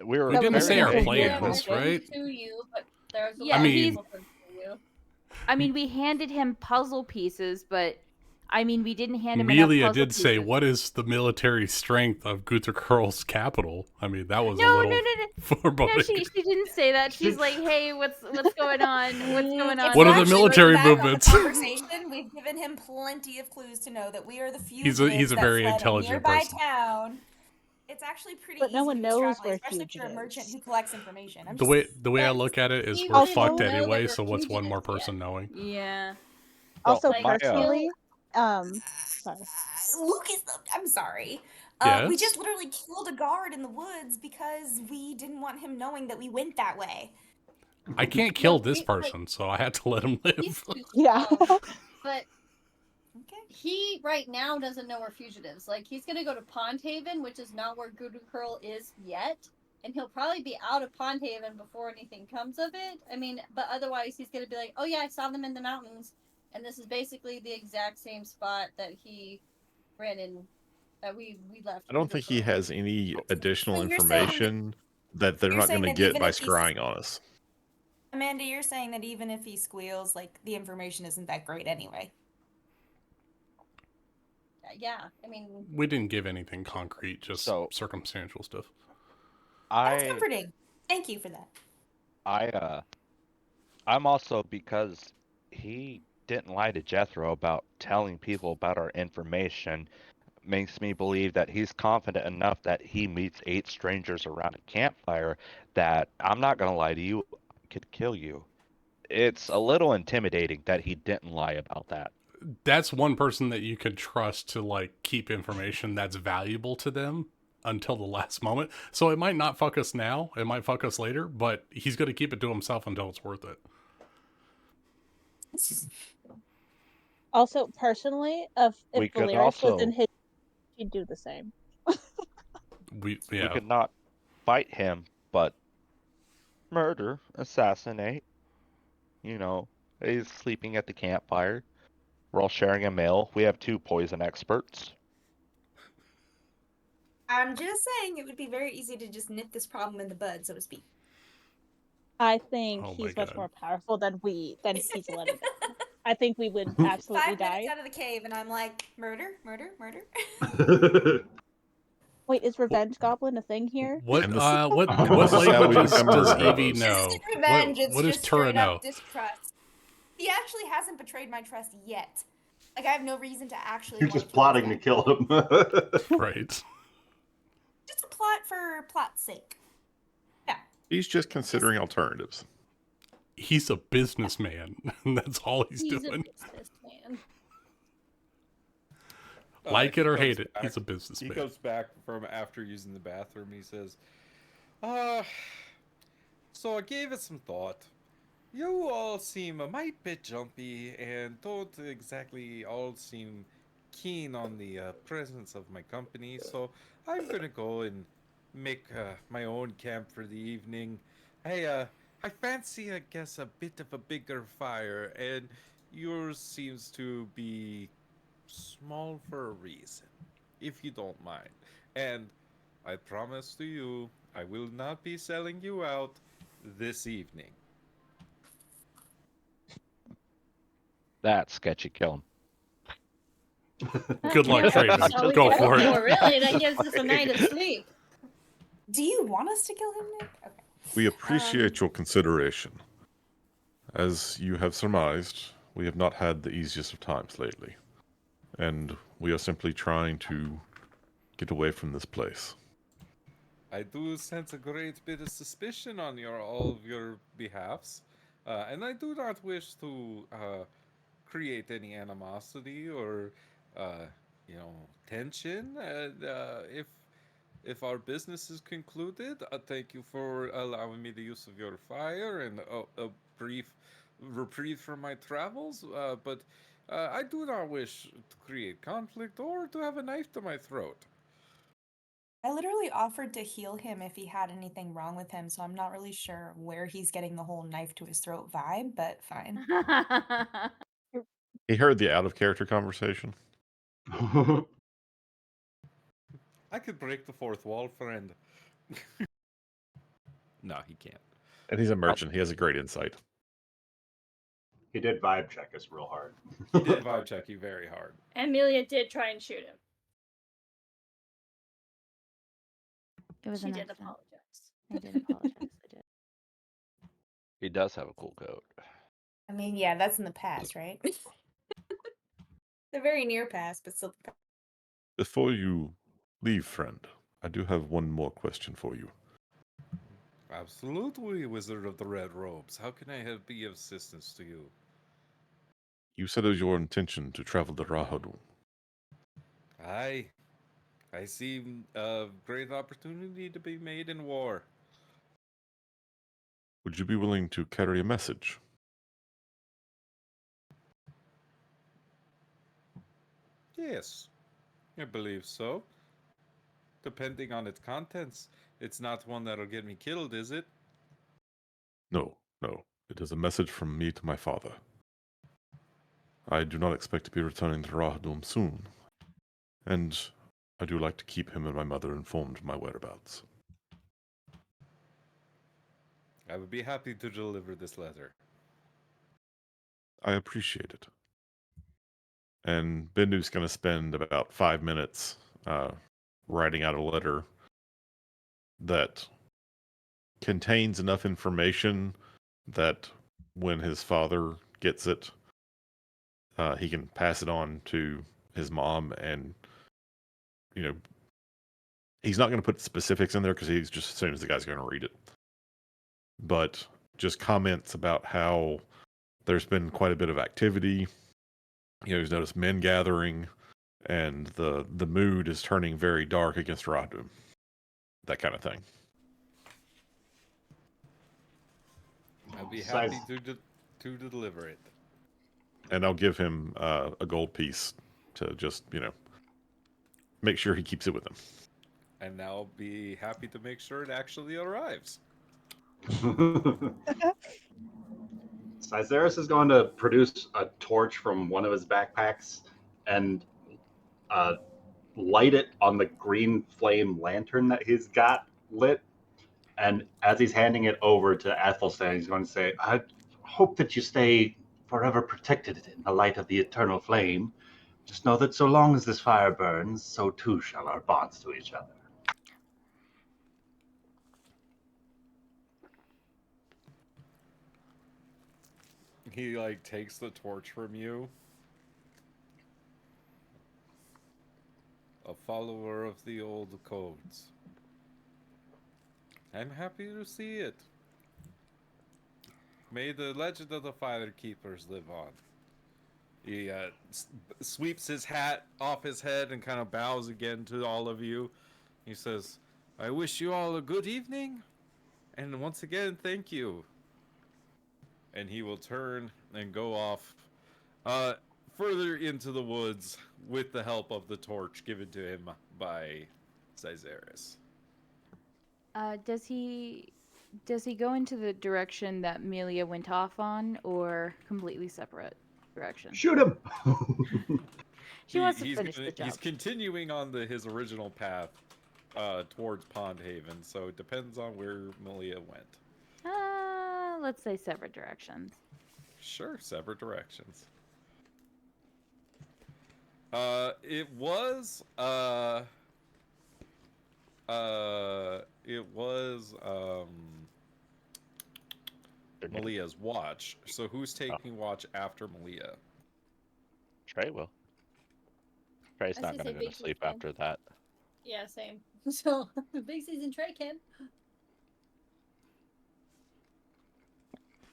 We were. We didn't say our Yeah, plans, we're right? to you, but there's a Yeah, lot I of mean- people to you. I mean, we handed him puzzle pieces, but I mean, we didn't hand him Melia enough puzzle did say, pieces. "What is the military strength of Guterkurl's capital?" I mean, that was a No, little no. foreboding. No, she didn't say that. She's like, "Hey, what's going on? What's going on?" If What you are the actually military look back on the movements? conversation, we've given him plenty of clues to know that we are the He's fugitives a that very fled a intelligent nearby person. town. It's actually pretty But easy no to one knows extrapolate, we're especially if you're a merchant fugitives. who collects information. I'm The just way I look at it is He we're didn't fucked know that anyway. we're So what's one more fugitives person yet. knowing? Yeah. Also, Well, my, personally, sorry. Lucas, I'm sorry. Yes? We just literally killed a guard in the woods because we didn't want him knowing that we went that way. I can't kill this person, so I had to let him live. He's too Yeah. strong, but Okay. he right now doesn't know we're fugitives. Like he's gonna go to Pond Haven, which is not where Curl is yet, and he'll probably be out of Pond Haven before anything comes of it. I mean, but otherwise he's gonna be like, "Oh yeah, I saw them in the mountains," and this is basically the exact same spot that he ran in, that we left. I don't think he has any additional information that they're you're not saying going to that get even by if he's- scrying on us. Amanda, you're saying that even if he squeals, like the information isn't that great anyway. Yeah, I mean, We didn't give anything concrete, just circumstantial stuff. That's comforting. Thank you for that. I'm also, because he didn't lie to Jethro about telling people about our information, makes me believe that he's confident enough that he meets 8 strangers around a campfire that, I'm not going to lie to you, I could kill you. It's a little intimidating that he didn't lie about that. That's one person that you could trust to like keep information that's valuable to them until the last moment. So it might not fuck us now, it might fuck us later, but he's going to keep it to himself until it's worth it. Also, personally, if Valeris was in his, he'd do the same. We could not fight him, but murder, assassinate. You know, he's sleeping at the campfire. We're all sharing a meal. We have 2 poison experts. I'm just saying it would be very easy to just nip this problem in the bud, so to speak. I think he's much more powerful than he's letting on. I think we would absolutely 5 die. minutes out of the cave, and I'm like, murder, murder, murder. Wait, is Revenge Goblin a thing here? What languages does Evie know? This isn't revenge, it's What does just Tura straight know? up distrust. He actually hasn't betrayed my trust yet. Like, I have no reason to actually You're just plotting to kill him. Right. Just a plot for plot's sake. Yeah. He's just considering alternatives. He's a businessman, and that's all he's doing. A businessman. Like it or hate it, he's a businessman. He comes back from after using the bathroom. He says, so I gave it some thought. You all seem a mite bit jumpy and don't exactly all seem keen on the presence of my company, so I'm gonna go and make my own camp for the evening. I fancy, I guess, a bit of a bigger fire, and yours seems to be small for a reason, if you don't mind. And I promise to you, I will not be selling you out this evening. That's sketchy. Kill him. Good luck Yeah. trading. Oh, we Go can for hope it. for, really. That gives us a night of sleep. Do you want us to kill him, Nick? Okay. We appreciate your consideration. As you have surmised, we have not had the easiest of times lately, and we are simply trying to get away from this place. I do sense a great bit of suspicion on all of your behalfs, and I do not wish to create any animosity or you know, tension. If our business is concluded, thank you for allowing me the use of your fire and a brief reprieve from my travels. But I do not wish to create conflict or to have a knife to my throat. I literally offered to heal him if he had anything wrong with him, so I'm not really sure where he's getting the whole knife to his throat vibe, but fine. He heard the out of character conversation. I could break the fourth wall, friend. No, he can't. And he's a merchant. He has a great insight. He did vibe check us real hard. He did vibe check you very hard. Amelia did try and shoot him. It was She an did accident. apologize. I did apologize. I did. He does have a cool coat. I mean, yeah, that's in the past, right? The very near past, but still the past. Before you leave, friend, I do have one more question for you. Absolutely, Wizard of the Red Robes. How can I be of assistance to you? You said it was your intention to travel to Rahadum. I see a great opportunity to be made in war. Would you be willing to carry a message? Yes, I believe so. Depending on its contents, it's not one that'll get me killed, is it? No, no. It is a message from me to my father. I do not expect to be returning to Rahadum soon, and I do like to keep him and my mother informed of my whereabouts. I would be happy to deliver this letter. I appreciate it. And Bindu's going to spend about 5 minutes writing out a letter that contains enough information that when his father gets it, he can pass it on to his mom, and he's not going to put specifics in there because he's just assuming the guy's going to read it. But just comments about how there's been quite a bit of activity. He's noticed men gathering, and the mood is turning very dark against Rahadum. That kind of thing. I'd be happy to deliver it. And I'll give him a gold piece to just, make sure he keeps it with him. And I'll be happy to make sure it actually arrives. Cyzeris is going to produce a torch from one of his backpacks and light it on the green flame lantern that he's got lit. And as he's handing it over to Athelstan, he's going to say, I hope that you stay forever protected in the light of the eternal flame. Just know that so long as this fire burns, so too shall our bonds to each other. He takes the torch from you. A follower of the old codes. I'm happy to see it. May the legend of the Fire Keepers live on. He sweeps his hat off his head and kind of bows again to all of you. He says, I wish you all a good evening, and once again, thank you. And he will turn and go off further into the woods with the help of the torch given to him by Cyzeris. Does he go into the direction that Melia went off on, or completely separate direction? Shoot him! She wants to finish the job. He's continuing on his original path towards Pond Haven, so it depends on where Melia went. Let's say separate directions. Sure, separate directions. It was Malia's watch. So who's taking watch after Malia? Trey will. Trey's I not was going to gonna go say to sleep Big Sis after that. Yeah, same. So Big C's and Trey can.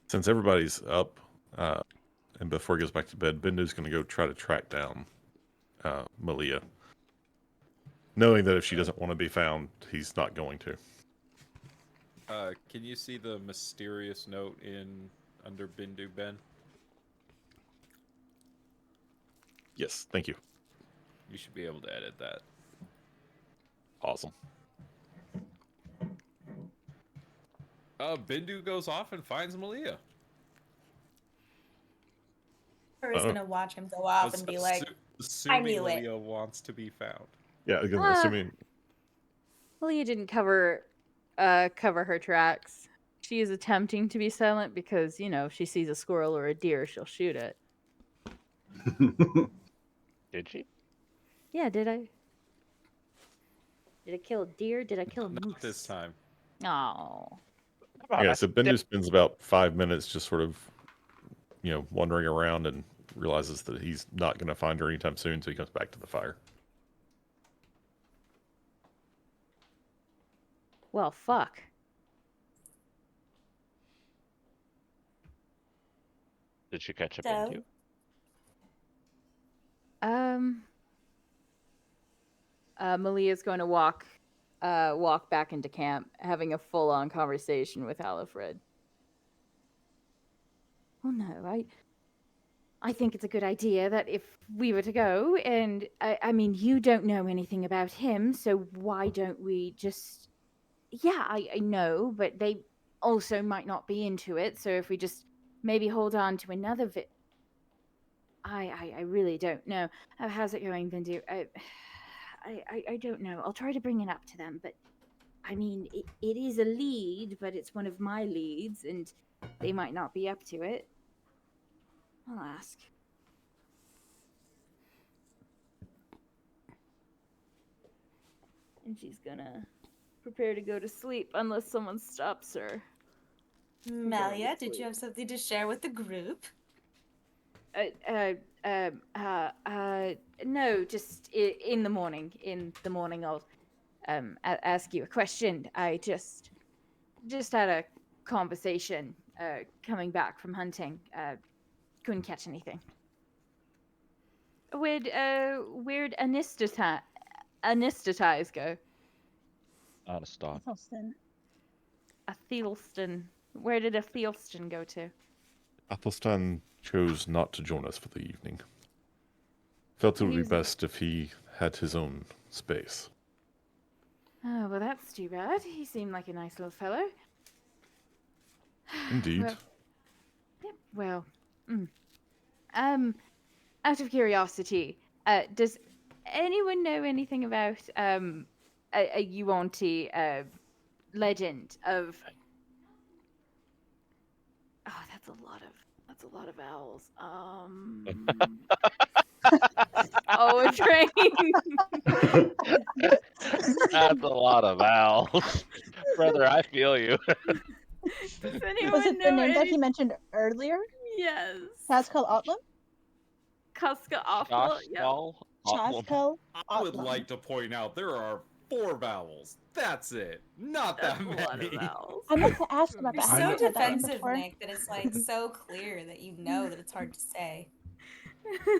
Since everybody's up, and before he goes back to bed, Bendu's going to go try to track down Malia, knowing that if she doesn't want to be found, he's not going to. Can you see the mysterious note under Bindu, Ben? Yes, thank you. You should be able to edit that. Awesome. Bindu goes off and finds Malia. Or is gonna watch him go off and be like, "I knew it." Malia wants to be found. Yeah, assuming Malia didn't cover her tracks. She is attempting to be silent because, if she sees a squirrel or a deer, she'll shoot it. Did she? Yeah, did I? Did I kill a deer? Did I kill a moose? Not this time. Oh. Yeah, so Bendu spends about 5 minutes just sort of, wandering around and realizes that he's not going to find her anytime soon, so he comes back to the fire. Well, fuck. Did you catch up So? into? Malia's going to walk back into camp, having a full-on conversation with Halifred. Oh no, I think it's a good idea that if we were to go, and I mean, you don't know anything about him, so why don't we just... Yeah, I know, but they also might not be into it, so if we just maybe hold on to another I really don't know. How's it going, Bindu? I don't know. I'll try to bring it up to them, but I mean, it is a lead, but it's one of my leads, and they might not be up to it. I'll ask. And she's gonna prepare to go to sleep unless someone stops her. Malia, did you have something to share with the group? No, just in the morning. In the morning, I'll ask you a question. I just had a conversation coming back from hunting. Couldn't catch anything. Where'd anesthetized go? Out of stock. Athelstan. Where did Athelstan go to? Athelstan chose not to join us for the evening. Felt it would be best if he had his own space. Oh, well, that's too bad. He seemed like a nice little fellow. Indeed. Well, out of curiosity, does anyone know anything about a Yuan-Ti legend of... Oh, that's a lot of vowels. Oh, a train. That's a lot of vowels. Brother, I feel you. Does anyone Was it the know name that he mentioned earlier? Yes. Pascal Otlam? Casca Offal? Yeah. Pascal I would like to point out there are 4 vowels. That's it. Not That's that a lot of many. I vowels. meant to ask about You're that. so Have you heard that one defensive, before? Nick, that it's like so clear that you know that it's hard to say.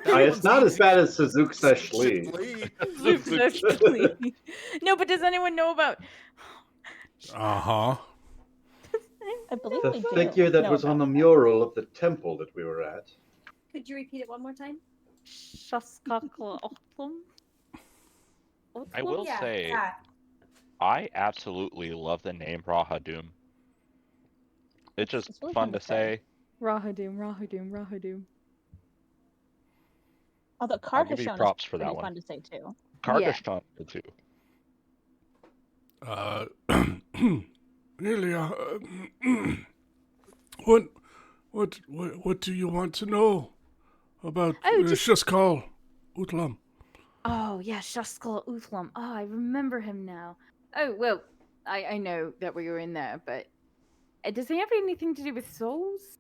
It's not as bad as Suzuki-Shli. No, but does anyone know about... Uh-huh. I believe The we do figure that know was on about the mural of the temple that we were at. Could you repeat it one more time? I will say, I absolutely love the name Rahadum. It's just It's really fun to say. Rahadum. Although I'll Card give has you shown props us for that pretty one. fun to say too. Card Yeah. has shown it too. Nelia, what do you want to know about Shaskal Utlam? Oh, yeah, Shaskal Uthlam. Oh, I remember him now. Oh, well, I know that we were in there, but does he have anything to do with souls?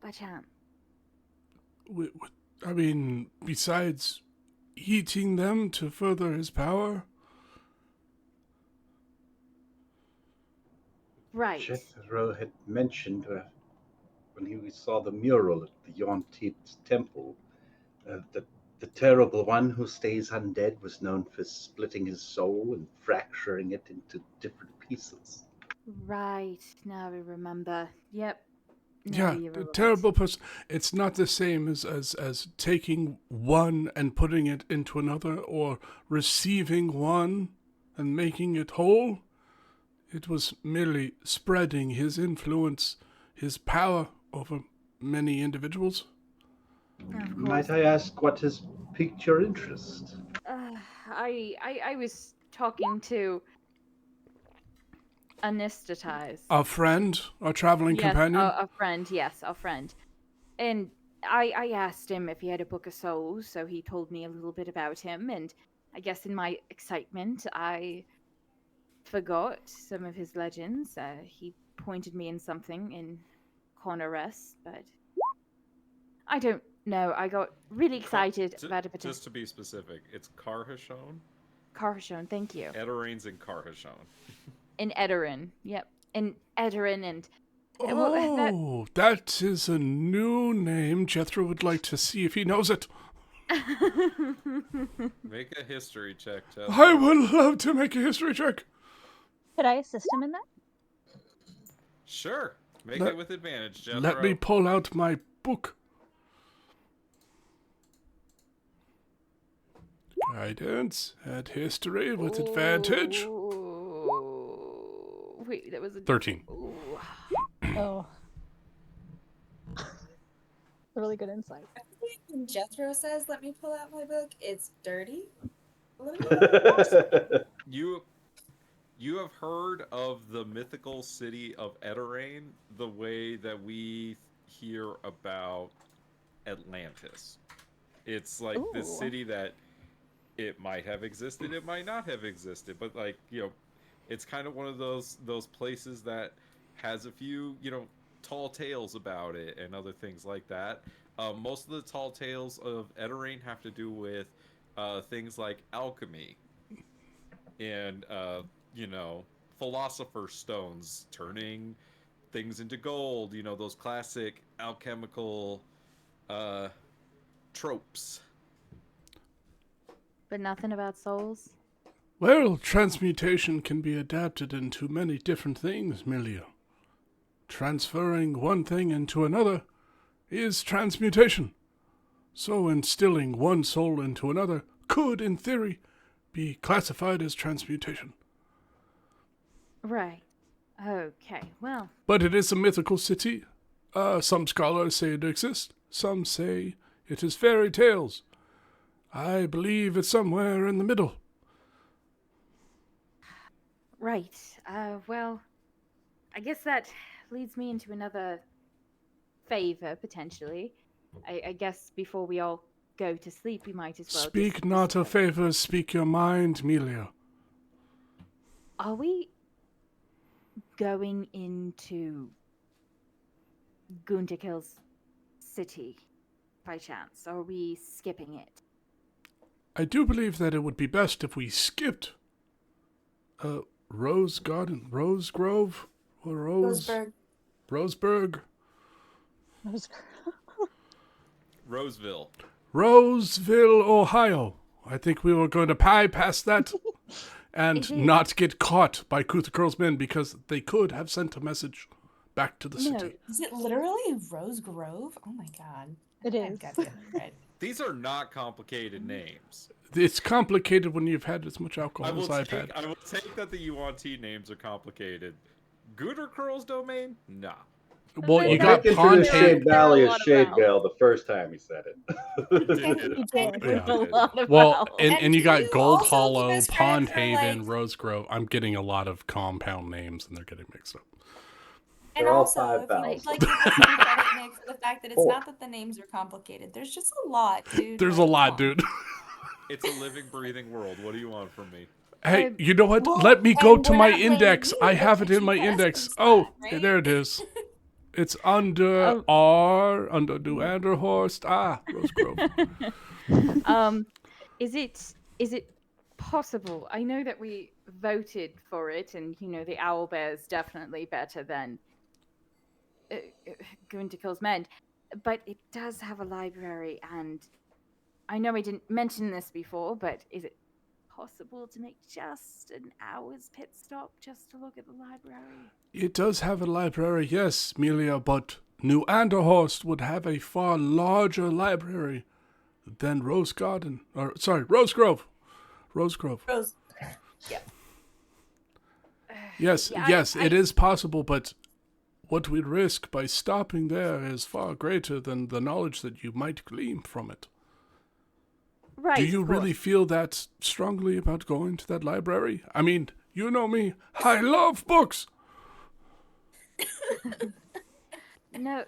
By chance? I mean, besides eating them to further his power? Right. Jethro had mentioned when he saw the mural at the Yontit temple that the terrible one who stays undead was known for splitting his soul and fracturing it into different pieces. Right. Now I remember. Yep. No, Yeah, you were a right. terrible person. It's not the same as taking one and putting it into another, or receiving one and making it whole. It was merely spreading his influence, his power over many individuals. Might I ask what has piqued your interest? I was talking to Anesthetized. Our friend, our traveling Yes, companion. a friend. Yes, a friend. And I asked him if he had a book of souls, so he told me a little bit about him. And I guess in my excitement, I forgot some of his legends. He pointed me in something in Corneress, but I don't know. I got really excited about a potential. Just to be specific, it's Karhashon. Karhashon, thank you. Ederain's in Karhashon. In Edorin, yep. In Edorin and... Oh, that is a new name. Jethro would like to see if he knows it. Make a history check, Jethro. I would love to make a history check. Could I assist him in that? Sure. Make it with advantage, Jethro. Let me pull out my book. Guidance and history with advantage. Wait, that was a 13. Oh. Really good insight. I think when Jethro says, "Let me pull out my book," it's dirty. You have heard of the mythical city of Ederain the way that we hear about Atlantis. It's like this city that it might have existed, it might not have existed, but like, it's kind of one of those places that has a few, tall tales about it and other things like that. Most of the tall tales of Ederain have to do with things like alchemy and philosopher's stones turning things into gold, those classic alchemical tropes. But nothing about souls? Well, transmutation can be adapted into many different things, Milia. Transferring one thing into another is transmutation. So instilling one soul into another could, in theory, be classified as transmutation. Right. Okay, well... But it is a mythical city. Some scholars say it exists. Some say it is fairy tales. I believe it's somewhere in the middle. Right. Well, I guess that leads me into another favor, potentially. I guess before we all go to sleep, we might as well Speak not of favors, speak your mind, Melia. Are we going into Guntakil's city by chance? Or are we skipping it? I do believe that it would be best if we skipped Rose Garden, Rose Grove, or Roseburg. Roseburg. Roseville. Roseville, Ohio. I think we were going to bypass that and not get caught by Kuthakurl's men because they could have sent a message back to the city. Is it literally Rose Grove? Oh my god. It is. Right. These are not complicated names. It's complicated when you've had as much alcohol as I've had. I will take that the Yuan-Ti names are complicated. Gooder Curl's domain? Nah. Well, you got Pond Shade Valley of is Shadevale the first time he said it. Well, and you got Gold Hollow, Pond Haven, Rose Grove. I'm getting a lot of compound names, and they're getting mixed up. And also, if you like to give some credit, Nick, for the fact fact that it's not that the names are complicated. There's just a lot, dude. There's like, a lot, dude. It's a living, breathing world. What do you want from me? Hey, you know what? Well, Let me go and to we're my not blaming index. you, I but have could it in you my put us index. on the Oh, spot, right? there it is. It's under R, under New Anderhorst. Rosegrove. Is it possible? I know that we voted for it, and the owl bear is definitely better than Guntikil's Mend, but it does have a library, and I know I didn't mention this before, but is it possible to make just an hour's pit stop just to look at the library? It does have a library, yes, Melia, but New Anderhorst would have a far larger library than Rose Garden. Rosegrove. Rosegrove. Rose. Yep. Yes, Yeah, yes, it is possible, but what we risk by stopping there is far greater than the knowledge that you might glean from it. Right. Do you really feel that strongly about going to that library? I mean, you know me. I love books. No,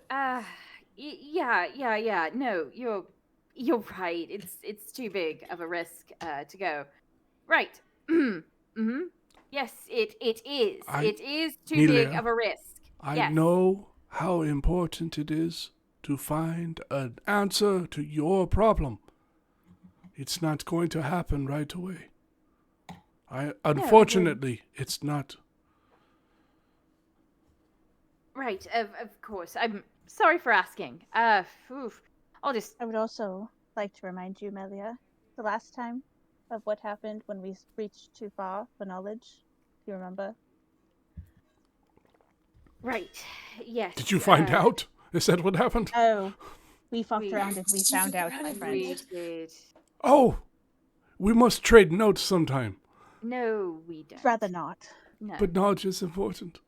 yeah. No, you're right. It's too big of a risk to go. Right. Mm-hmm. Yes, it is. It is too big Melia, of a risk. I Yes. know how important it is to find an answer to your problem. It's not going to happen right away. Unfortunately, it's not. Right, of course. I'm sorry for asking. I would also like to remind you, Melia, the last time of what happened when we reached too far for knowledge. Do you remember? Right. Yes. Did you find out? Is that what happened? Oh, we fucked around and we found out, my friend. We did. Oh, we must trade notes sometime. No, we don't. Rather not. No. But knowledge is important.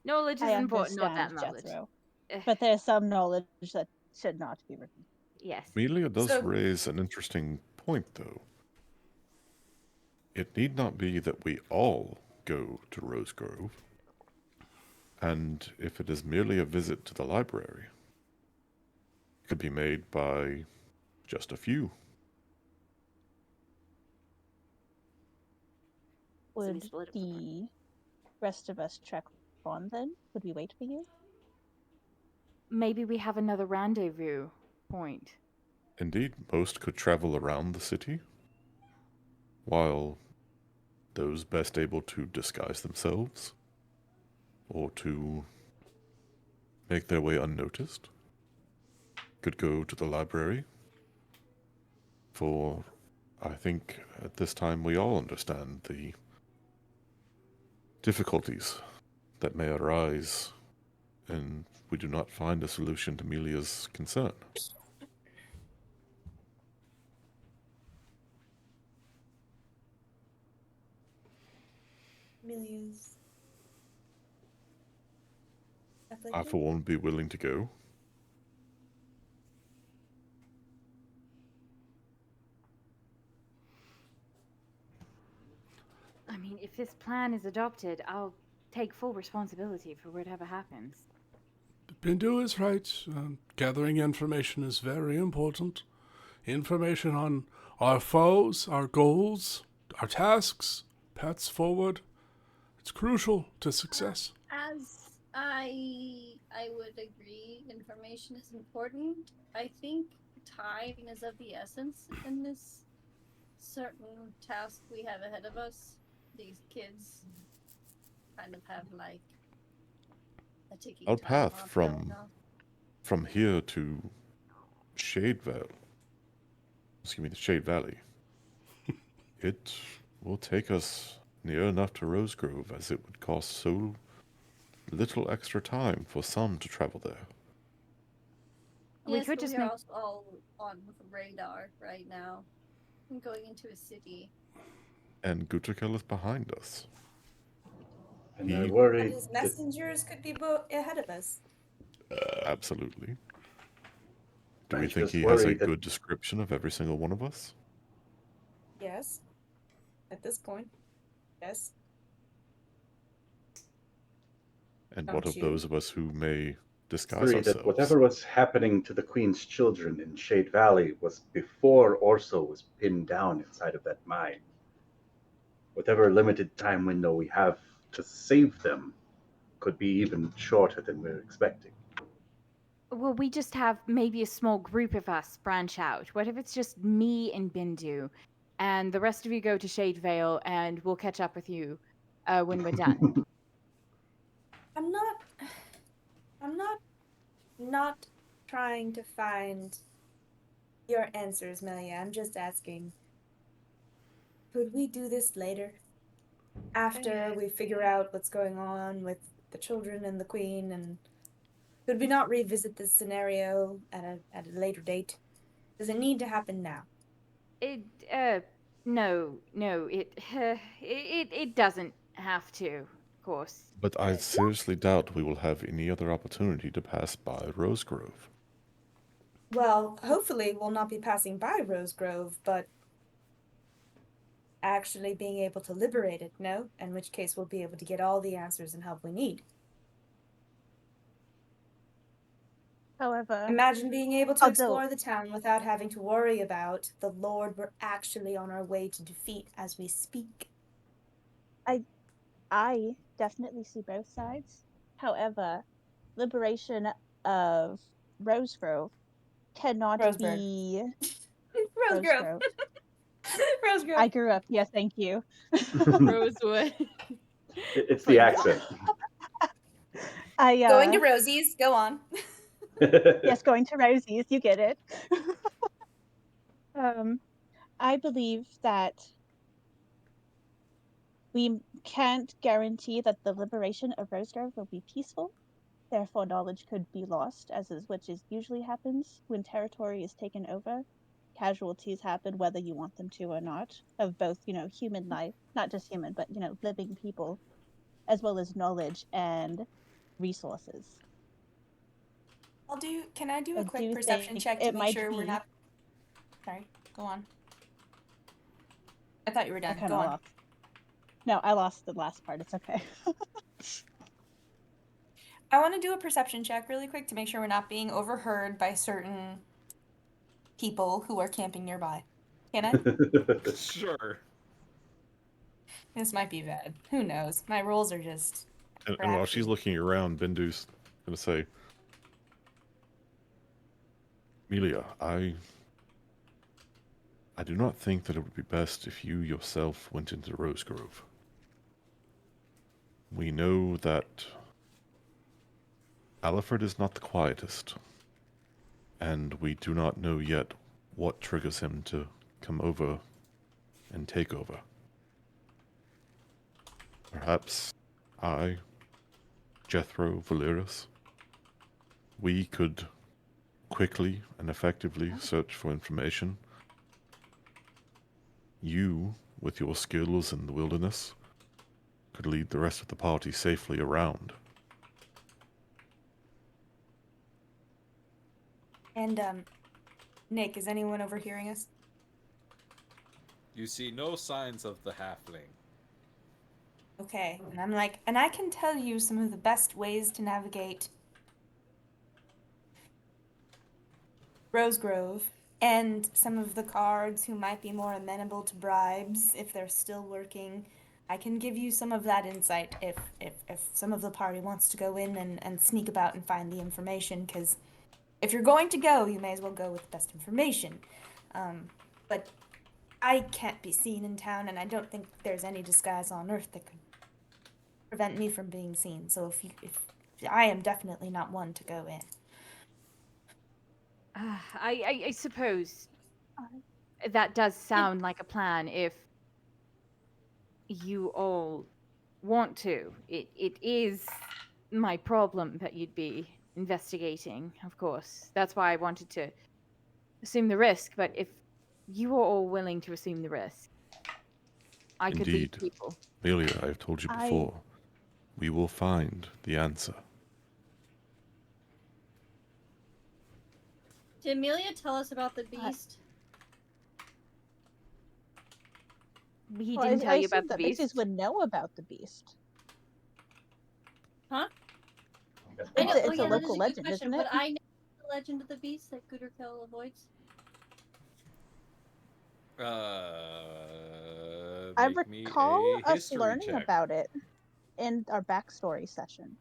Knowledge is important, not that knowledge. Jethro. But there's some knowledge that should not be written. Yes. Melia does raise an interesting point, though. It need not be that we all go to Rosegrove. And if it is merely a visit to the library, it could be made by just a few. Would the rest of us trek on then? Would we wait for you? Maybe we have another rendezvous point. Indeed, most could travel around the city, while those best able to disguise themselves or to make their way unnoticed could go to the library. For I think at this time we all understand the difficulties that may arise, and we do not find a solution to Melia's concern. Melia's. I, for one, would be willing to go. I mean, if this plan is adopted, I'll take full responsibility for whatever happens. Bindu is right. Gathering information is very important. Information on our foes, our goals, our tasks, paths forward. It's crucial to success. As I would agree, information is important. I think time is of the essence in this certain task we have ahead of us. These kids kind of have like a ticking Our time path bomb from here to Shade Valley, it will take us near enough to Rosegrove as it would cost so little extra time for some to travel there. Yes, we could just make also all on radar right now. I'm going into a city. And Gutrikel is behind us. And I worry his messengers could be ahead of us. Absolutely. Do I we think just he has a worry that- good description of every single one of us? Yes. At this point. Yes. And Don't what of you? those of us who may disguise That ourselves. whatever was happening to the Queen's children in Shade Valley was before Orso was pinned down inside of that mine. Whatever limited time window we have to save them could be even shorter than we're expecting. Well, we just have maybe a small group of us branch out. What if it's just me and Bindu, and the rest of you go to Shade Vale, and we'll catch up with you when we're done? I'm not trying to find your answers, Melia. I'm just asking, could we do this later? After we figure out what's going on with the children and the Queen, and could we not revisit this scenario at a later date? Does it need to happen now? No, it doesn't have to, of course. But I seriously doubt we will have any other opportunity to pass by Rosegrove. Well, hopefully we'll not be passing by Rosegrove, but actually being able to liberate it, no? In which case we'll be able to get all the answers and help we need. However, imagine being able to explore the town without having to worry about the Lord we're actually on our way to defeat as we speak. I definitely see both sides. However, liberation of Rosegrove cannot Roseburg. be Rosegrove. Rosegrove. I grew up. Yes, thank you. Rosewood. It's the accent. Going to Rosie's. Go on. Yes, going to Rosie's. You get it. I believe that we can't guarantee that the liberation of Rosegrove will be peaceful. Therefore, knowledge could be lost, which usually happens when territory is taken over. Casualties happen whether you want them to or not, of both, human life, not just human, but, living people, as well as knowledge and resources. Can I do a quick perception check to make sure we're not... Sorry, go on. I thought you were done. Go on. No, I lost the last part. It's okay. I want to do a perception check really quick to make sure we're not being overheard by certain people who are camping nearby. Can I? Sure. This might be bad. Who knows? My rolls are just... And while she's looking around, Bindu's going to say, Amelia, I do not think that it would be best if you yourself went into Rosegrove. We know that Alifred is not the quietest, and we do not know yet what triggers him to come over and take over. Perhaps I, Jethro, Valeris, we could quickly and effectively search for information. You, with your skills in the wilderness, could lead the rest of the party safely around. And, Nick, is anyone overhearing us? You see no signs of the halfling. Okay, and I'm like, and I can tell you some of the best ways to navigate Rosegrove, and some of the cards who might be more amenable to bribes if they're still working. I can give you some of that insight if some of the party wants to go in and sneak about and find the information, because if you're going to go, you may as well go with the best information. But I can't be seen in town, and I don't think there's any disguise on Earth that could prevent me from being seen. So if I am definitely not one to go in. I suppose that does sound like a plan if you all want to. It is my problem that you'd be investigating, of course. That's why I wanted to assume the risk, but if you are all willing to assume the risk, I could lead people. Amelia, I've told you before, we will find the answer. Did Amelia tell us about the beast? He didn't tell you about the that beast? Bitches would know about the beast. Huh? I know. It's a that is local good legend, question, isn't it? But I know the legend of the beast that Gooderkill avoids. I Make me recall a us history learning check. about it in our backstory session.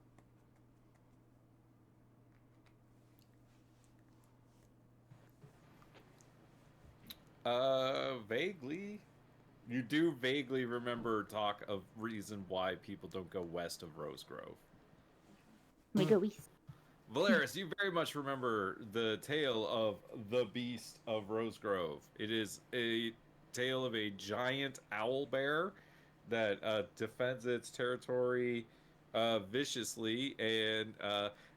Vaguely. You do vaguely remember talk of reason why people don't go west of Rosegrove. We go east. Valeris, you very much remember the tale of the Beast of Rosegrove. It is a tale of a giant owl bear that defends its territory viciously, and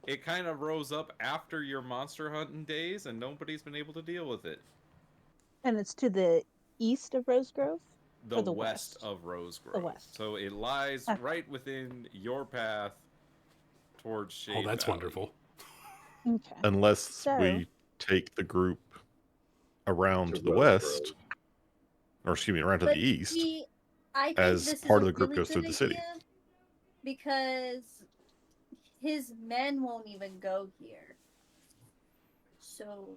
it kind of rose up after your monster hunting days, and nobody's been able to deal with it. And it's to the east of Rosegrove? The Or the west west? of Rosegrove. The west. So it lies Okay. right within your path towards Shade Oh, that's Valley. wonderful. Okay. Unless So- we take the group around To to the Rosegrove. west, or excuse me, around to the east, See, I think as this part is of a the group really goes through good the city. idea because his men won't even go here. So,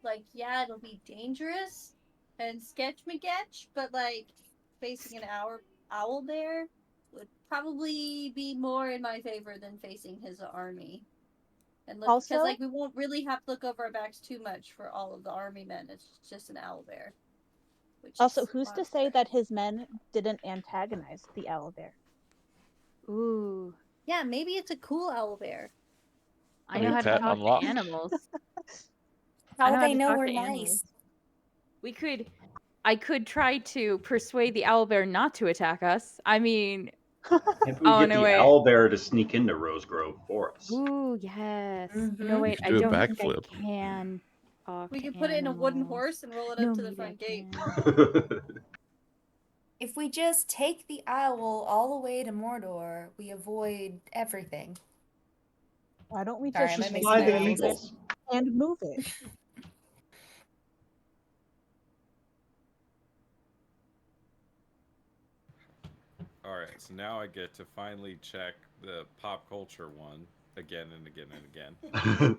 like, yeah, it'll be dangerous and sketch-magetch, but, like, facing an owl bear would probably be more in my favor than facing his army. And look, Also- because, like, we won't really have to look over our backs too much for all of the army men. It's just an owl bear. Also, who's to say that his men didn't antagonize the owlbear? Ooh. Yeah, maybe it's a cool owlbear. I know how to pet talk unlocked. to animals. How know they to know talk we're to nice? animals. I could try to persuade the owlbear not to attack us. I mean, If we oh, get no, the wait. owlbear to sneak into Rosegrove for us. Ooh, yes. Mhm. No, You wait, could I do a don't think I backflip. can talk We to could put it in a wooden animals. horse and roll it No, up to the maybe I front gate. can. If we just take the owl all the way to Mordor, we avoid everything. Why don't we Sorry, just I'm make making Fly the the my owlbear eagles. and move it? Alright, so now I get to finally check the pop culture one again and again and again.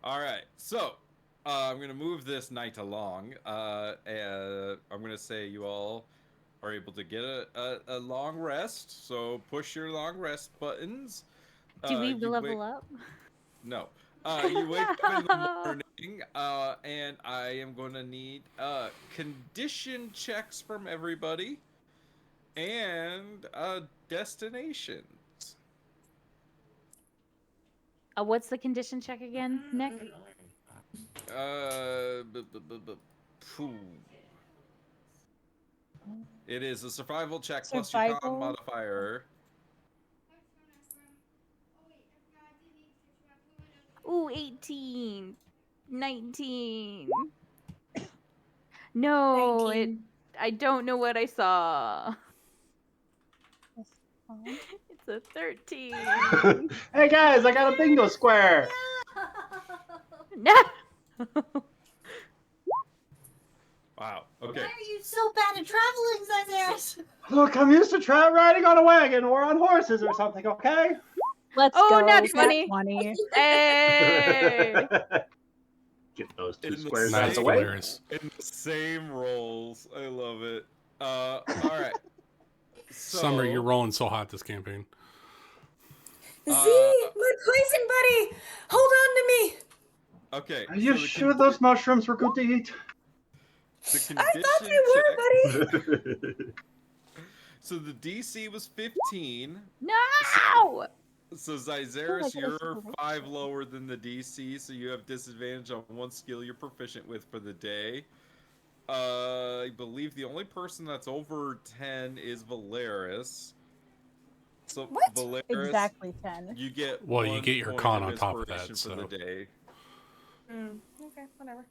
Alright, so I'm going to move this night along. I'm going to say you all are able to get a long rest, so push your long rest buttons. Do we You level up? No. You wake up in the morning, and I am going to need condition checks from everybody and destinations. What's the condition check again, Nick? Phew. It is a survival check plus your con Survival. modifier. Ooh, 18. 19. No, 19. I don't know what I saw. That's fine. It's a 13. Hey guys, I got a bingo square. No. Wow. Okay. Why are you so bad at traveling, Zazaris? Look, I'm used to riding on a wagon or on horses or something, okay? Let's Oh, go. nat Nat 20. 20. Hey. Get those two In the squares out of Nice, the way. Valeris. In the same rolls. I love it. All right. So, Summer, you're rolling so hot this campaign. Z, my poison buddy! Hold on to me! Okay. Are you so sure those mushrooms were good to eat? The I thought condition they were, check. buddy! So the DC was 15. No. So Oh, I Zyzaris, got a you're super 5 lower than the DC, so you have disadvantage on one skill you're proficient with for the day. I believe the only person that's over 10 is Valeris. So What? Valeris, Exactly 10. you get Well, you one get your point con of on top of that, inspiration for the so. day. Okay, whatever.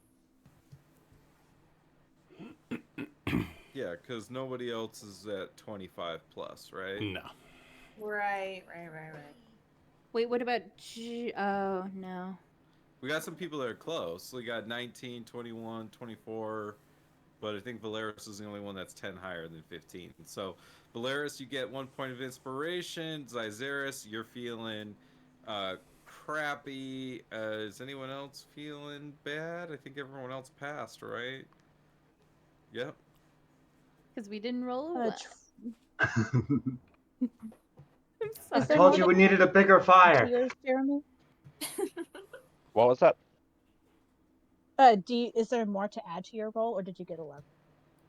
Yeah, because nobody else is at 25 plus, right? No. Right. Wait, what about oh, no. We got some people that are close. We got 19, 21, 24, but I think Valeris is the only one that's 10 higher than 15. So, Valeris, you get 1 point of inspiration. Zyzeris, you're feeling crappy. Is anyone else feeling bad? I think everyone else passed, right? Yep. Because we didn't roll well. I told you we needed a bigger fire. Yours, Jeremy? What was that? Is there more to add to your roll, or did you get 11?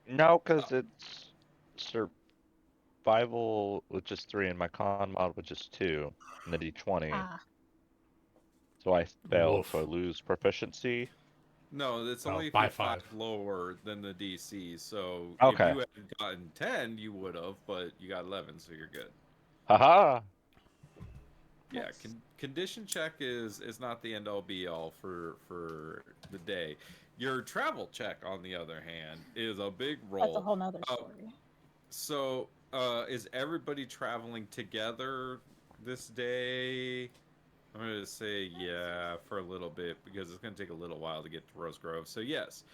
No, because it's survival, which is 3, and my con mod, which is 2, and the d20. Ah. So I failed, Woof. so I lose proficiency. No, it's only if by you're 5 lower than the DC. So Okay. if you had gotten 10, you would have, but you got 11, so you're good. Haha. Yeah, condition check is not the end all be all for the day. Your travel check, on the other hand, is a big roll. That's a whole nother story. So, is everybody traveling together this day? I'm going to say yeah for a little bit because it's going to take a little while to get to Rose Grove. So yes.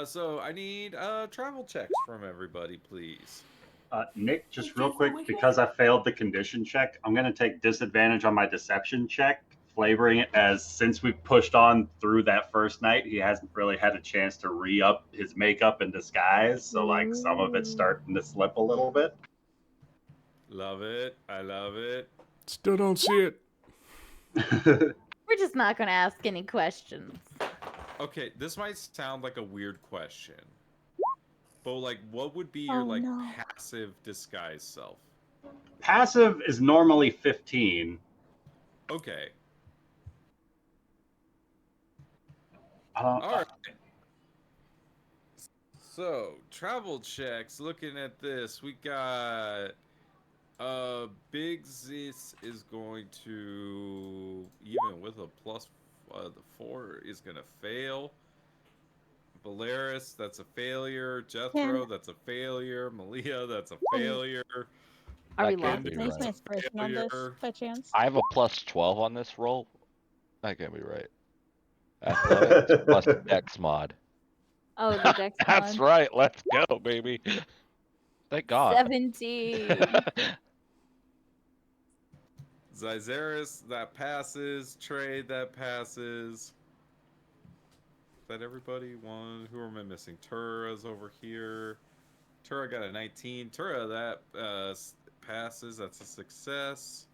So I need travel checks from everybody, please. Nick, just real quick, because I failed the condition check, I'm going to take disadvantage on my deception check, flavoring it as since we pushed on through that first night, he hasn't really had a chance to re-up his makeup and disguise. So, like, some of it's starting to slip a little bit. Love it. I love it. Still don't see it. We're just not going to ask any questions. Okay, this might sound like a weird question. But, like, what would be your, passive disguise self? Passive is normally 15. Okay. All right. So, travel checks. Looking at this, we got Big Zis is going to, even with a plus the 4, is going to fail. Valeris, that's a failure. Jethro, that's a failure. Malia, that's a failure. Are we That lost? can't be Nice right. inspiration on this, by chance? I have a plus 12 on this roll. That can't be right. Athletics plus Dex mod. Oh, the Dex mod. That's right. Let's go, baby. Thank God. 17. Zyzeris, that passes. Trade, that passes. Is that everybody? One. Who am I missing? Tura's over here. Tura got a 19. Tura, that passes. That's a success.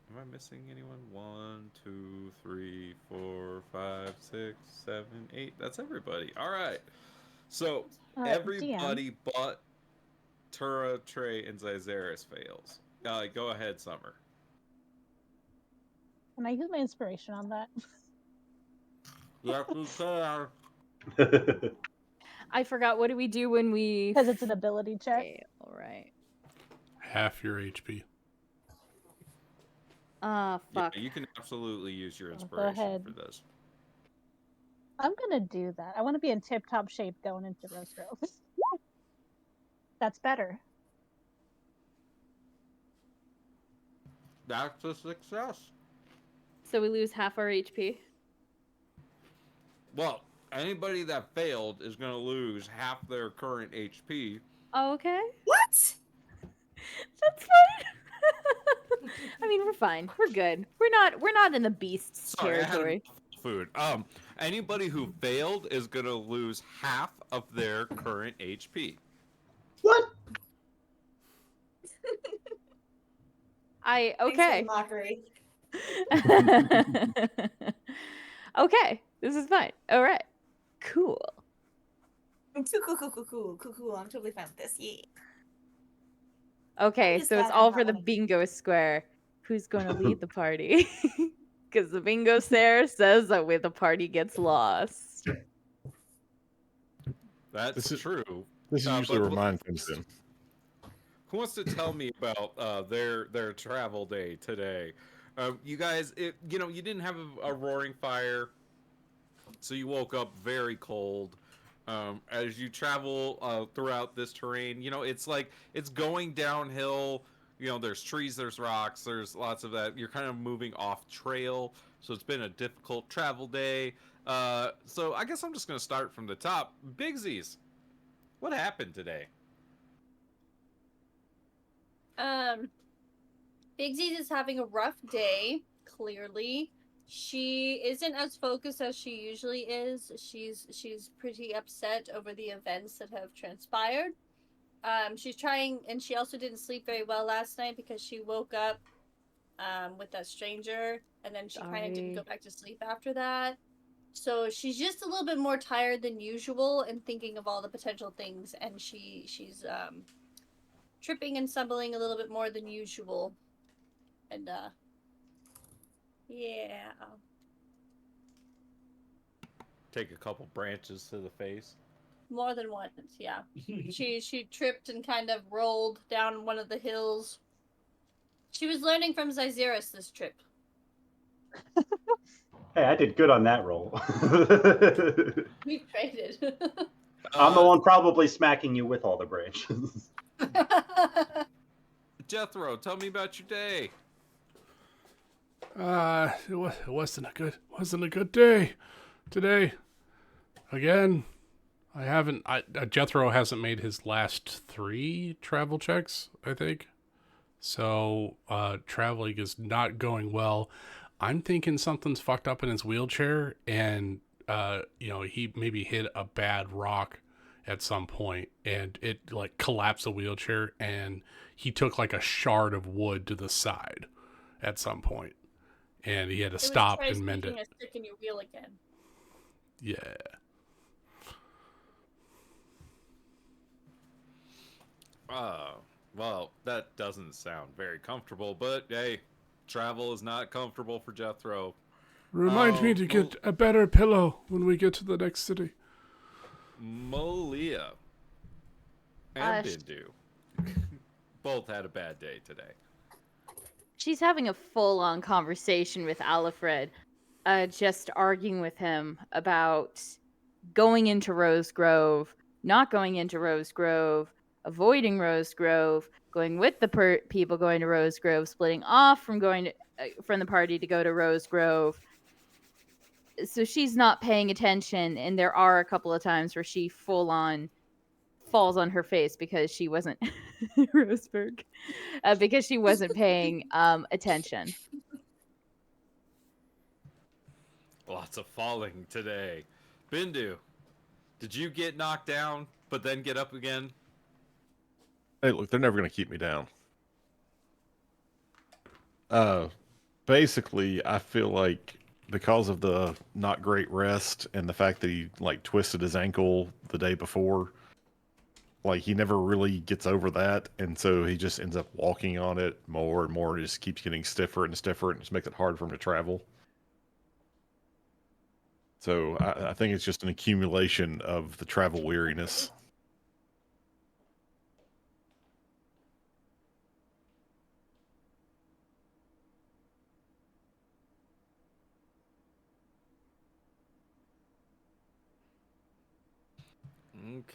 Am I missing anyone? 1, 2, 3, 4, 5, 6, 7, 8. That's everybody. All right. So everybody but Tura, Trey, and Zyzeris fails. Go ahead, Summer. Can I use my inspiration on that? Yes, you can. I forgot. What do we do when we... Because it's an ability check. All right. Half your HP. Fuck. Yeah, you can absolutely use your inspiration for this. I'm gonna do that. I want to be in tip-top shape going into Rose Grove. That's better. That's a success. So we lose half our HP? Well, anybody that failed is going to lose half their current HP. Oh, okay. What? That's fine. I mean, we're fine. We're good. We're not in the beast's territory. Food. Anybody who failed is going to lose half of their current HP. What? Okay. Thanks for the mockery. Okay, this is fine. All right, cool. Cool. I'm totally fine with this. Yeah. Okay, so it's all for the bingo square. Who's going to lead the party? Because the bingo square says that way the party gets lost. That's true. This is usually where mine comes in. Who wants to tell me about their travel day today? You guys, you didn't have a roaring fire, so you woke up very cold. As you travel throughout this terrain, it's like it's going downhill. There's trees, there's rocks, there's lots of that. You're kind of moving off trail, so it's been a difficult travel day. So I guess I'm just gonna start from the top. Bigsies, what happened today? Bigsies is having a rough day, clearly. She isn't as focused as she usually is. She's pretty upset over the events that have transpired. She's trying, and she also didn't sleep very well last night because she woke up with that stranger, and then she kind of didn't go back to sleep after that. So she's just a little bit more tired than usual and thinking of all the potential things, and she's tripping and stumbling a little bit more than usual. And yeah. Take a couple branches to the face. More than once, yeah. she tripped and kind of rolled down one of the hills. She was learning from Zyzeris this trip. Hey, I did good on that roll. We traded. I'm the one probably smacking you with all the branches. Jethro, tell me about your day. It wasn't a good day today. Again, Jethro hasn't made his last 3 travel checks, I think. So, traveling is not going well. I'm thinking something's fucked up in his wheelchair, and he maybe hit a bad rock at some point, and it like collapsed the wheelchair, and he took like a shard of wood to the side at some point, and he had to stop and mend it. A stick in your wheel again. Yeah. Well, that doesn't sound very comfortable, but hey, travel is not comfortable for Jethro. Remind me to get a better pillow when we get to the next city. Malia and Bindu both had a bad day today. She's having a full-on conversation with Alfred, just arguing with him about going into Rose Grove, not going into Rose Grove, avoiding Rose Grove, going with the people going to Rose Grove, splitting off from going to, from the party to go to Rose Grove. So she's not paying attention, and there are a couple of times where she full-on falls on her face because she wasn't Roseburg, because she wasn't paying attention. Lots of falling today. Bindu, did you get knocked down but then get up again? Hey, look, they're never going to keep me down. Basically, I feel like because of the not great rest and the fact that he like twisted his ankle the day before, like he never really gets over that, and so he just ends up walking on it more and more. It just keeps getting stiffer and stiffer, and just makes it hard for him to travel. So I think it's just an accumulation of the travel weariness.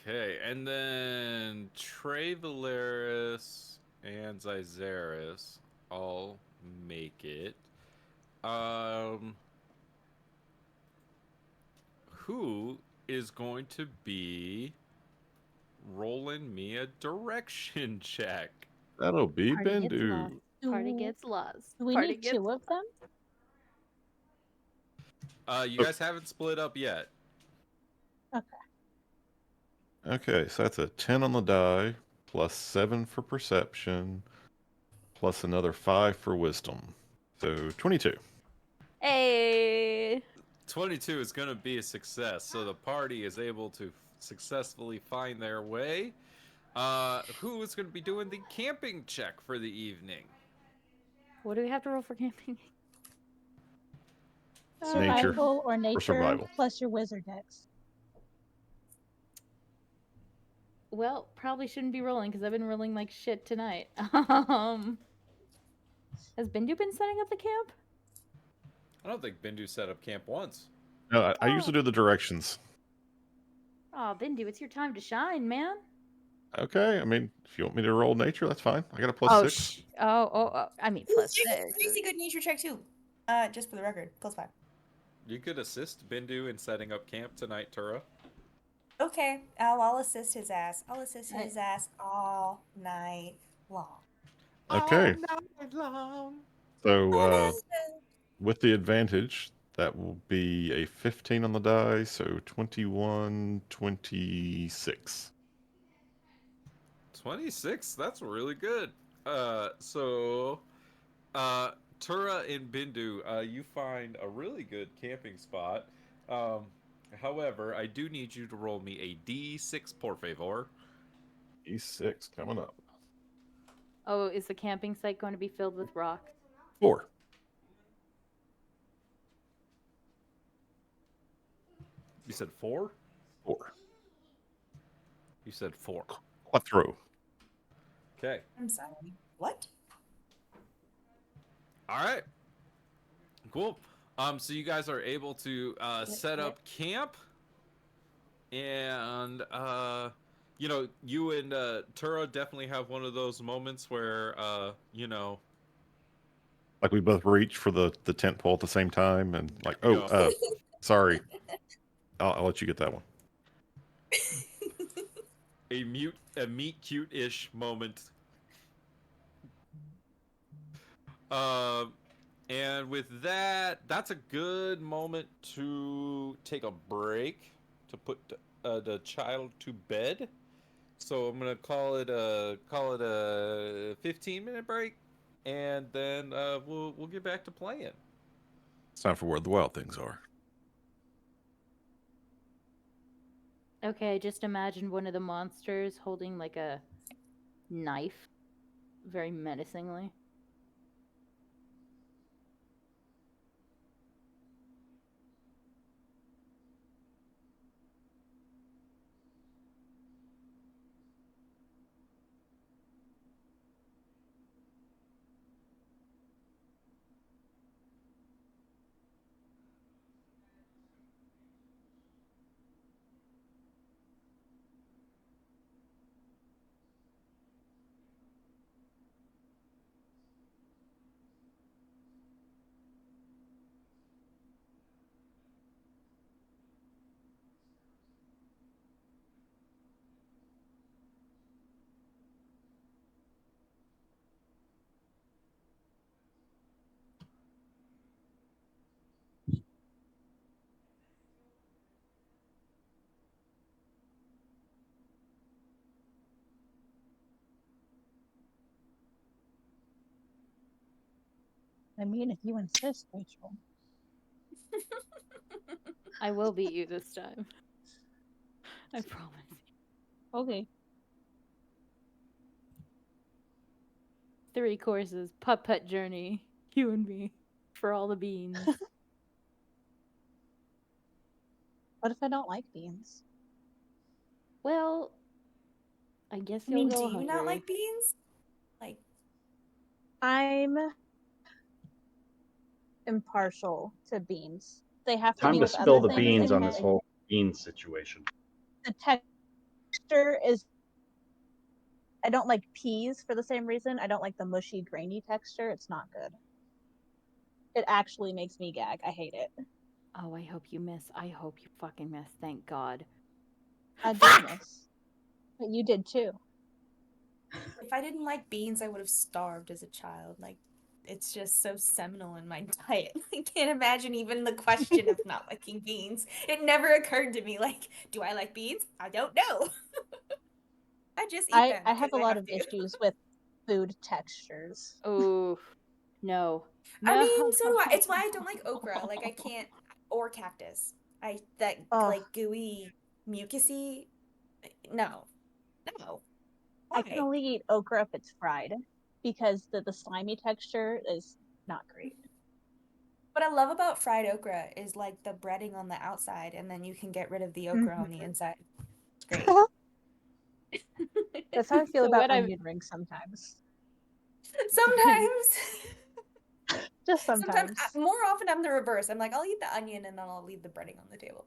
Okay, and then Travalaris and Zyzeris all make it. Who is going to be rolling me a direction check? That'll be Party Bindu. Party gets lost. Do we Party need gets 2 of them? You guys haven't split up yet. Okay, so that's a 10 on the die, plus 7 for perception, plus another 5 for wisdom. So 22. Hey! 22 is going to be a success, so the party is able to successfully find their way. Who is going to be doing the camping check for the evening? What do we have to roll for camping? Survival or nature, survival. plus your wizard dex. Well, probably shouldn't be rolling because I've been rolling like shit tonight. Has Bindu been setting up the camp? I don't think Bindu set up camp once. No, I usually do the directions. Oh, Bindu, it's your time to shine, man. Okay, I mean, if you want me to roll nature, that's fine. I got a plus 6. I mean, plus 6. Tracy, good nature check too. Just for the record, +5. You could assist Bindu in setting up camp tonight, Tura. Okay, I'll assist his ass. I'll assist his ass all night long. Okay. All night long. So, with the advantage, that will be a 15 on the die, so 21, 26. 26. That's really good. Tura and Bindu, you find a really good camping spot. However, I do need you to roll me a D6, por favor. E6 coming up. Oh, is the camping site going to be filled with rocks? 4. You said 4? 4. You said 4. Quattro. Okay. I'm sorry. What? All right. Cool. So you guys are able to set up camp, and you and Tura definitely have one of those moments where Like we both reach for the tent pole at the same time, and like, oh, sorry. I'll let you get that one. a meet cute-ish moment. And with that, that's a good moment to take a break to put the child to bed. So I'm gonna call it a 15-minute break, and then we'll get back to playing. It's time for where the wild things are. Okay, just imagine one of the monsters holding like a knife, very menacingly. I mean, if you insist, Rachel. I will beat you this time. I promise. Okay. 3 courses, putt-putt journey, you and me, for all the beans. What if I don't like beans? Well, I guess I you'll mean, go do you hungry. not like beans? Like, I'm impartial to beans. They have to Time be to with spill other the things. beans on And this whole bean situation. the texture is. I don't like peas for the same reason. I don't like the mushy, grainy texture. It's not good. It actually makes me gag. I hate it. Oh, I hope you miss. I hope you fucking miss. Thank God. I did miss. But you did too. if I didn't like beans, I would have starved as a child. Like, it's just so seminal in my diet. I can't imagine even the question of not liking beans. It never occurred to me, like, do I like beans? I don't know. I just eat them I because have a I lot have of to. issues with food textures. Oh, no. I No. mean, so do I. It's why I don't like okra. Like, I can't, or cactus. That Ugh. like gooey, mucusy. No, no. I can Why? only eat okra if it's fried because the slimy texture is not great. What I love about fried okra is like the breading on the outside, and then you can get rid of the okra on the inside. It's great. That's how I feel So about what I've onion rings sometimes. Sometimes. Just Sometimes, sometimes. more often, I'm the reverse. I'm like, I'll eat the onion and then I'll leave the breading on the table.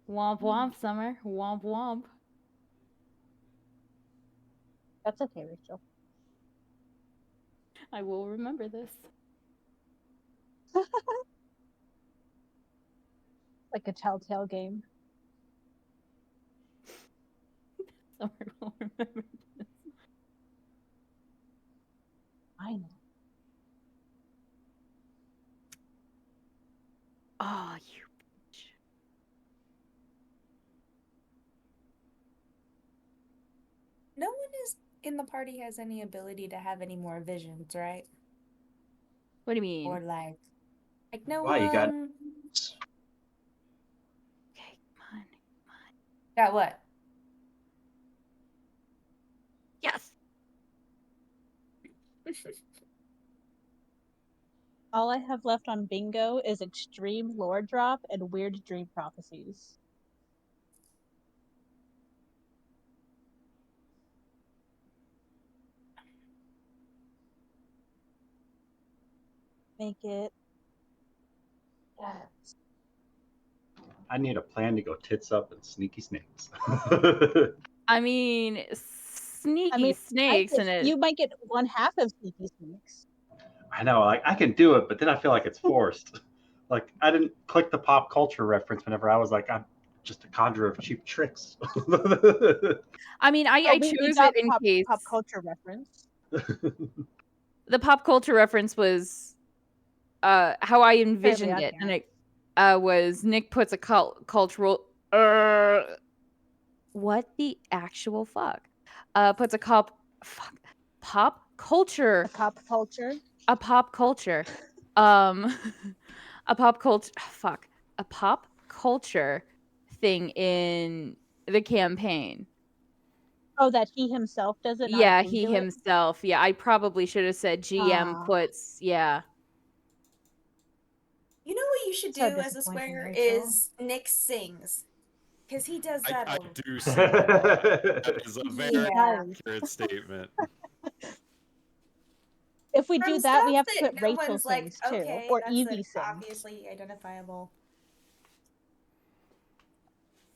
Womp womp, Summer. Womp womp. That's okay, Rachel. I will remember this. Like a telltale game. Summer will remember this. I know. Oh, you bitch. No one is in the party has any ability to have any more visions, right? What do you mean? Or like no Why you got? one. Okay, come on. Got what? Yes. All I have left on bingo is extreme lore drop and weird dream prophecies. Make it. Yes. I need a plan to go tits up and sneaky snakes. I mean, sneaky snakes in it. You might get one half of sneaky snakes. I know, like I can do it, but then I feel like it's forced. Like I didn't click the pop culture reference whenever I was like, I'm just a conjurer of cheap tricks. I mean, I we chose got it in case. Pop culture reference. The pop culture reference was how I envisioned it, and it was Nick puts a cultural what the actual fuck? Puts a pop culture. A pop culture. A pop culture. A pop culture. Fuck. A pop culture thing in the campaign. Oh, that he himself does it. Yeah, he himself. Yeah, I probably should have said GM puts. Yeah. You know what you should So do as a square Rachel. is Nick sings. Because he does that. I do sing a lot. That is a very accurate statement. If we do that, we have to put no Rachel one's like, sings too, okay, or that's Evie sings. obviously identifiable.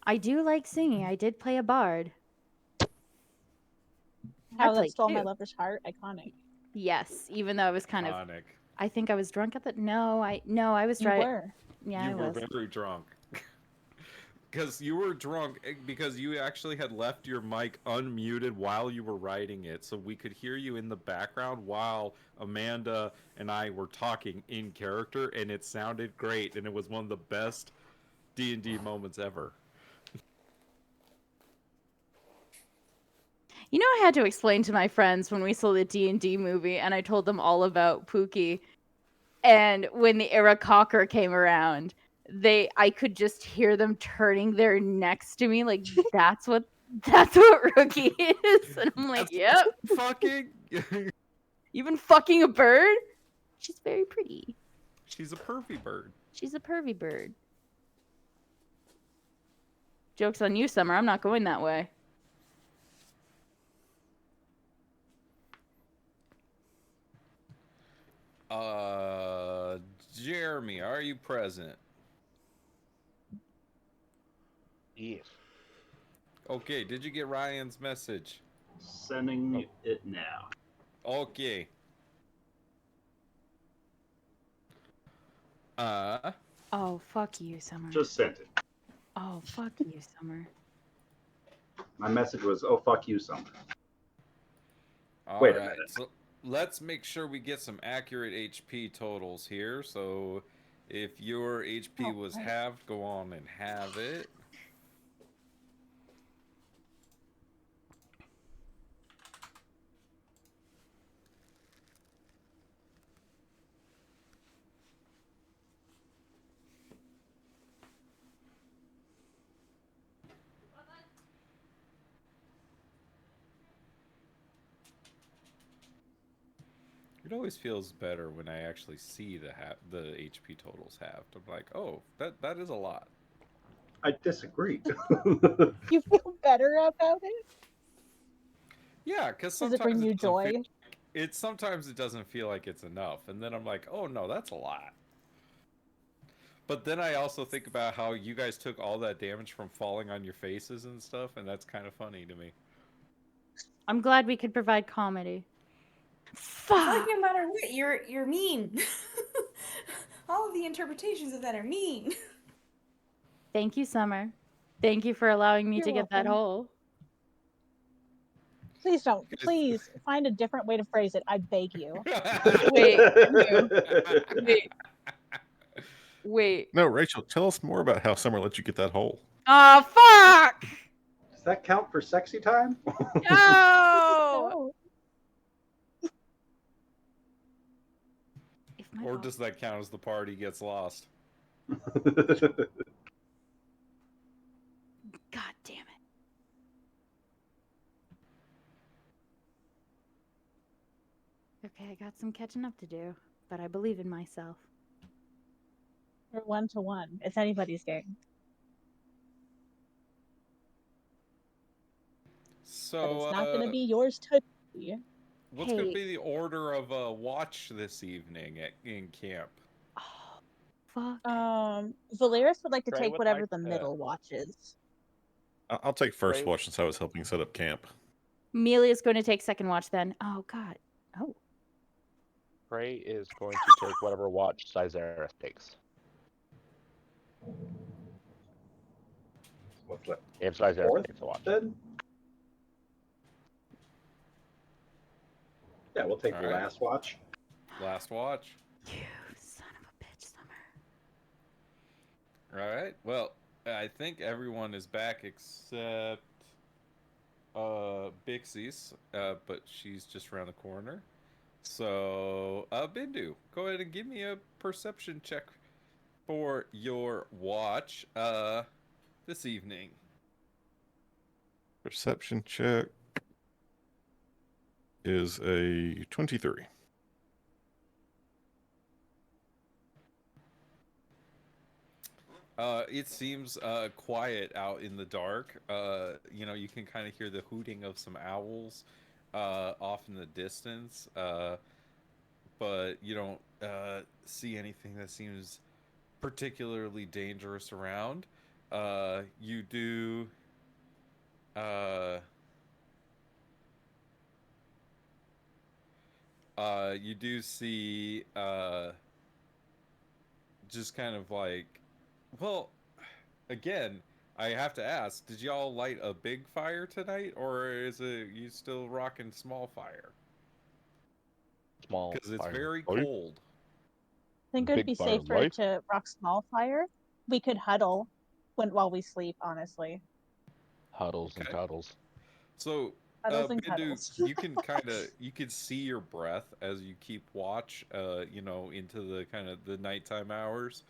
I do like singing. I did play a bard. How that stole my lover's heart. Iconic. Yes, even though I was kind of. I think I was drunk at the. No, I was right. You were. Yeah, you I was. were very drunk. Because you were drunk because you actually had left your mic unmuted while you were writing it, so we could hear you in the background while Amanda and I were talking in character, and it sounded great, and it was one of the best D&D moments ever. You know, I had to explain to my friends when we saw the D&D movie, and I told them all about Pookie. And when the Era Cocker came around, I could just hear them turning their necks to me, like that's what Rookie is. And I'm like, yep. Fucking. You've been fucking a bird? She's very pretty. She's a pervy bird. She's a pervy bird. Joke's on you, Summer. I'm not going that way. Jeremy, are you present? Yes. Okay, did you get Ryan's message? Sending it now. Okay. Oh, fuck you, Summer. Just sent it. Oh, fuck you, Summer. My message was, "Oh fuck you, Summer." Wait a minute. So let's make sure we get some accurate HP totals here. So if your HP was halved, go on and have it. It always feels better when I actually see the HP totals halved. I'm like, oh, that is a lot. I disagree. You feel better about it? Yeah, because does it bring you joy? Sometimes it doesn't feel like it's enough, and then I'm like, oh no, that's a lot. But then I also think about how you guys took all that damage from falling on your faces and stuff, and that's kind of funny to me. I'm glad we could provide comedy. It's like Fuck! no matter what, you're mean. All of the interpretations of that are mean. Thank you, Summer. Thank you for allowing me You're to get that welcome. hole. Please don't. Please find a different way to phrase it. I beg you. Wait, no. Wait. No, Rachel, tell us more about how Summer let you get that hole. Oh, fuck! Does that count for sexy time? No! Or does that count as the party gets lost? God damn it. Okay, I got some catching up to do, but I believe in myself. We're 1-1. It's anybody's game. So, but it's not going to be yours to be. What's going to be the order of watch this evening in camp? Oh, fuck. Valeris would like to Trey take would whatever like the to- middle watch is. I'll take first Trey- watch since I was helping set up camp. Amelia's going to take second watch then. Oh, God. Oh. Trey is going to take whatever watch Sizareth takes. What's left? If Sizareth Fourth, takes a watch. then? Yeah, we'll take All the right. last watch. Last watch. You son of a bitch, Summer. All right. Well, I think everyone is back except Bixie's, but she's just around the corner. So, Bindu, go ahead and give me a perception check for your watch this evening. Perception check is a 23. It seems quiet out in the dark. You know, you can kind of hear the hooting of some owls off in the distance, but you don't see anything that seems particularly dangerous around. You do. You do see just kind of like, well, again, I have to ask, did y'all light a big fire tonight, or is it you still rocking small fire? Small Because it's fire. very cold. I think it would Big be fire safer light? to rock small fire. We could huddle while we sleep, honestly. Huddles and cuddles. So, Huddles and Bindu, cuddles. you can you can see your breath as you keep watch, you know, into the kind of the nighttime hours.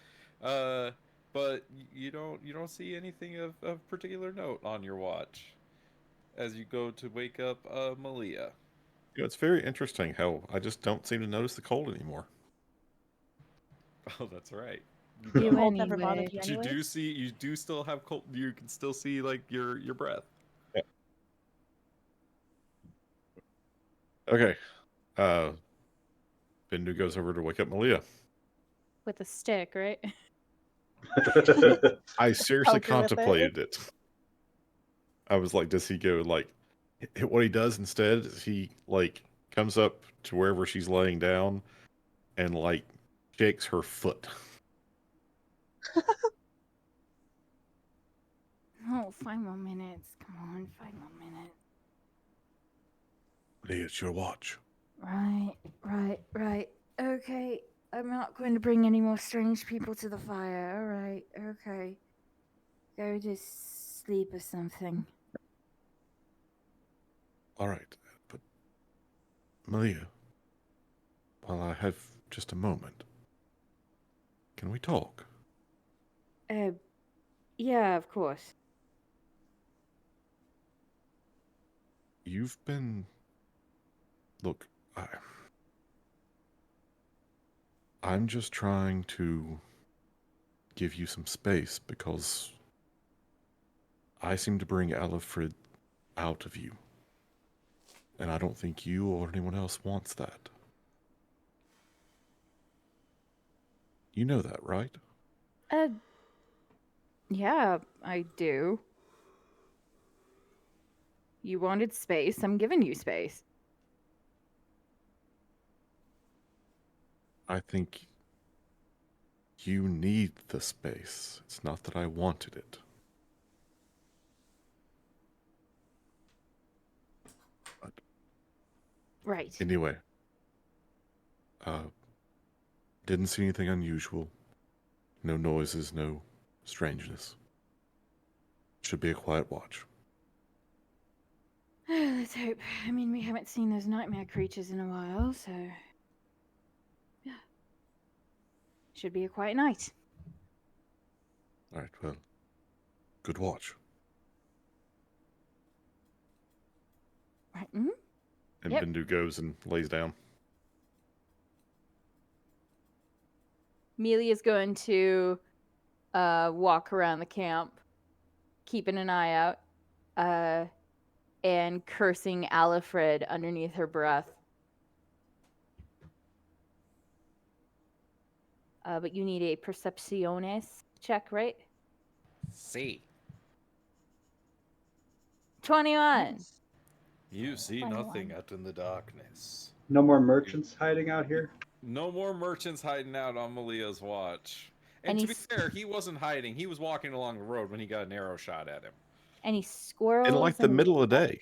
But you don't see anything of particular note on your watch as you go to wake up Malia. You know, it's very interesting how I just don't seem to notice the cold anymore. Oh, that's right. You Cold never bothered you But you anyways? you do still have cold. You can still see like your breath. Yeah. Okay. Bindu goes over to wake up Malia. With a stick, right? I seriously Poke her with it. contemplated it. I was like, does he go like what he does instead is he like comes up to wherever she's laying down and like shakes her foot. No, 5 more minutes. Come on, 5 more minutes. Hey, it's your watch. Right. Okay. I'm not going to bring any more strange people to the fire. Alright, okay. Go to sleep or something. All right, but Malia, while I have just a moment, can we talk? Yeah, of course. You've been... Look, I'm just trying to give you some space because I seem to bring Alfred out of you. And I don't think you or anyone else wants that. You know that, right? Yeah, I do. You wanted space, I'm giving you space. I think you need the space. It's not that I wanted it. But Right. anyway, didn't see anything unusual. No noises, no strangeness. Should be a quiet watch. Let's hope. I mean, we haven't seen those nightmare creatures in a while, so... Yeah. Should be a quiet night. Alright, well, good watch. Right. Mm-hmm. And Yep. Bindu goes and lays down. Melia's going to walk around the camp, keeping an eye out, and cursing Alfred underneath her breath. But you need a percepciones check, right? See. 21. Nice. You see 21. nothing out in the darkness. No more merchants hiding out here? No more merchants hiding out on Malia's watch. And Any to be fair, he wasn't hiding. He was walking along the road when he got an arrow shot at him. Any squirrels? In like the any middle of the day.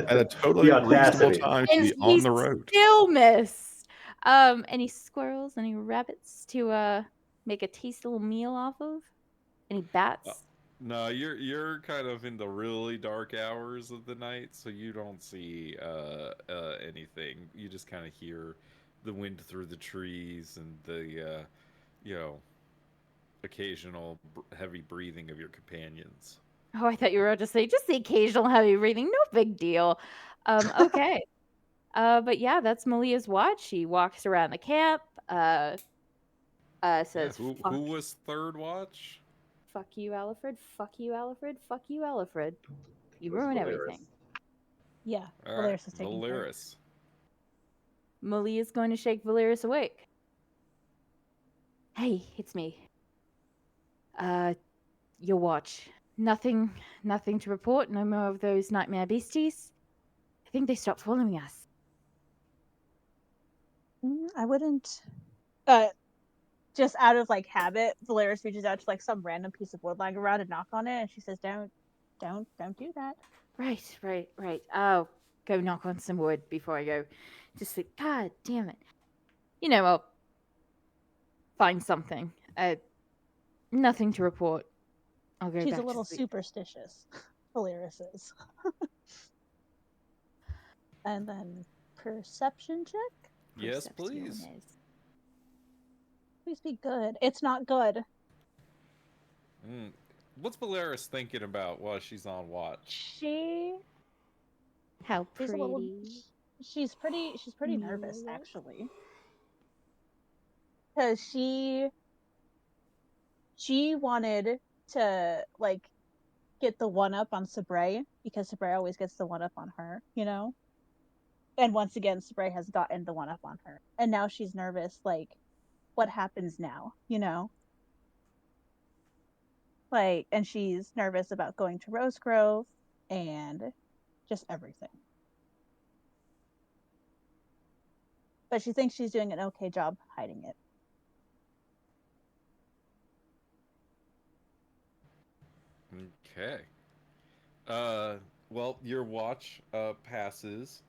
At a totally The reasonable audacity. time to And be on the road. still missed. Any squirrels? Any rabbits to make a tasty little meal off of? Any bats? No, you're kind of in the really dark hours of the night, so you don't see anything. You just kind of hear the wind through the trees and the occasional heavy breathing of your companions. Oh, I thought you were about to say just the occasional heavy breathing. No big deal. Okay. But yeah, that's Malia's watch. She walks around the camp. Says, Yeah, who was third watch? "Fuck you, Alfred. Fuck you, Alfred. Fuck you, Alfred. You was ruin Valeris. everything." Yeah, All Valeris right, is taking care. Valeris. Malia's going to shake Valeris awake. Hey, it's me. Your watch. Nothing to report. No more of those nightmare beasties. I think they stopped following us. I wouldn't. Just out of like habit, Valeris reaches out to like some random piece of wood lying around and knock on it, and she says, "Don't do that." Right. I'll go knock on some wood before I go to sleep. God damn it. I'll find something. Nothing to report. I'll go She's back a little to sleep. superstitious. Valeris is. And then perception check. Yes, please. Percepciones. Please be good. It's not good. What's Valeris thinking about while she's on watch? How She's a little. pretty. She's pretty nervous Amelia. actually, because she wanted to like get the one up on Sabre because Sabre always gets the one up on her, And once again, Sabre has gotten the one up on her, and now she's nervous. Like, what happens now? Like, and she's nervous about going to Rose Grove and just everything. But she thinks she's doing an okay job hiding it. Okay. Well, your watch passes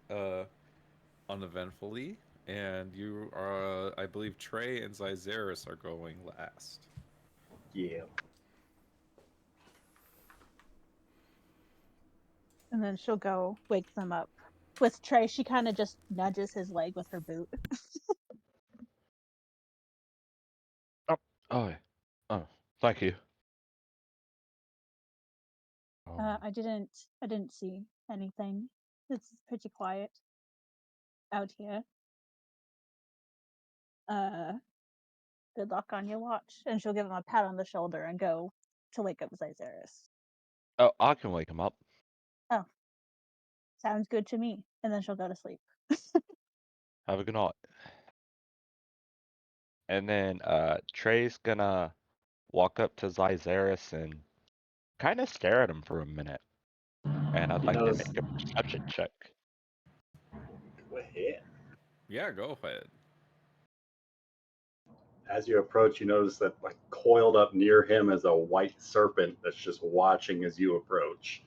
uneventfully, and you are, I believe, Trey and Zyzeris are going last. Yeah. And then she'll go wake them up. With Trey, she kind of just nudges his leg with her boot. Oh, thank you. I didn't see anything. It's pretty quiet out here. Good luck on your watch. And she'll give him a pat on the shoulder and go to wake up Zyzeris. Oh, I can wake him up. Oh, sounds good to me. And then she'll go to sleep. Have a good night. And then Trey's gonna walk up to Zyzaris and kind of stare at him for a minute. And I'd You like to notice. make a perception check. Go ahead. Yeah, go ahead. As you approach, you notice that like coiled up near him is a white serpent that's just watching as you approach.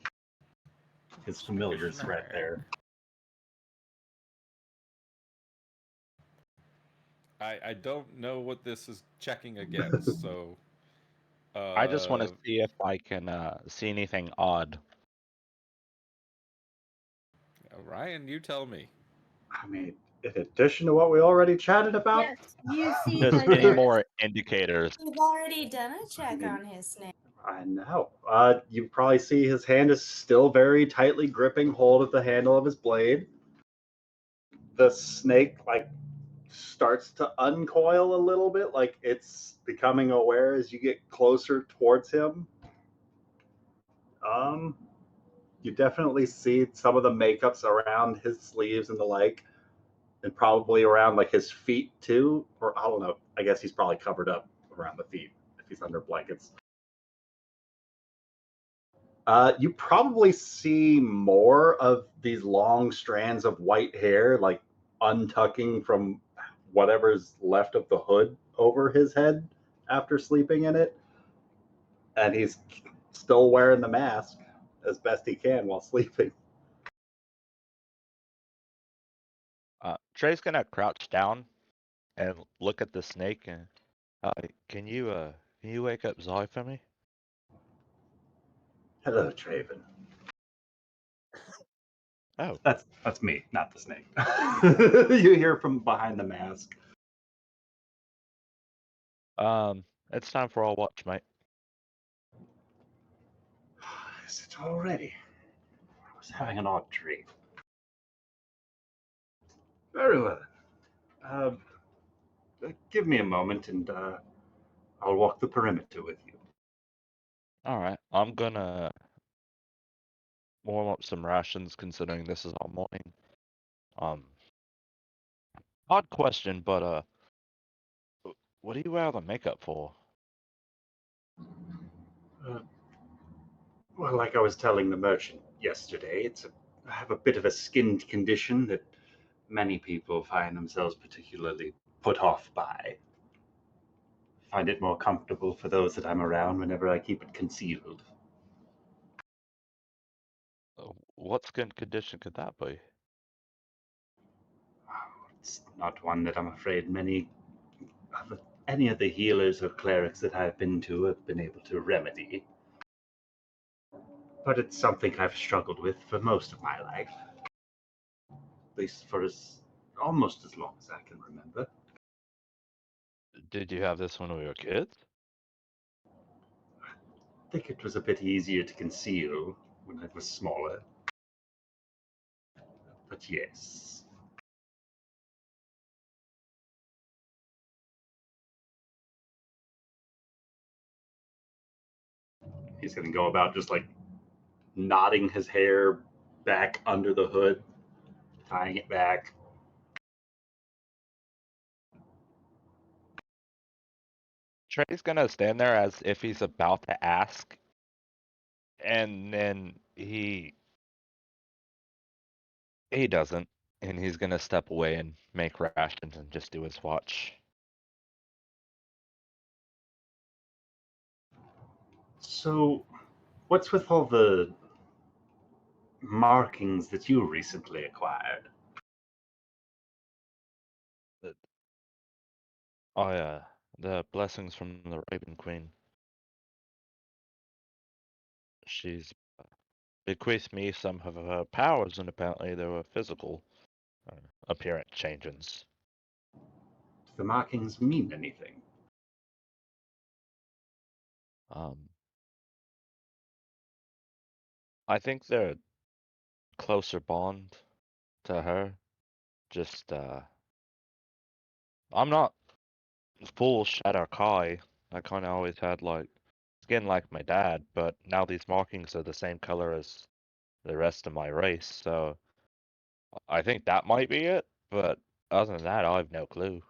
His familiar's right there. I don't know what this is checking against, so I just want to see if I can see anything odd. Ryan, you tell me. I mean, in addition to what we already chatted about, Yes, you see Just any Zyzaris. more indicators. We've already done a check on his snake. I know. You probably see his hand is still very tightly gripping hold of the handle of his blade. The snake starts to uncoil a little bit, like it's becoming aware as you get closer towards him. You definitely see some of the makeups around his sleeves and the like, and probably around like his feet too. Or I don't know. I guess he's probably covered up around the feet if he's under blankets. You probably see more of these long strands of white hair, like untucking from whatever's left of the hood over his head after sleeping in it. And he's still wearing the mask as best he can while sleeping. Trey's gonna crouch down and look at the snake and can you wake up Zai for me? Hello, Traven. Oh. That's me, not the snake. You hear from behind the mask. It's time for our watch, mate. Is it already? I was having an odd dream. Very well. Give me a moment and I'll walk the perimeter with you. Alright, I'm gonna warm up some rations considering this is all morning. Odd question, but what do you wear the makeup for? Well, like I was telling the merchant yesterday, I have a bit of a skin condition that many people find themselves particularly put off by. Find it more comfortable for those that I'm around whenever I keep it concealed. What skin condition could that be? It's not one that I'm afraid any of the healers or clerics that I've been to have been able to remedy. But it's something I've struggled with for most of my life. At least for almost as long as I can remember. Did you have this when we were kids? I think it was a bit easier to conceal when I was smaller. But yes. He's going to go about just like knotting his hair back under the hood, tying it back. Trey's gonna stand there as if he's about to ask, and then he doesn't, and he's gonna step away and make rations and just do his watch. So, what's with all the markings that you recently acquired? Oh yeah, the blessings from the Raven Queen. She's bequeathed me some of her powers, and apparently they were physical appearance changes. Do the markings mean anything? I think they're a closer bond to her. Just I'm not full Shadow Kai. I kind of always had like skin like my dad, but now these markings are the same color as the rest of my race, so I think that might be it. But other than that, I have no clue.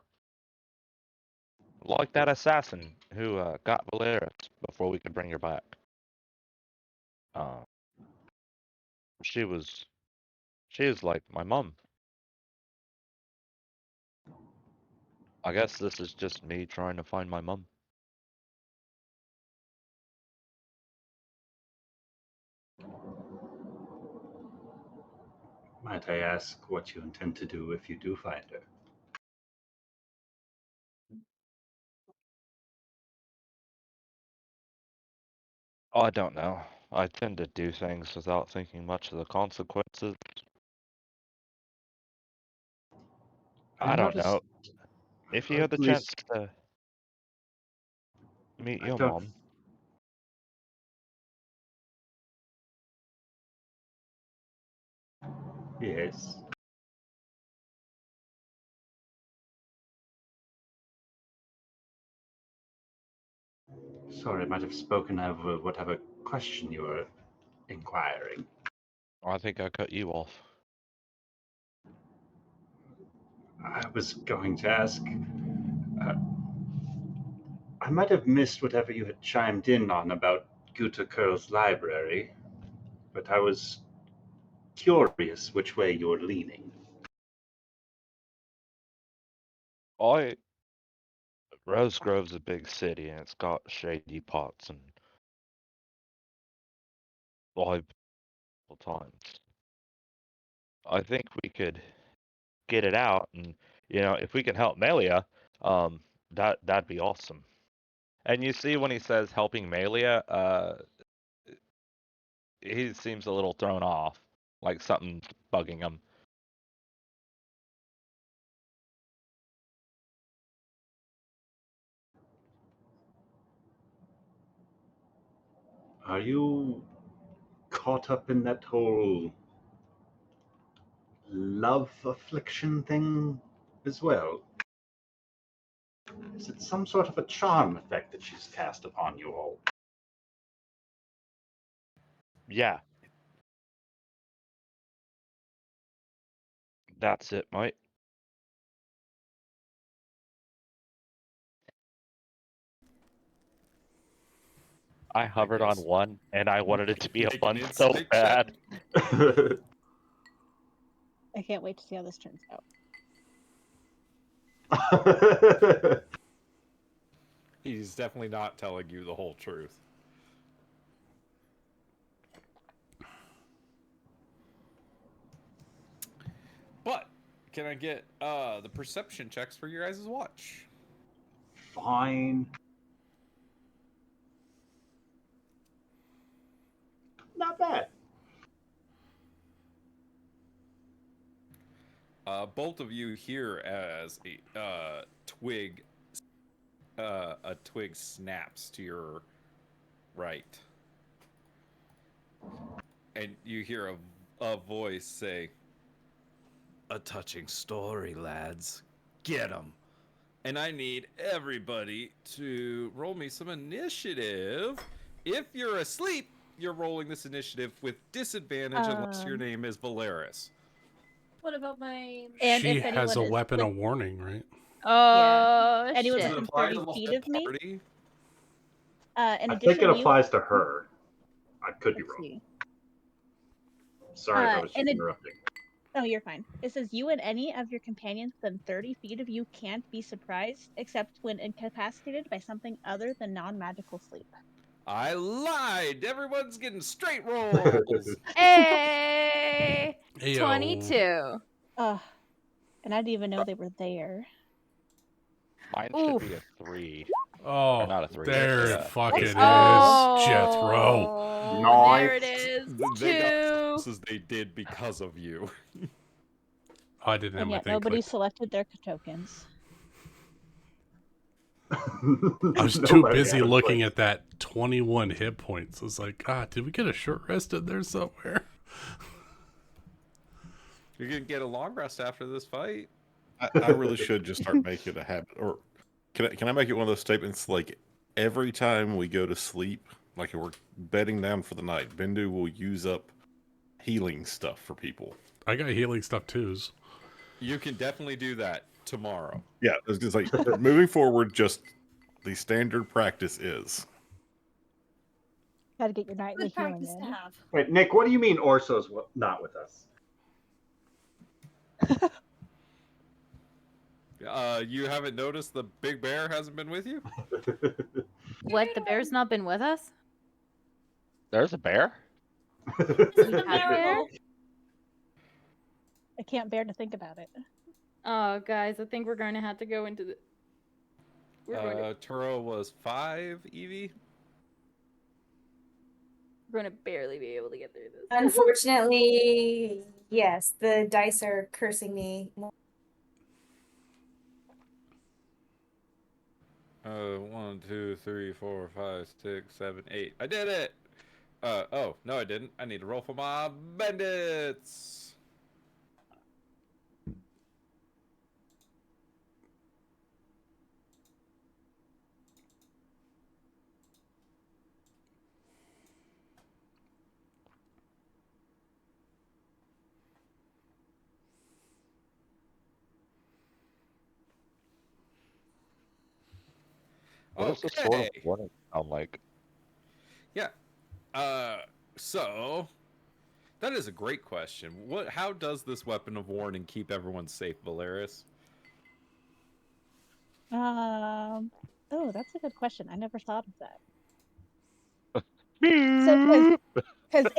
Like that assassin who got Valeris before we could bring her back. She was like my mom. I guess this is just me trying to find my mom. Might I ask what you intend to do if you do find her? Oh, I don't know. I tend to do things without thinking much of the consequences. I don't noticed, know. If you had at the chance least to meet I your don't. mom, Yes. Sorry, I might have spoken over whatever question you were inquiring. I think I cut you off. I was going to ask. Uh, I might have missed whatever you had chimed in on about Guta Curl's library, but I was curious which way you were leaning. Rose Grove's a big city and it's got shady pots and live times. I think we could get it out, and if we can help Melia, that'd be awesome. And you see when he says helping Melia, he seems a little thrown off, like something's bugging him. Are you caught up in that whole love affliction thing as well? Is it some sort of a charm effect that she's cast upon you all? Yeah, that's it, mate. I hovered on guess. one, and I wanted it to be a Make an one so insight bad. check. I can't wait to see how this turns out. He's definitely not telling you the whole truth. But can I get the perception checks for your guys' watch? Fine. Not bad. Both of you hear as a twig snaps to your right, and you hear a voice say, "A touching story, lads. Get 'em." And I need everybody to roll me some initiative. If you're asleep, you're rolling this initiative with disadvantage unless your name is Valeris. What about my? And She if has anyone a is weapon of warning, right? Oh, anyone Does shit. it within apply 30 to the feet whole of me. party? In I think it addition, you. applies to her. I could be Let's wrong. see. Sorry if I was In just a, interrupting. oh, you're fine. It says you and any of your companions within 30 feet of you can't be surprised, except when incapacitated by something other than non-magical sleep. I lied. Everyone's getting straight rolls. Hey, Ayo. 22. Ugh. And I didn't even know they were there. Mine should Oof. be a 3. Oh, Or not a 3. there It's it a fucking is, success. Jethro. Oh, there it is. They got as 2. close as they did because of you. Oh, I didn't have And my yet thing nobody clicked. selected their tokens. I was too Nobody busy had a looking place. at that 21 hit points. I was like, God, did we get a short rest in there somewhere? You're gonna get a long rest after this fight. I really should just start making it a habit. Or can I make it one of those statements like every time we go to sleep, like we're bedding down for the night, Bendu will use up healing stuff for people. I got healing stuff too. You can definitely do that. tomorrow. Yeah, it's just like moving forward. Just the standard practice is. Got to get your nightly Good healing practice to in. have. Wait, Nick, what do you mean Orso's not with us? You haven't noticed the big bear hasn't been with you? What? The bear's not been with us? There's a bear? This is You the have bear? miracle. I can't bear to think about it. Oh, guys, I think we're going to have to go into the. Turo was 5, Evie. We're going to barely be able to get through this. Unfortunately, yes, the dice are cursing me. 1, 2, 3, 4, 5, 6, 7, 8. I did it! Oh, no I didn't. I need to roll for my bandits! What does the sword of warning sound like? Yeah. So that is a great question. How does this weapon of warning keep everyone safe, Valeris? Oh, that's a good question. I never thought of that. So, because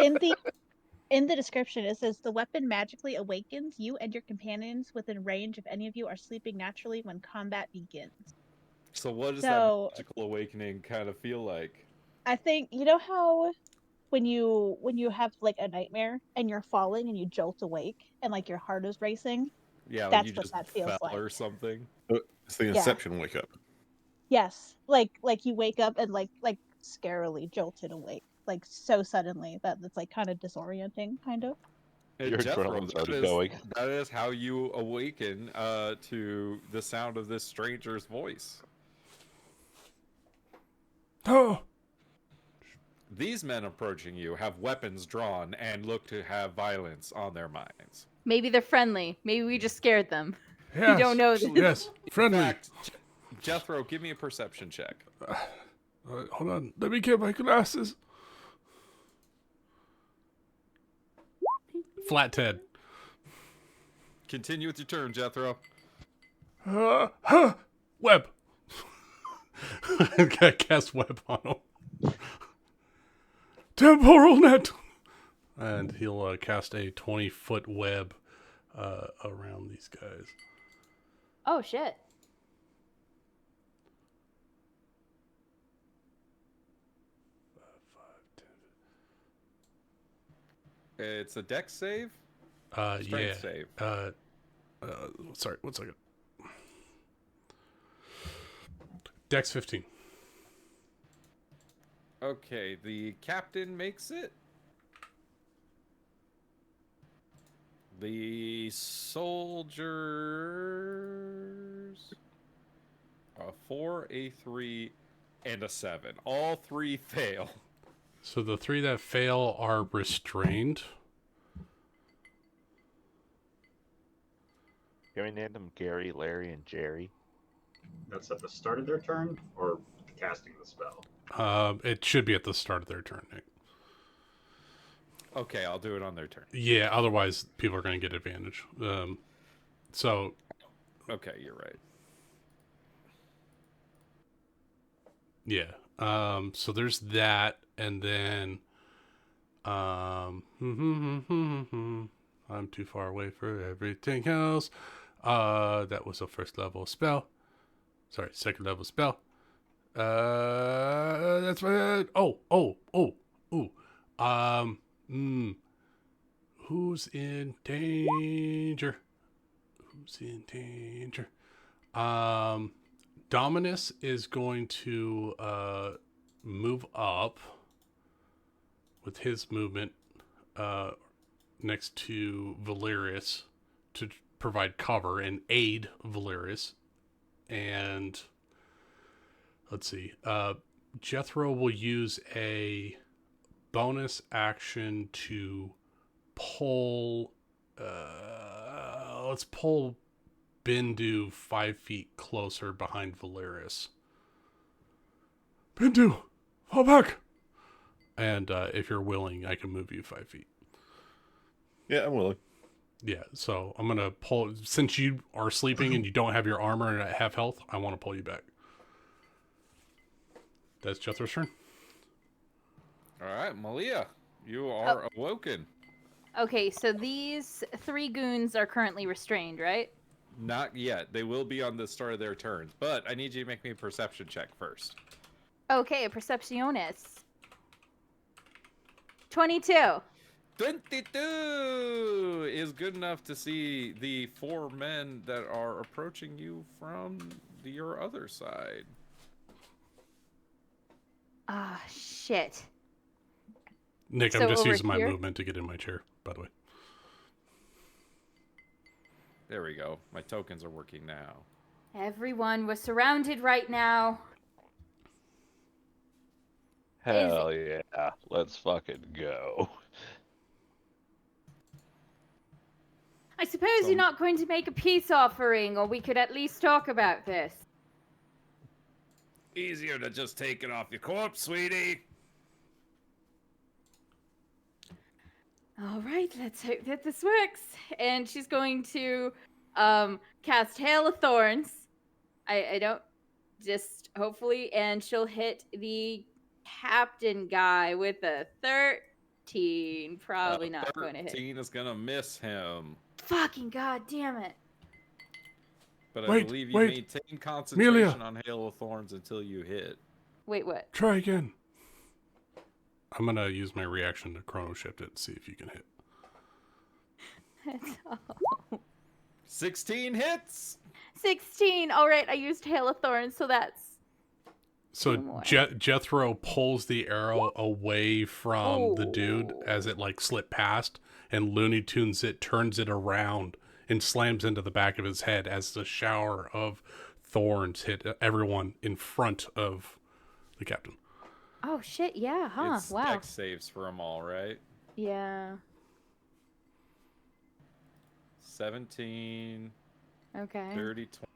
in the description it says the weapon magically awakens you and your companions within range if any of you are sleeping naturally when combat begins. So what does So- that magical awakening kind of feel like? I think you know how when you have like a nightmare and you're falling and you jolt awake and like your heart is racing. Yeah, like That's you what just that feels fell like. or something. It's the Yeah. Inception wake up. Yes, like you wake up and like scarily jolted awake, like so suddenly that it's like kind of disorienting, kind of. Your adrenaline's already going. That is how you awaken to the sound of this stranger's voice. Oh, These men approaching you have weapons drawn and look to have violence on their minds. Maybe they're friendly. Maybe we just scared them. yes. don't know this. Yes, friendly. In fact, Jethro, give me a perception check. Hold on. Let me get my glasses. Flat Ted. Continue with your turn, Jethro. Web. I gotta cast web on him. Temporal net. And he'll cast a 20-foot web around these guys. Oh, shit. It's a dex save? Yeah. Strength save. Sorry, 1 second. Dex 15. Okay, the captain makes it. The soldiers... A 4, a 3, and a 7. All 3 fail. So the 3 that fail are restrained. Can we name them Gary, Larry, and Jerry? That's at the start of their turn, or casting the spell? It should be at the start of their turn, Nick. Okay, I'll do it on their turn. Yeah, otherwise people are going to get advantage. So... Okay, you're right. Yeah. So there's that, and then... I'm too far away for everything else. That was a first level spell. Sorry, second level spell. That's my... Who's in danger? Who's in danger? Dominus is going to move up with his movement next to Valerius to provide cover and aid Valerius. And let's see. Jethro will use a bonus action to pull. Let's pull Bindu 5 feet closer behind Valeris. Bindu, fall back! And if you're willing, I can move you 5 feet. Yeah, I'm willing. Yeah, so I'm going to pull... Since you are sleeping and you don't have your armor and at half health, I want to pull you back. That's Jethro's turn. All right, Malia, you are awoken. Okay, so these 3 goons are currently restrained, right? Not yet. They will be on the start of their turns, but I need you to make me a perception check first. Okay, Percepciones. 22. 22 is good enough to see the 4 men that are approaching you from your other side. Ah, shit. Nick, So I'm just over using my here? movement to get in my chair, by the way. There we go. My tokens are working now. Everyone, we're surrounded right now. Hell yeah. Let's fucking go. I suppose you're not going to make a peace offering, or we could at least talk about this. Easier to just take it off your corpse, sweetie. All right, let's hope that this works. And she's going to cast Hail of Thorns. I don't, just hopefully, and she'll hit the captain guy with a 13. Probably not going to hit. 13 is going to miss him. Fucking god damn it. But I believe you maintain concentration on Hail of Thorns until you hit. Wait, what? Try again. I'm going to use my reaction to chrono shift it and see if you can hit. That's all. 16 hits! 16! Alright, I used Hail of Thorns, so that's... So Jethro pulls the arrow away from the dude as it like slipped past, and Looney Tunes it, turns it around, and slams into the back of his head as the shower of thorns hit everyone in front of the captain. Oh shit, yeah, huh? It's wow. dex saves for them all, right? Yeah. 17. Okay. 30, 20.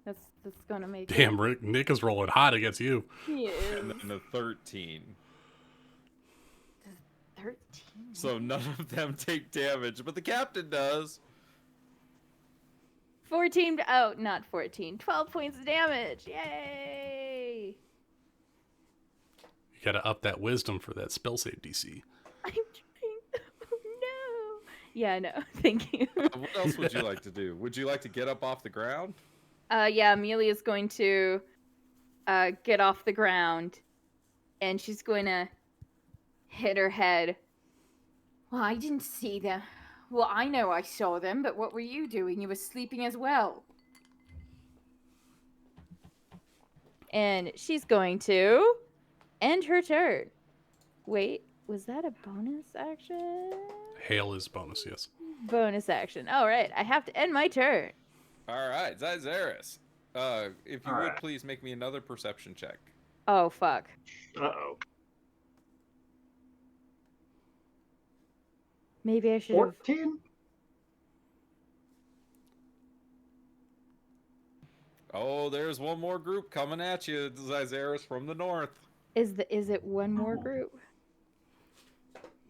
That's gonna make Damn, Rick, Nick is rolling hot against you. He is. And then a 13. 13? So none of them take damage, but the captain does. 14, oh, not 14. 12 points of damage. Yay! You gotta up that wisdom for that spell save DC. I'm trying. Oh no. Yeah, no. Thank you. What else would you like to do? Would you like to get up off the ground? Yeah, Amelia's going to get off the ground, and she's going to hit her head. Well, I didn't see them. Well, I know I saw them, but what were you doing? You were sleeping as well. And she's going to end her turn. Wait, was that a bonus action? Hail is bonus, yes. Bonus action. All right, I have to end my turn. All right, Zyzeris. If you would please make me another perception check. Oh, fuck. Uh-oh. Maybe I should have... 14? Oh, there's one more group coming at you, Zyzeris, from the north. Is it one more group?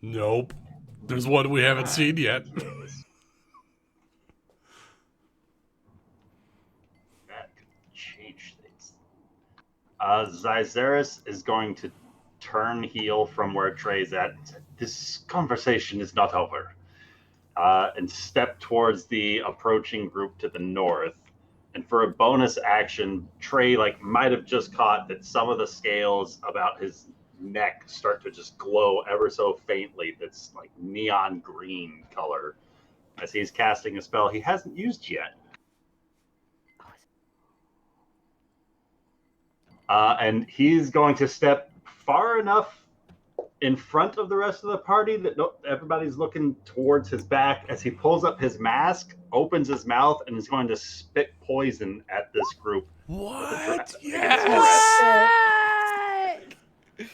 Nope. There's one we haven't seen yet. That could change things. Zyzeris is going to turn heel from where Trey's at. This conversation is not over. And step towards the approaching group to the north. And for a bonus action, Trey might have just caught that some of the scales about his neck start to just glow ever so faintly. That's like neon green color as he's casting a spell he hasn't used yet. And he's going to step far enough in front of the rest of the party that everybody's looking towards his back as he pulls up his mask, opens his mouth, and is going to spit poison at this group. What? Yes!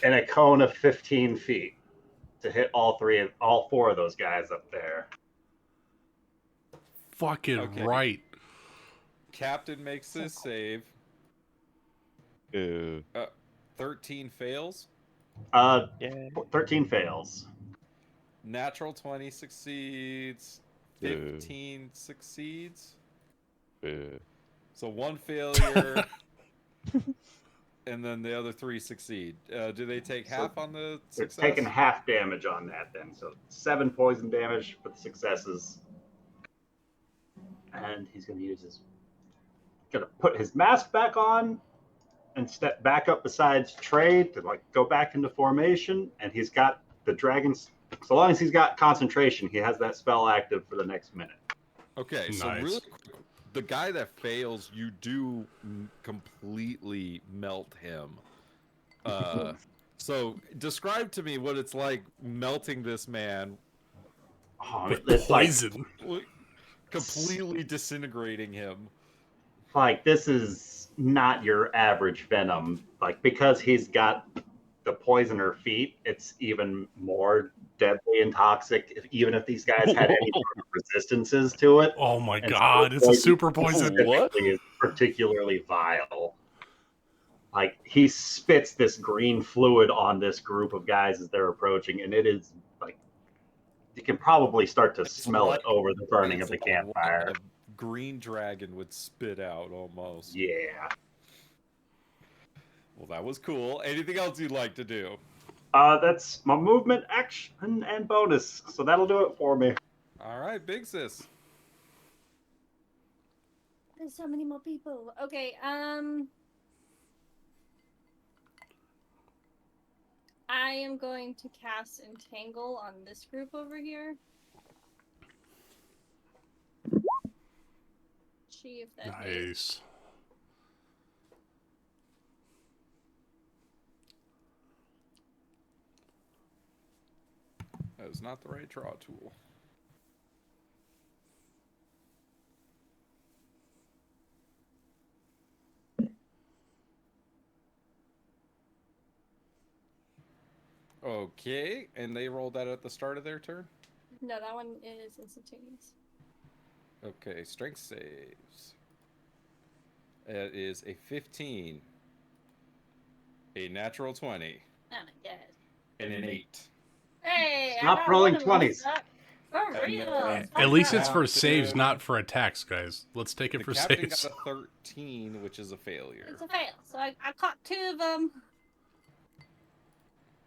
In a cone of 15 feet to hit all four of those guys up there. Fucking right. captain makes this save. 13 fails. Uh, Yeah. 13 fails. Natural 20 succeeds. 15 succeeds. So 1 failure. And then the other 3 succeed. Do they take half on the They're success? taking half damage on that then. So 7 poison damage for the successes. And he's going to put his mask back on and step back up beside Trey to like go back into formation. And he's got the dragons. So long as he's got concentration, he has that spell active for the next minute. Okay, so really quick, the guy that fails, you do completely melt him. So describe to me what it's like melting this man. It's poison. Like, completely disintegrating him. Like, this is not your average venom. Like, because he's got the poisoner feet, it's even more deadly and toxic, even if these guys had any sort of resistances to it. Oh my And god, it's a super poison. What? Is particularly vile. Like, he spits this green fluid on this group of guys as they're approaching, and it is like you can probably start to smell it over the burning of the campfire. A green dragon would spit out almost. Yeah. Well, that was cool. Anything else you'd like to do? That's my movement, action, and bonus. So that'll do it for me. All right, Big Sis. There's so many more people. Okay, I am going to cast Entangle on this group over here. See if that hits. Nice. That is not the right draw tool. Okay, and they rolled that at the start of their turn? No, that one is instantaneous. Okay, strength saves. It is a 15, a natural 20, Oh my god. and an 8. Hey, Stop I got rolling one of them. 20s. For real. At least it's for Captain- saves, not for attacks, guys. Let's take it The for captain saves. got a 13, which is a failure. It's a fail. So I caught 2 of them.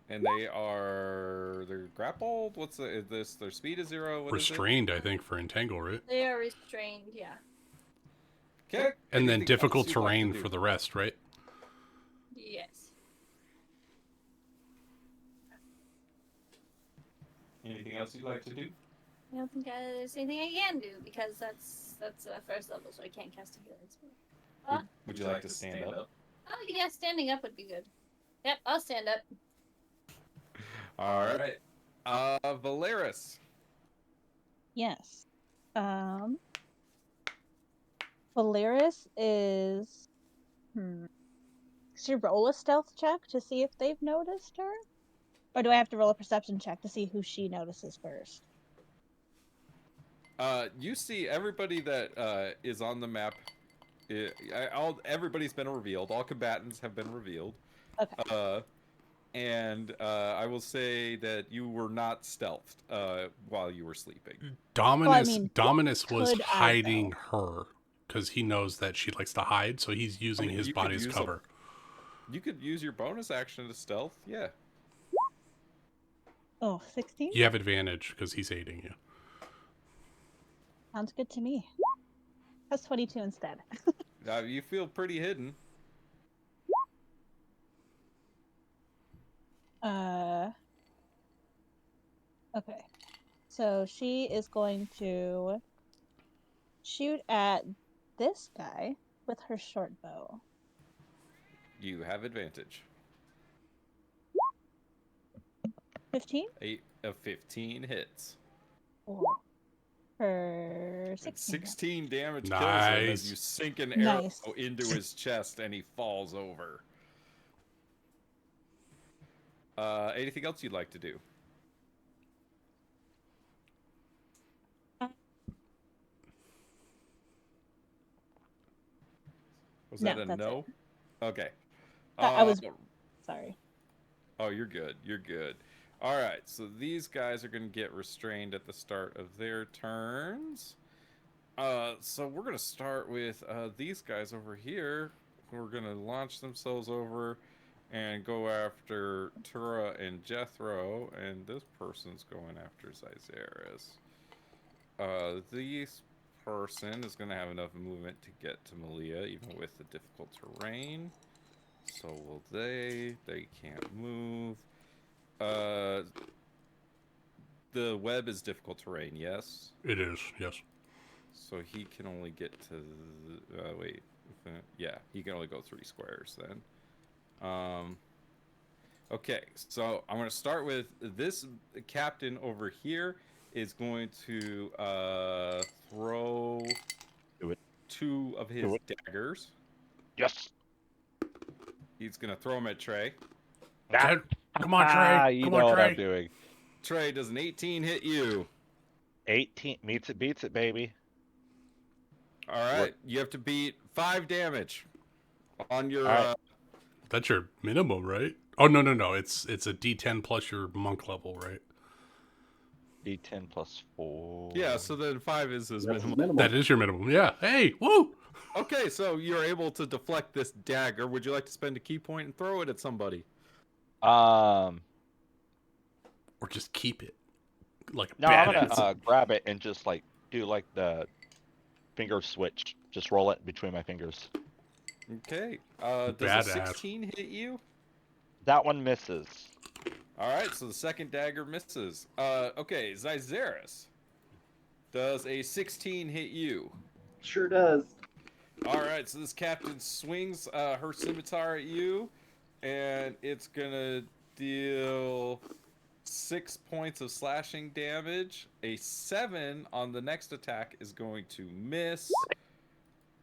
And they're grappled? What's is this? Their speed is 0? What Restrained, I think, for entangle, right? They are restrained, yeah. Okay. And then Anything difficult else you'd like to terrain do? for the rest, right? Yes. Anything else you'd like to do? I don't think there's anything I can do because that's first level, so I can't cast a healing spell. Would you like to stand up? Oh yeah, standing up would be good. Yep, I'll stand up. All right. Valeris. Yes. Valeris is. Should roll a stealth check to see if they've noticed her? Or do I have to roll a perception check to see who she notices first? You see everybody that is on the map. Everybody's been revealed. All combatants have been revealed. Okay. And I will say that you were not stealthed while you were sleeping. Dominus was could I hiding her because he knows that she likes to hide, so he's using his you could body as use cover. You could use your bonus action to stealth, yeah. Oh, 16? You have advantage because he's aiding you. Sounds good to me. That's 22 instead. You feel pretty hidden. Okay. So she is going to shoot at this guy with her short bow. You have advantage. 15? 8 of 15 hits. Or for 16. 16 damage kills him Nice. as you sink an arrow Nice. into his chest and he falls over. Anything else you'd like to do? Was No, that a that's no? Okay. I was sorry. Oh, you're good. You're good. All right. So these guys are going to get restrained at the start of their turns. So we're going to start with these guys over here who are going to launch themselves over and go after Tura and Jethro, and this person's going after Zyzeris. This person is going to have enough movement to get to Malia, even with the difficult terrain. So will they? They can't move. The web is difficult terrain, yes? It is, yes. So he can only get to... wait. Yeah, he can only go 3 squares then. Okay, so I'm going to start with this captain over here is going to throw 2 of his daggers. Yes. He's going to throw them at Trey. Come on, Trey. You Come know on, what Trey. I'm doing. Trey, does an 18 hit you? 18 meets it, beats it, baby. All right, you have to beat 5 damage on your. Right. That's your minimum, right? Oh no! It's a D10 plus your monk level, right? D10 plus 4. Yeah, so then 5 is his That's his minimum. minimum. That is your minimum. Yeah. Hey, woo! Okay, so you're able to deflect this dagger. Would you like to spend a key point and throw it at somebody? Or just keep it. Like No, I'm badass. gonna grab it and just like do like the finger switch. Just roll it between my fingers. Okay. Does Badass. a 16 hit you? That one misses. All right, so the second dagger misses. Okay, Zyzeris. Does a 16 hit you? Sure does. All right, so this captain swings her scimitar at you, and it's gonna deal 6 points of slashing damage. A 7 on the next attack is going to miss,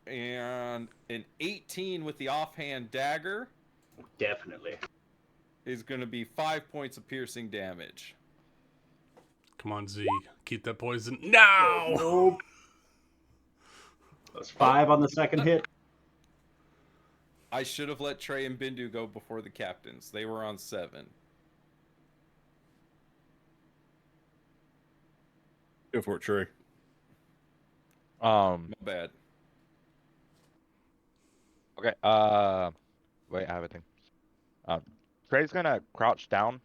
and an 18 with the offhand dagger Definitely. is going to be 5 points of piercing damage. Come on, Z. Keep that poison. No! Nope. That's 5 on the second hit. I should have let Trey and Bindu go before the captains. They were on 7. Go for it, Trey. Not bad. Okay. Wait, I have a thing. Trey's gonna crouch down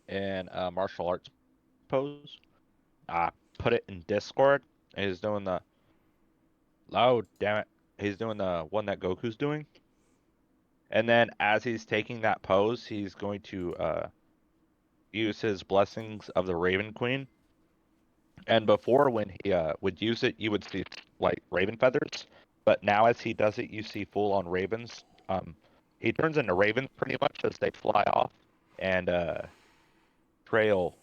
in martial arts pose. Put it in Discord. He's doing the. Oh, damn it! He's doing the one that Goku's doing. And then, as he's taking that pose, he's going to use his blessings of the Raven Queen. And before, when he would use it, you would see like raven feathers. But now, as he does it, you see full-on ravens. He turns into ravens pretty much as they fly off, and Trey will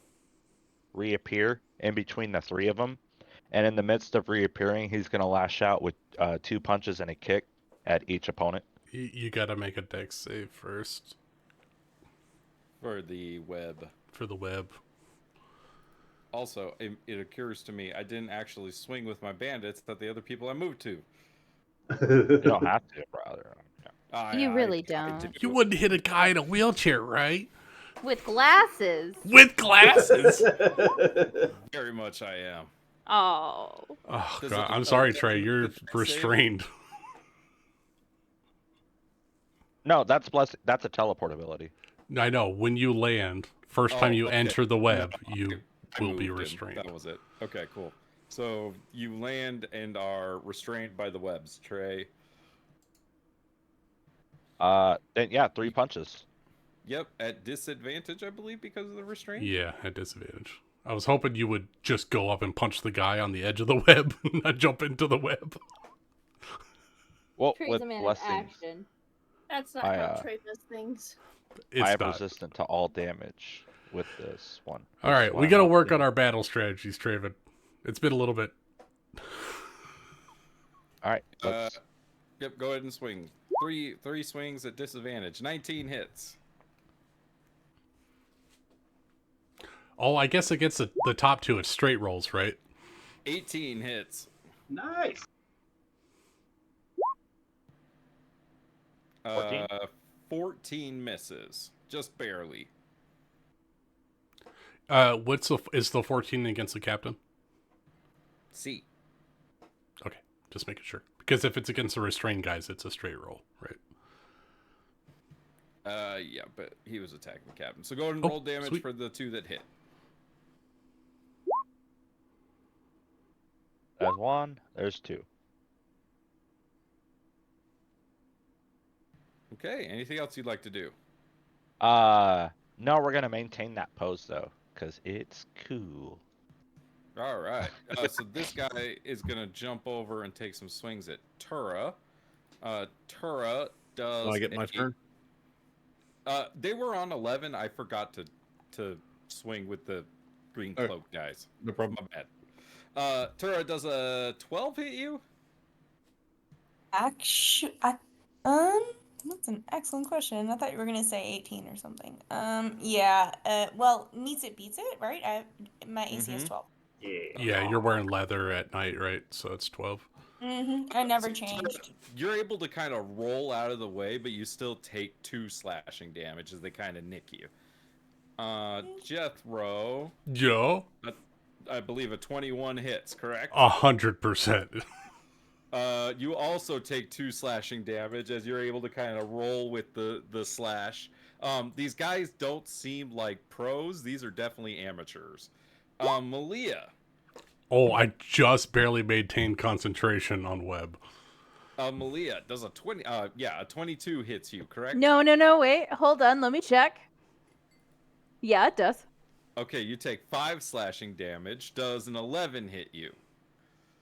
reappear in between the 3 of them. And in the midst of reappearing, he's going to lash out with 2 punches and a kick at each opponent. You gotta make a dex save first. For the web. For the web. Also, it occurs to me, I didn't actually swing with my bandits that the other people I moved to. You don't have to, brother. You really don't. You wouldn't hit a guy in a wheelchair, right? With glasses. With glasses? Very much I am. Oh. Oh, God. I'm sorry, Trey. You're restrained. No, that's a teleport ability. I know. When you land, first time you enter the web, you I will be moved in. restrained. That was it. Okay, cool. So you land and are restrained by the webs, Trey. Then yeah, 3 punches. Yep, at disadvantage, I believe, because of the restraint. Yeah, at disadvantage. I was hoping you would just go up and punch the guy on the edge of the web, not jump into the web. Well, Trey's with a man of blessings, action. That's not I, how Trey does things. I am It's not. resistant to all damage with this one. All right, we got to work on our battle strategies, Traven. It's been a little bit. All right. Yep, go ahead and swing. Three swings at disadvantage. 19 hits. Oh, I guess against the top 2, it's straight rolls, right? 18 hits. Nice. 14? 14 misses, just barely. Is the 14 against the captain? See. Okay, just making sure. Because if it's against the restrained guys, it's a straight roll, right? Yeah, but he was attacking the captain. So go ahead and roll damage sweet. for the 2 that hit. There's 1. There's 2. Okay, anything else you'd like to do? No, we're gonna maintain that pose though, because it's cool. All right. So this guy is gonna jump over and take some swings at Tura. Tura does. Will I get my turn? They were on 11. I forgot to swing with the green cloak guys. No problem. My bad. Tura, does a 12 hit you? Actually, that's an excellent question. I thought you were gonna say 18 or something. Yeah. Well, meets it, beats it, right? My AC is 12. Yeah, you're wearing leather at night, right? So it's 12. I never changed. You're able to kind of roll out of the way, but you still take 2 slashing damage as they kind of nick you. Jethro. Yo. I believe a 21 hits, correct? 100%. You also take 2 slashing damage as you're able to kind of roll with the slash. These guys don't seem like pros. These are definitely amateurs. Malia. Oh, I just barely maintained concentration on web. Malia, does a 20? Yeah, a 22 hits you, correct? No, wait, hold on, let me check. Yeah, it does. Okay, you take 5 slashing damage. Does an 11 hit you?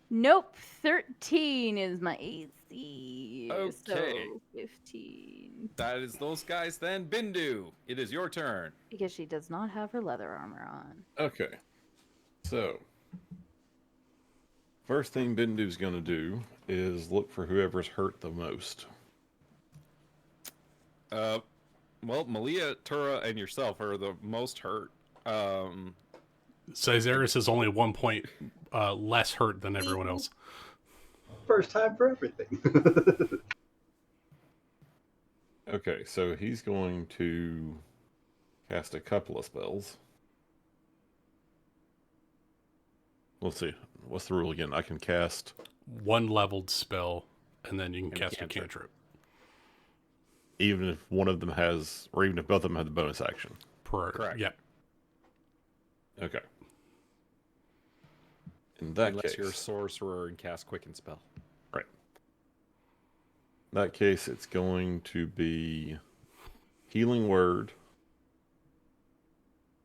Nope, 13 is my AC. Okay. So 15. That is those guys then. Bindu, it is your turn. Because she does not have her leather armor on. Okay. So, first thing Bindu's going to do is look for whoever's hurt the most. Well, Malia, Tura, and yourself are the most hurt. Caesaris is only 1 point less hurt than everyone else. First time for everything. Okay, so he's going to cast a couple of spells. Let's see. What's the rule again? I can cast 1 leveled spell, and then you can cast a cantrip. Even if one of them has, or even if both of them have the bonus action. Correct. Yeah. Okay. In that Unless case, you're a sorcerer and cast Quicken Spell. right. In that case, it's going to be Healing Word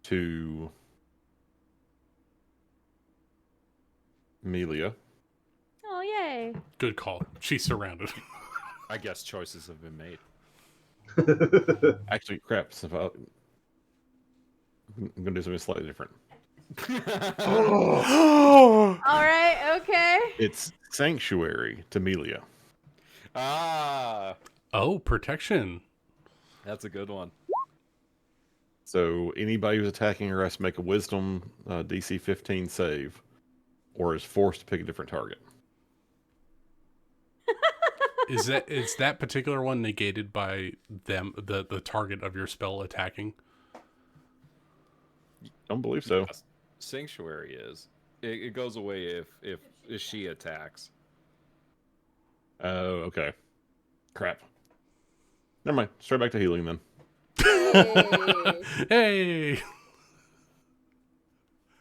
to Amelia. Oh, yay. Good call. She's surrounded. I guess choices have been made. Actually, crap. I'm going to do something slightly different. All right, okay. It's Sanctuary to Amelia. Ah, Oh, protection. that's a good one. So anybody who's attacking her has to make a Wisdom DC 15 save, or is forced to pick a different target. Is that particular one negated by them, the target of your spell attacking? Don't believe so. Yes, Sanctuary is. It goes away if she attacks. Oh, okay. Crap. Never mind. Straight back to healing then. Hey!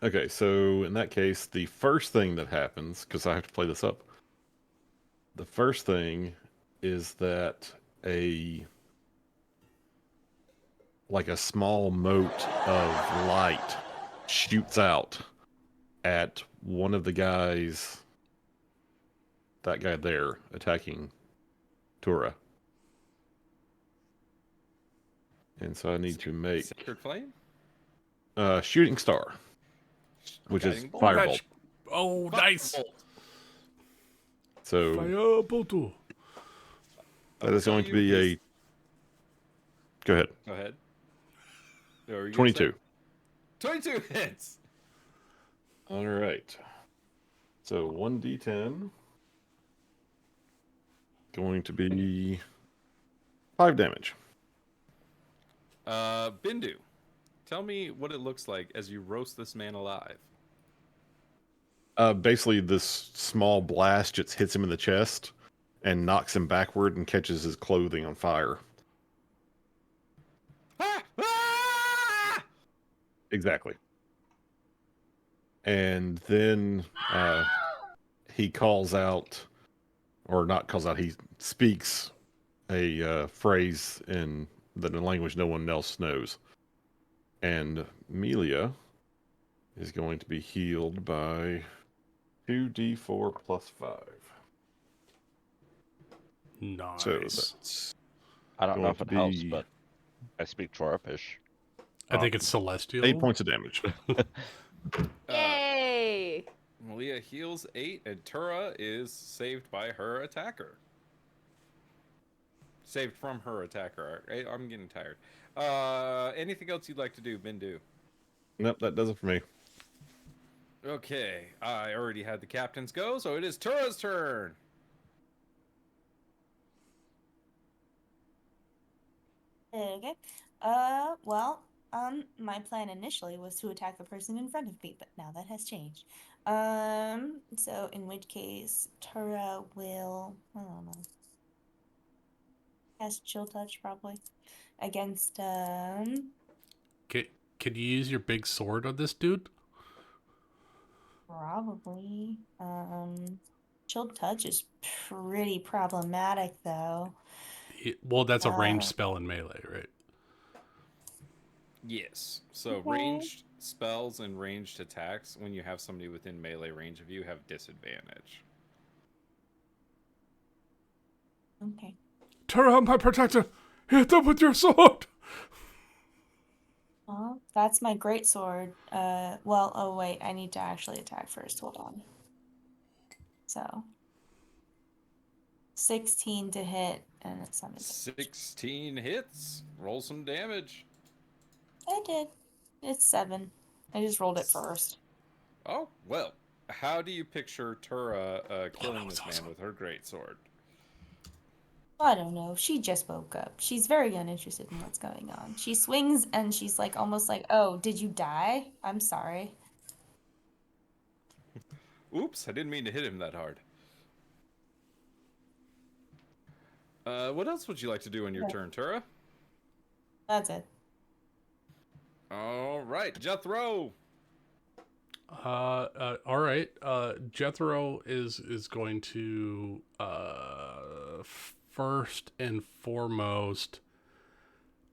Okay, so in that case, the first thing that happens, because I have to play this up, the first thing is that a small mote of light shoots out at one of the guys, that guy there, attacking Tura. And so I need to make Sacred Flame? Shooting Star, which is Guiding Bolt. Firebolt. Oh, nice! Firebolt. So Firebolt. that is going to be a... Go ahead. Go ahead. What were you gonna 22. say? 22 hits. All right. So 1d10. Going to be 5 damage. Bindu, tell me what it looks like as you roast this man alive. Basically, this small blast just hits him in the chest and knocks him backward and catches his clothing on fire. Ah! Ah! Exactly. And then he calls out, or not calls out, he speaks a phrase in the language no one else knows. And Amelia is going to be healed by 2d4 plus 5. Nice. So that's I don't know going if to it helps, be but I speak Dwarfish. I think it's celestial. 8 points of damage. Yay! Malia heals 8, and Tura is saved by her attacker. Saved from her attacker. I'm getting tired. Anything else you'd like to do, Bindu? Nope, that does it for me. Okay, I already had the captains go, so it is Tura's turn. Okay. My plan initially was to attack the person in front of me, but now that has changed. So in which case, Tura will, I don't know, cast Chill Touch probably against, Could you use your big sword on this dude? probably, Chill Touch is pretty problematic though. Well, that's a ranged Uh, spell in melee, right? Yes. So Okay. ranged spells and ranged attacks, when you have somebody within melee range of you, have disadvantage. Okay. Tura, my protector! Hit them with your sword! Well, that's my great sword. Oh wait, I need to actually attack first. Hold on. So, 16 to hit, and it's 7 damage. 16 hits. Roll some damage. I did. It's 7. I just rolled it first. Oh, well. How do you picture Tura killing was this awesome. man with her greatsword? I don't know. She just woke up. She's very uninterested in what's going on. She swings and she's like almost like, "Oh, did you die? I'm sorry." Oops, I didn't mean to hit him that hard. What else would you like to do in your turn, Tura? That's it. All right, Jethro. All right. Jethro is going to first and foremost.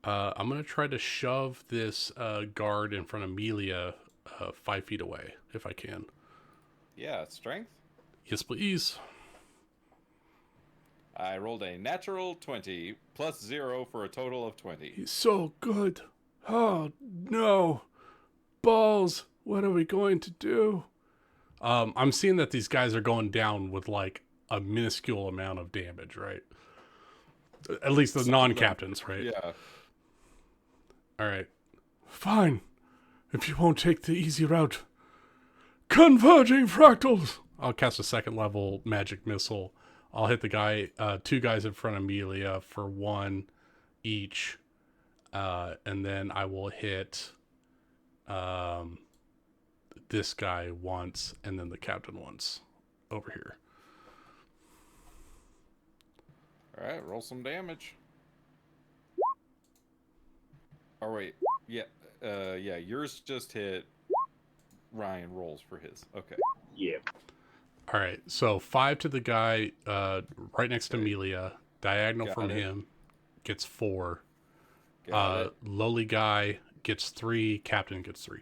I'm gonna try to shove this guard in front of Amelia 5 feet away if I can. Yeah, strength. Yes, please. I rolled a natural 20 plus 0 for a total of 20. He's so good. Oh no, balls! What are we going to do? I'm seeing that these guys are going down with like a minuscule amount of damage, right? At least the non-captains, right? Yeah. All right. Fine. If you won't take the easy route. Converging fractals! I'll cast a second level magic missile. I'll hit the guy, 2 guys in front of Amelia for 1 each. And then I will hit this guy once and then the captain once over here. All right, roll some damage. Oh wait, yeah, yours just hit. Ryan rolls for his. Okay. Yeah. All right, so 5 to the guy right next to Amelia. Diagonal from him gets 4. Got it. Lowly guy gets 3. Captain gets 3.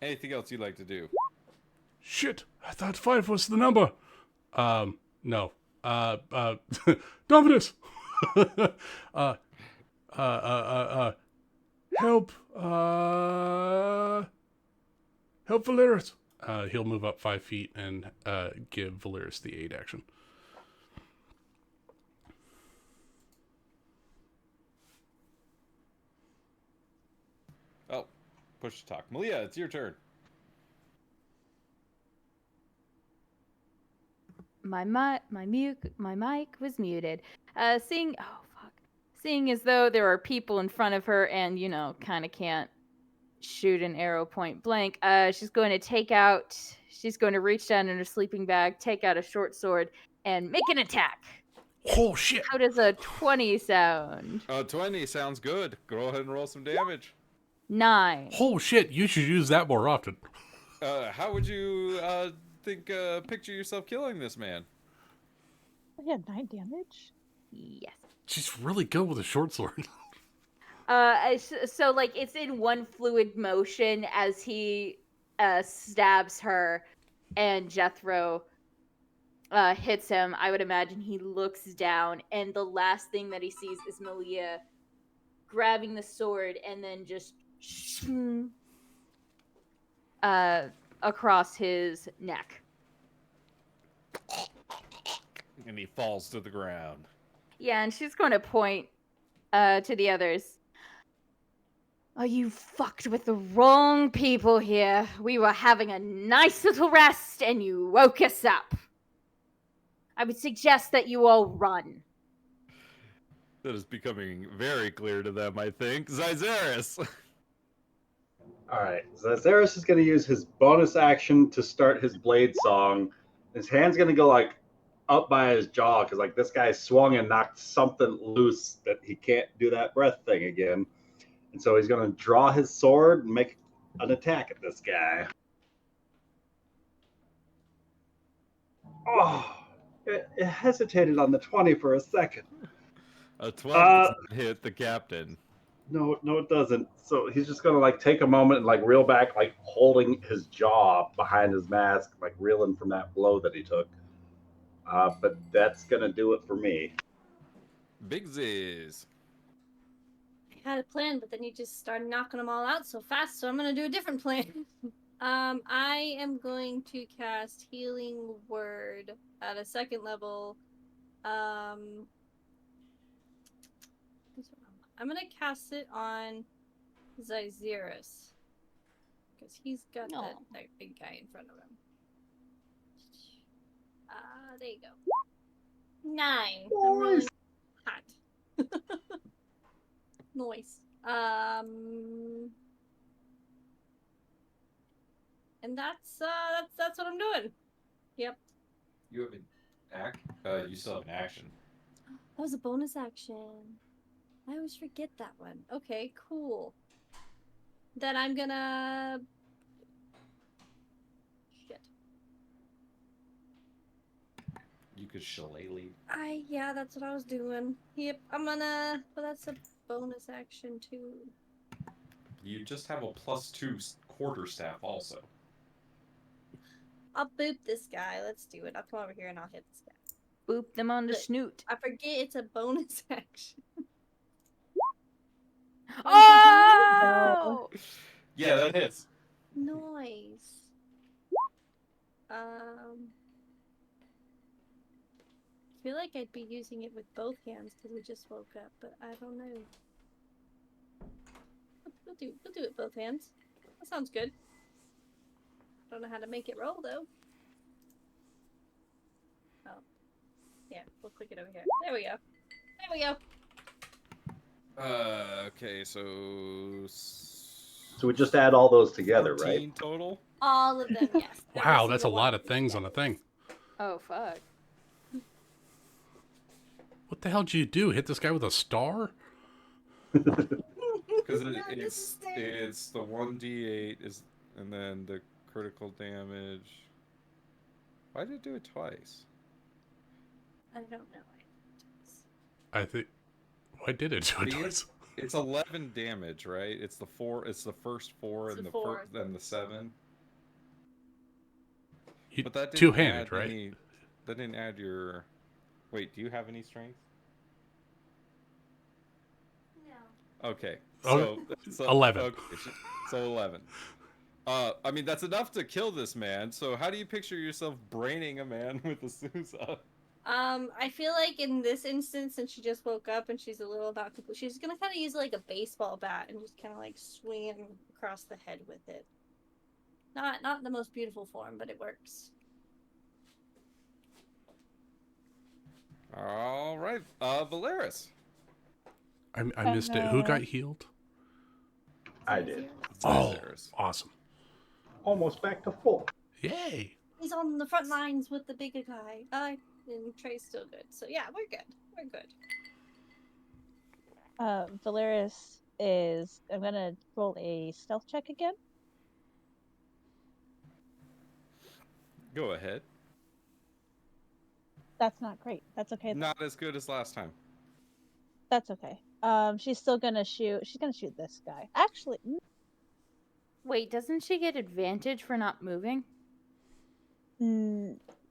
Anything else you'd like to do? Shit, I thought 5 was the number. No. Dominus! Help, help Valeris. He'll move up 5 feet and give Valeris the aid action. Oh, push to talk. Malia, it's your turn. my mic was muted. Seeing as though there are people in front of her and, kind of can't shoot an arrow point blank, she's going to reach down in her sleeping bag, take out a short sword, and make an attack. Oh, shit. How does a 20 sound? 20 sounds good. Go ahead and roll some damage. 9. Oh, shit. You should use that more often. How would you picture yourself killing this man? We had 9 damage. Yes. She's really good with a short sword. So like it's in one fluid motion as he stabs her, and Jethro hits him. I would imagine he looks down, and the last thing that he sees is Malia grabbing the sword and then just across his neck. And he falls to the ground. Yeah, and she's going to point to the others. Oh, you fucked with the wrong people here. We were having a nice little rest, and you woke us up. I would suggest that you all run. That is becoming very clear to them, I think. Zyzeris! Alright, Zyzeris is going to use his bonus action to start his blade song. His hand's going to go, like, up by his jaw, because, like, this guy swung and knocked something loose that he can't do that breath thing again. And so he's going to draw his sword and make an attack at this guy. Oh, it hesitated on the 20 for a second. A 12 doesn't hit the captain. No, it doesn't. So he's just going to, like, take a moment and, like, reel back, like, holding his jaw behind his mask, like, reeling from that blow that he took. But that's going to do it for me. Big Ziz. I had a plan, but then you just started knocking them all out so fast, so I'm going to do a different plan. I am going to cast Healing Word at a 2nd level. I'm going to cast it on Zyzeris, because he's got that big guy in front of him. There you go. 9. I'm really hot. Noise. And that's what I'm doing. Yep. You have an act? You still have an action. That was a bonus action. I always forget that one. Okay, cool. Then I'm gonna... Shit. You could shillelagh. Yeah, that's what I was doing. Yep, I'm gonna... Well, that's a bonus action, too. You just have a +2 quarterstaff also. I'll boop this guy. Let's do it. I'll come over here and I'll hit this guy. Boop them on the snoot. I forget it's a bonus action. Oh! Yeah, that hits. Nice. I feel like I'd be using it with both hands because we just woke up, but I don't know. We'll do it both hands. That sounds good. Don't know how to make it roll though. Oh, yeah. We'll click it over here. There we go. There we go. Okay, so we just add all those together, 14 right? total? All of them, yes. Wow, that's a lot of things on a thing. Oh, fuck. What the hell did you do? Hit this guy with a star? Because it's the 1d8 and then the critical damage. Why did it do it twice? I don't know. I think... Why did it do it twice? It's 11 damage, right? It's the 4. It's the first 4 and then the 7. But that didn't two-handed, add right? That didn't add your... Wait, do you have any strength? No. Okay. So 11. Okay, so 11. I mean, that's enough to kill this man. So how do you picture yourself braining a man with a Sousa? I feel like in this instance, since she just woke up and she's a little not complete, she's gonna kind of use like a baseball bat and just kind of like swing him across the head with it. Not the most beautiful form, but it works. All right, Valeris. I missed it. Who got healed? I did. Oh, Zazaris. awesome. Almost back to full. Yay. He's on the front lines with the bigger guy. And Trey's still good. So yeah, we're good. We're good. Valeris is. I'm gonna roll a stealth check again. Go ahead. That's not great. That's okay. Though. Not as good as last time. That's okay. She's still gonna shoot. She's gonna shoot this guy. Actually, Wait, doesn't she get advantage for not moving?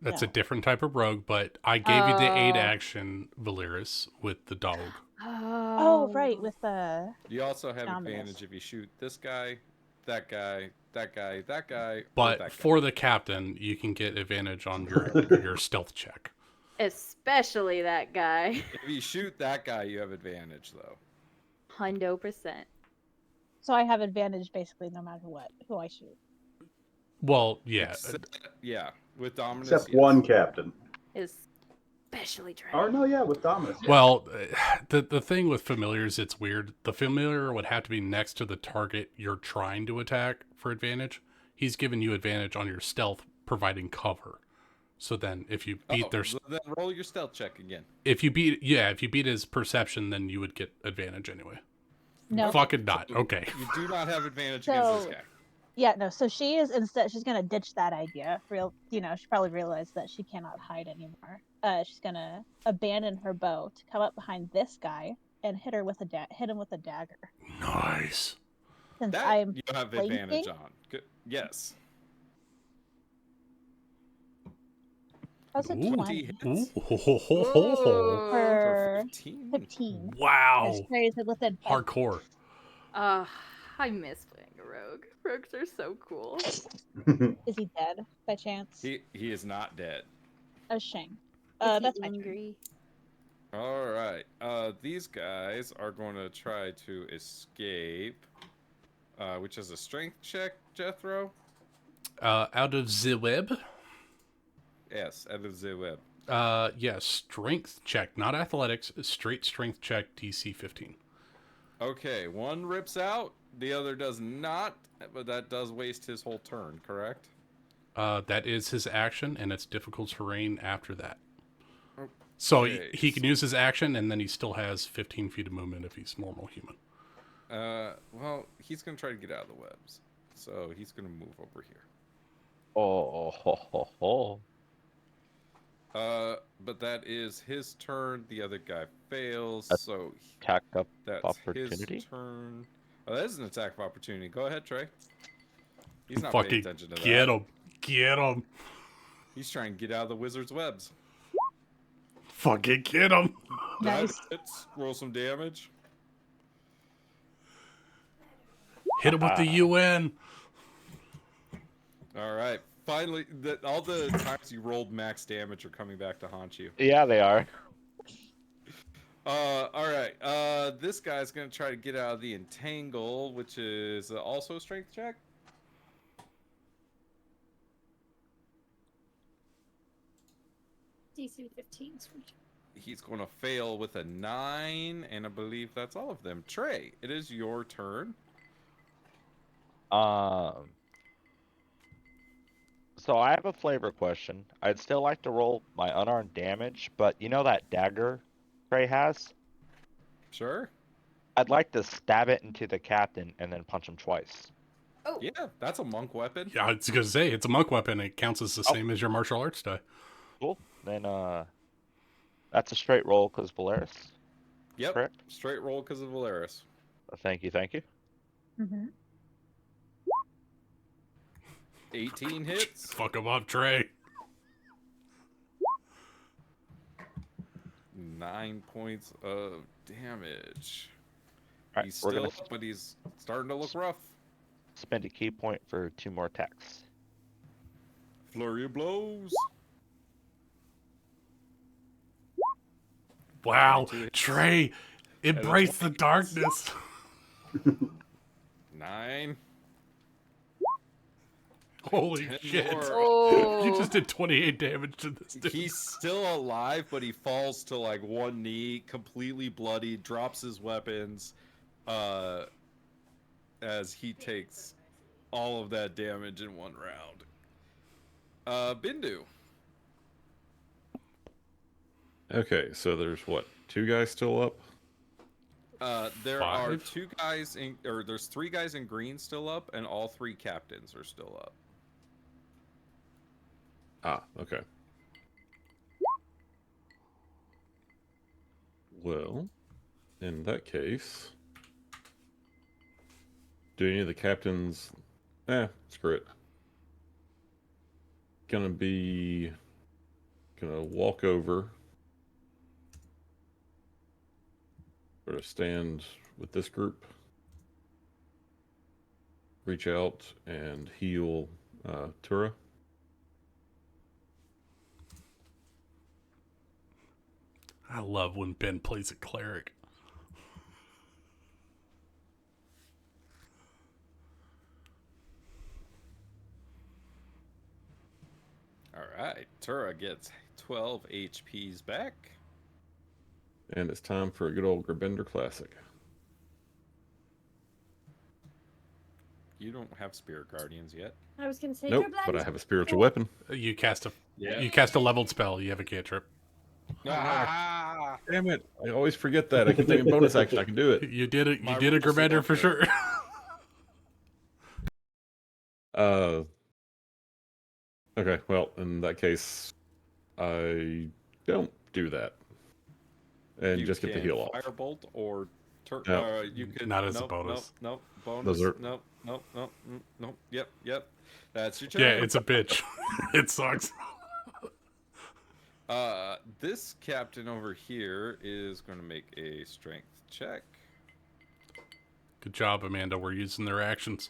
That's no. a different type of rogue, but I gave you the aid Oh. action, Valeris, with the dog. Oh, right, with the. You also have Dominus. advantage if you shoot this guy, that guy, that guy, that guy. or But that for guy. the captain, you can get advantage on your stealth check. Especially that guy. If you shoot that guy, you have advantage though. 100%. So I have advantage basically no matter what who I shoot. Well, yeah. Except- yeah, with Dominus. Except yes. one captain. Especially Trey. Or no, yeah, with Dominus. Yeah. Well, the thing with familiars, it's weird. The familiar would have to be next to the target you're trying to attack for advantage. He's giving you advantage on your stealth, providing cover. So then, if you beat their, so then roll your stealth check again. if you beat his perception, then you would get advantage anyway. No. Fucking not. Okay. You do not have advantage So- against this guy. Yeah, no. So she is instead. She's gonna ditch that idea. She probably realized that she cannot hide anymore. She's gonna abandon her bow to come up behind this guy and hit him with a dagger. Nice. Since That I'm you have flanking? advantage on. Good. Yes. how's it Ooh. 20 hits. Ooh, ho, ho, ho, ho, ho. for 15. 15? Wow. As Trey is within 5. Hardcore. I miss playing a rogue. Rogues are so cool. Is he dead by chance? He is not dead. Oh, shame. Is he That's my turn. angry? All right. These guys are going to try to escape, which is a strength check, Jethro. Out of the web. Yes, out of the web. Yes, strength check, not athletics. Straight strength check, DC 15. Okay, one rips out, the other does not, but that does waste his whole turn, correct? That is his action, and it's difficult terrain after that. So Okay, he can use his action, and then he still has 15 feet of movement if he's normal human. Well, he's going to try to get out of the webs, so he's going to move over here. Oh, ho, ho, ho. But that is his turn. The other guy fails, A- so Attack up that's opportunity. his turn. Oh, that is an attack of opportunity. Go ahead, Trey. He's not Fucking paying attention to that. get him. Get him. He's trying to get out of the wizard's webs. Fucking get him. Nice. That hits. Roll some damage. Hit him with the UN. All right. Finally, all the times you rolled max damage are coming back to haunt you. Yeah, they are. All right. This guy's gonna try to get out of the entangle, which is also a strength check. DC 15. Sweet. He's going to fail with a 9, and I believe that's all of them. Trey, it is your turn. So I have a flavor question. I'd still like to roll my unarmed damage, but you know that dagger Trey has? Sure. I'd like to stab it into the captain and then punch him twice. Oh, Yeah, that's a monk weapon. Yeah, I was gonna say it's a monk weapon. It counts as the Oh. same as your martial arts die. Cool. Then that's a straight roll because Valeris. Yep. Correct. Straight roll because of Valeris. Thank you, thank you. Mm-hmm. 18 hits. Fuck him up, Trey. 9 points of damage. All right, He's we're still gonna up, but he's starting to look rough. spend a key point for 2 more attacks. Flurry of blows. Wow, 22 hits. Trey, embrace the 20 hits. darkness. 9. Holy 10 shit. more. Oh. You just did 28 damage to this dude. He's still alive, but he falls to like one knee, completely bloody, drops his weapons, as he takes all of that damage in one round. Bindu. Okay, so there's what, 2 guys still up? There are 5? 2 guys there's 3 guys in green still up, and all 3 captains are still up. Ah, okay. Well, in that case, do any of the captains... screw it. Gonna walk over. Sort of stand with this group. Reach out and heal Tura. I love when Ben plays a cleric. Alright, Tura gets 12 HPs back. And it's time for a good old Grabender Classic. You don't have Spirit Guardians yet. I was gonna say Nope, you're blind. but I have a spiritual weapon. You cast a leveled spell. You have a cantrip. Ah! Damn it! I always forget that. I keep thinking bonus action. I can do it. You did it. My You did a rules say Grabender for that. sure. Okay. Well, in that case, I don't do that, and You just get the can heal off. Firebolt or No. you could Not as a bonus. Nope. Bonus. Those are- Nope. Yep. That's your turn. Yeah, it's a bitch. It sucks. This captain over here is going to make a strength check. Good job, Amanda. We're using their actions.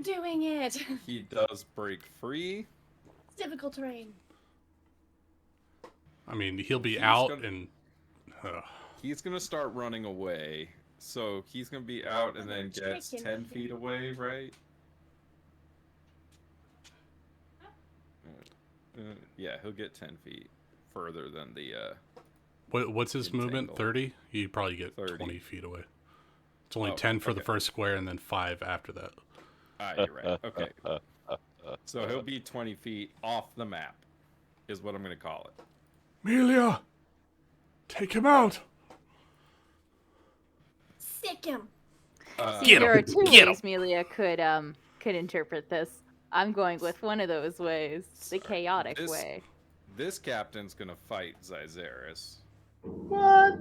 Doing it. He does break free. It's difficult terrain. I mean, he'll be He's out gonna- and... He's going to start running away. So he's going to be out and then gets Chicken. 10 feet away, right? Yeah, he'll get 10 feet further than the... what's his movement? Entangle. 30? He'd probably get 30. 20 feet away. It's only Oh, 10 for the okay. first square and then 5 after that. You're right. Okay. So he'll be 20 feet off the map, is what I'm going to call it. Amelia! Take him out! Sick him. See, Get there him, are 2 get ways Melia could interpret this. I'm going with one of those ways, the chaotic This- way. This captain's going to fight Zyzeris. What?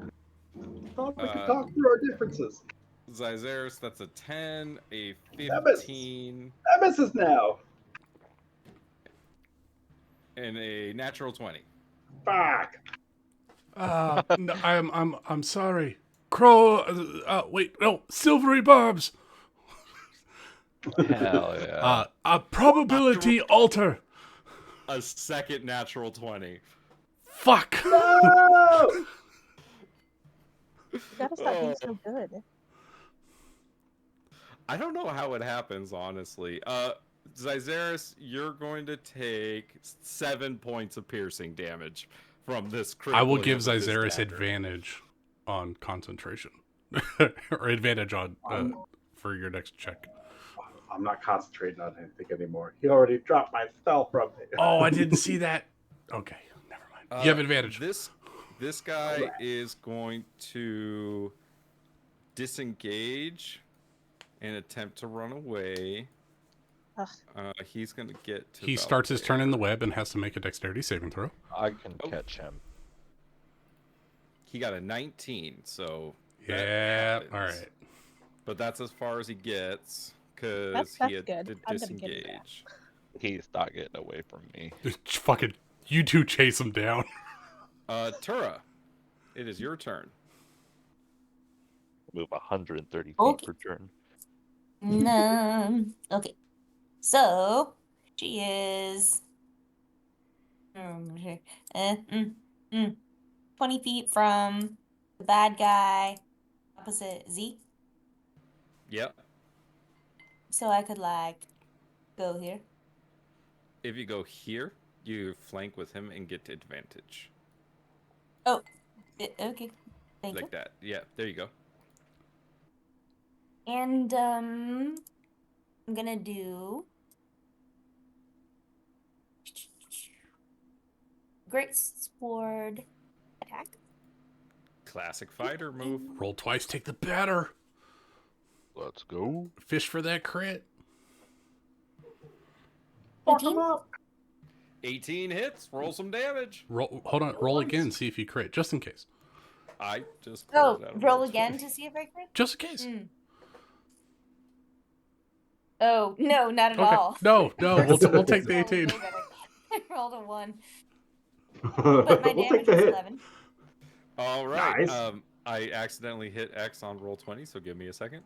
Thought we could talk through our differences. Zyzeris, that's a 10, a That misses. 15, That misses now. and a natural 20. Fuck. No, I'm sorry. Crow, wait, no, silvery barbs. Hell yeah. A probability alter. A second natural 20. Fuck. No! You gotta stop being so good. I don't know how it happens, honestly. Zyzeris, you're going to take 7 points of piercing damage from this critical I will hit give with this Zyzeris dagger. advantage on concentration. Or advantage on for your next check. I'm not concentrating on anything anymore. He already dropped my spell from me. Oh, I didn't see that. Okay, never mind. You have advantage. This guy is going to disengage and attempt to run away. Ugh. He's going to get to He starts his turn in the web and has to make a dexterity saving throw. I can catch him. He got a 19, so that Yeah, happens. all right. But that's as far as he gets because That's he had good. to I'm gonna give him that. disengage. He's not getting away from me. Just fucking, you two chase him down. Tura, it is your turn. Move 130 feet Okay. per turn. Okay. So she is 20 feet from the bad guy opposite Z. Yep. So I could like go here. If you go here, you flank with him and get advantage. Oh, okay. Thank you. Like that. Yeah, there you go. And I'm gonna do great sword attack. Classic fighter move. Roll twice, take the better. Let's go. Fish for that crit. 18? 18 hits. Roll some damage. Hold on. Roll again. See if you crit, just in case. I just roll again to see if I crit. Just in case. Oh no, not at all. No. We'll take the 18. I rolled a 1, but my damage was 11. All right. Nice. I accidentally hit X on roll 20, so give me a second.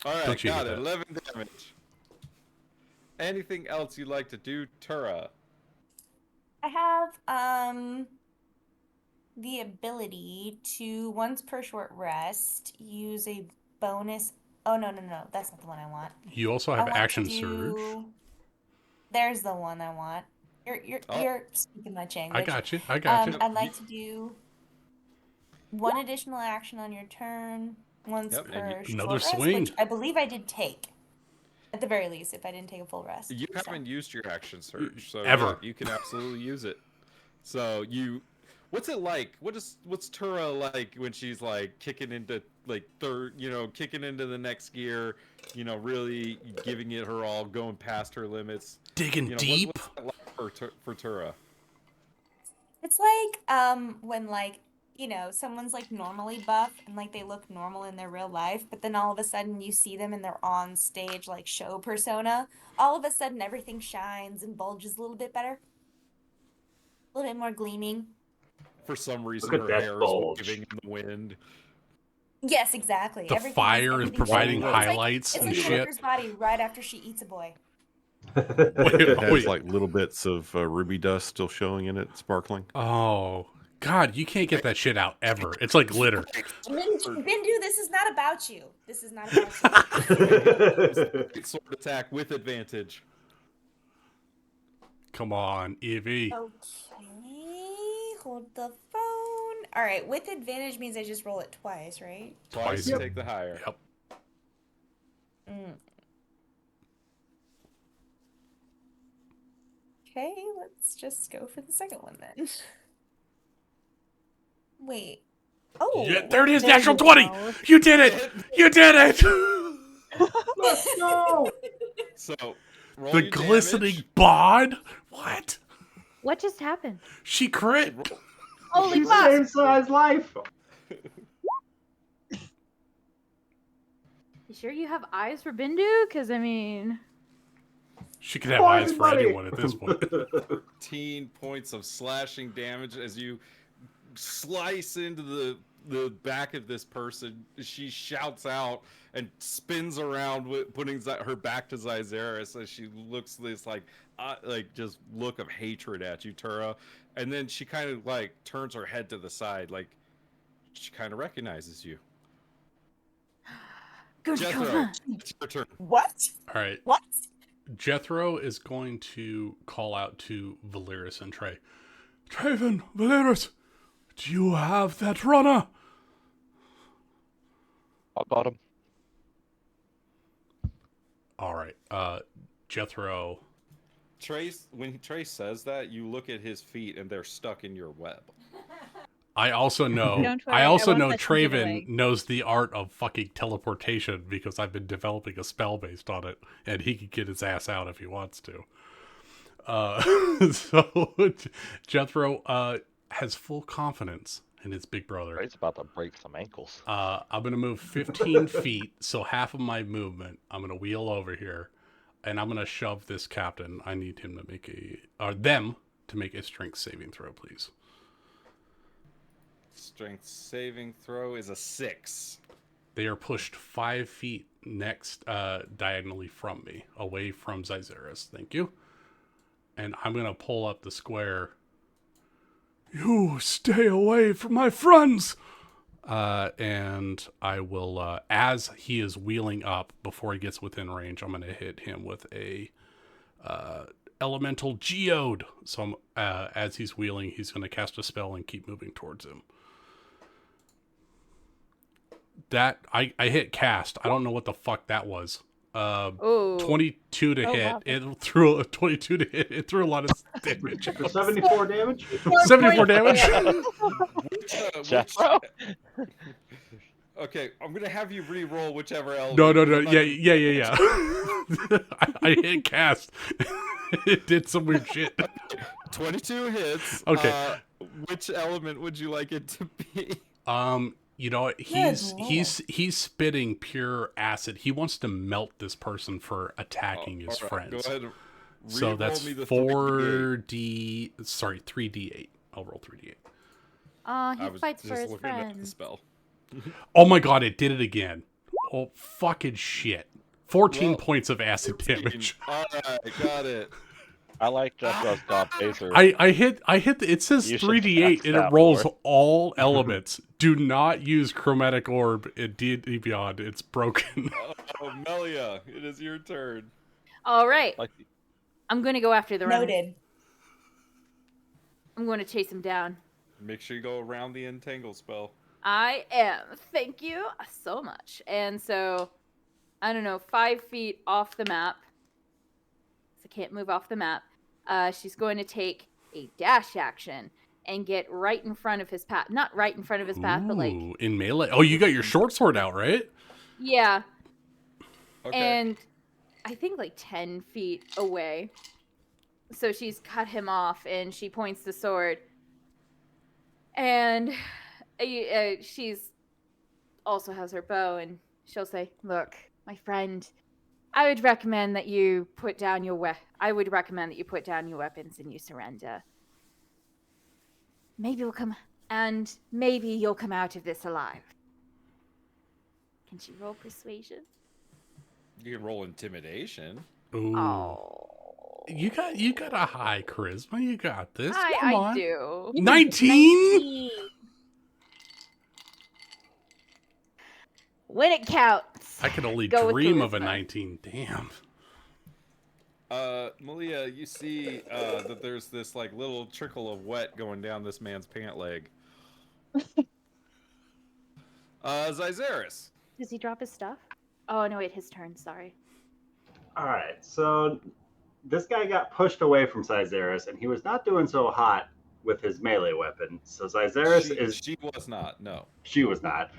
All right, got it. 11 damage. Anything else you'd like to do, Tura? I have the ability to, once per short rest, use a bonus. Oh no, that's not the one I want. You also have action surge. There's the one I want. You're speaking my language. I got you. I'd like to do one additional action on your turn, once per short another rest, swing. which I believe I did take. At the very least, if I didn't take a full rest. You haven't used your action surge, so ever. Yeah, you can absolutely use it. So what's it like? What's Tura like when she's like kicking into like kicking into the next gear, really giving it her all, going past her limits, digging deep. What's that like for Tura? It's like when someone's like normally buff and like they look normal in their real life, but then all of a sudden you see them in their on stage like show persona. All of a sudden everything shines and bulges a little bit better. A little bit more gleaming. For some reason her hair is waving in the wind. Yes, exactly. The fire is providing highlights and shit. It's like body right after she eats a boy. It has like little bits of ruby dust still showing in it, sparkling. Oh God, you can't get that shit out ever. It's like glitter. Bindu, this is not about you. This is not about you. Sword attack with advantage. Come on, Evie. Okay, hold the phone. All right, with advantage means I just roll it twice, right? Twice, you take the higher. Yep. Okay, let's just go for the second one then. Wait. Oh. Yeah, there it is, natural 20. You did it. You did it. Let's go. So, roll the your glistening damage. bod. What? What just happened? She crit. Holy She's fuck! same size life. You sure you have eyes for Bindu? Because I mean, she could have eyes for anyone at this point. 15 points of slashing damage as you slice into the back of this person. She shouts out and spins around, putting her back to Zyzeris as she looks this like just look of hatred at you, Tura. And then she kind of like turns her head to the side, like she kind of recognizes you. Jethro, it's your turn. What? All right. What? Jethro is going to call out to Valeris and Trey. Traven, Valeris, do you have that runner? I got him. All right. Jethro. When Trey says that, you look at his feet and they're stuck in your web. I also know. Don't worry, I also I won't know let you get Traven away. knows the art of fucking teleportation because I've been developing a spell based on it, and he can get his ass out if he wants to. So Jethro has full confidence in his big brother. Trey's about to break some ankles. I'm gonna move 15 feet, so half of my movement. I'm gonna wheel over here, and I'm gonna shove this captain. I need him to make them to make a strength saving throw, please. Strength saving throw is a 6. They are pushed 5 feet next diagonally from me, away from Zyzeris. Thank you. And I'm gonna pull up the square. You stay away from my friends. And I will, as he is wheeling up, before he gets within range, I'm going to hit him with a elemental geode. So as he's wheeling, he's going to cast a spell and keep moving towards him. That I hit cast. I don't know what the fuck that was. 22 to hit. Wow. It threw a 22 to hit. It threw a lot of damage. For 74 damage? 74 damage. Jeffro? Okay, I'm gonna have you re-roll whichever element. No. I'm not Yeah. I hit cast. It did some weird shit. 22 hits. Okay. Which element would you like it to be? You know, he's spitting pure acid. He wants to melt this person for attacking his All right, friends. Go ahead. So that's me the 3d8. I'll roll 3d8. He fights for his at the friends. spell. Oh my god, it did it again. Oh fucking shit. 14 Well, points of acid 16. damage. All right, got it. I like Jeffro's God Phaser. I hit it says You should 3d8 tax and that it rolls more. all elements. Do not use chromatic orb in D&D Beyond. It's broken. Oh, Melia, it is your turn. All right. Like, I'm going to go after the runner. Noted. I'm going to chase him down. Make sure you go around the entangle spell. I am. Thank you so much. And so, I don't know, 5 feet off the map. So I can't move off the map. She's going to take a dash action and get right in front of his path. Not right in front of his path, but like... Ooh, in melee. Oh, you got your short sword out, right? Yeah. Okay. And I think like 10 feet away. So she's cut him off and she points the sword. And she's also has her bow and she'll say, "Look, my friend, I would recommend that you put down your weapons and you surrender. Maybe you'll come out of this alive." Can she roll persuasion? You can roll intimidation. Ooh. Oh. You got a high charisma. You got this. Come I on. do. 19? When it counts. I could only Go with dream of a charisma. 19. Damn. Malia, you see that there's this like little trickle of wet going down this man's pant leg. Zyzeris. Does he drop his stuff? Oh, no, wait, his turn, sorry. All right, so this guy got pushed away from Zyzeris, and he was not doing so hot with his melee weapon. So Zyzeris She was not, no. She was not.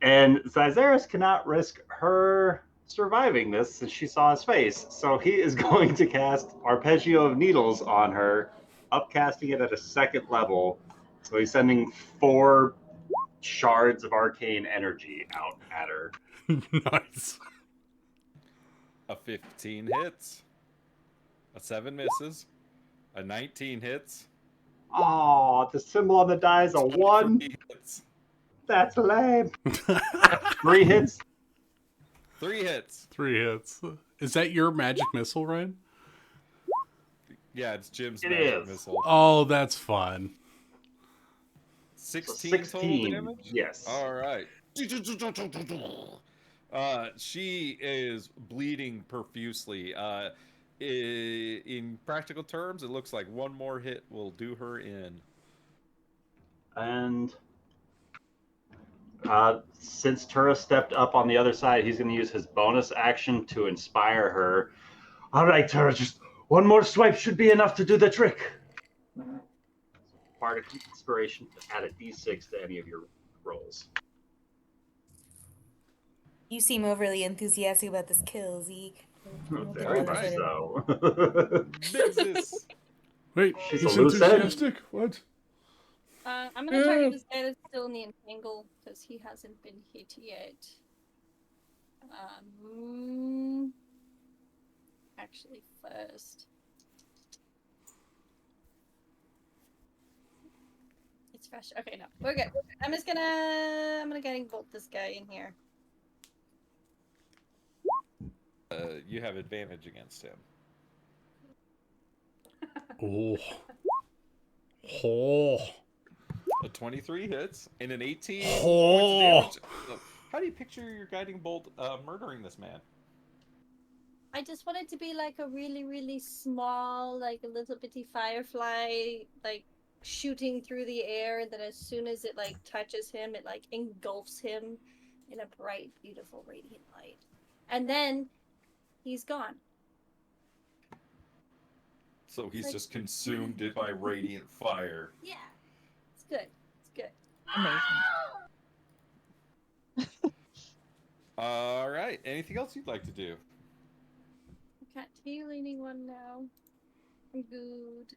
And Zyzeris cannot risk her surviving this since she saw his face. So he is going to cast Arpeggio of Needles on her, upcasting it at a 2nd level. So he's sending 4 shards of arcane energy out at her. Nice. A 15 hits. A 7 misses. A 19 hits. Oh, the symbol on the die is a 1. Hits. That's lame. 3 hits. 3 hits. 3 hits. Is that your magic missile, Ryan? Yeah, it's Jim's It magic is. missile. Oh, that's fun. 16 So total damage? Yes. All right. She is bleeding profusely. In practical terms, it looks like one more hit will do her in. And since Tura stepped up on the other side, he's going to use his bonus action to inspire her. All right, Tura, just one more swipe should be enough to do the trick. Bardic inspiration to add a d6 to any of your rolls. You seem overly enthusiastic about this kill, Zeke. Very much so. Business. Wait, She's he's a loose end. enthusiastic? What? I'm gonna target this guy that's still in the entangle because he hasn't been hit yet. Actually, first, it's fresh. Okay, no, we're good. I'm gonna guiding bolt this guy in here. You have advantage against him. Oh. Oh. A 23 hits and an 18 Oh. points of damage. How do you picture your guiding bolt murdering this man? I just want it to be like a really, really small, like a little bitty firefly, like shooting through the air, and then as soon as it like touches him, it like engulfs him in a bright, beautiful, radiant light. And then he's gone. So he's just consumed it by radiant fire. Yeah. It's good. It's good. Amazing. All right. Anything else you'd like to do? Cat tea leaning one now. I'm good.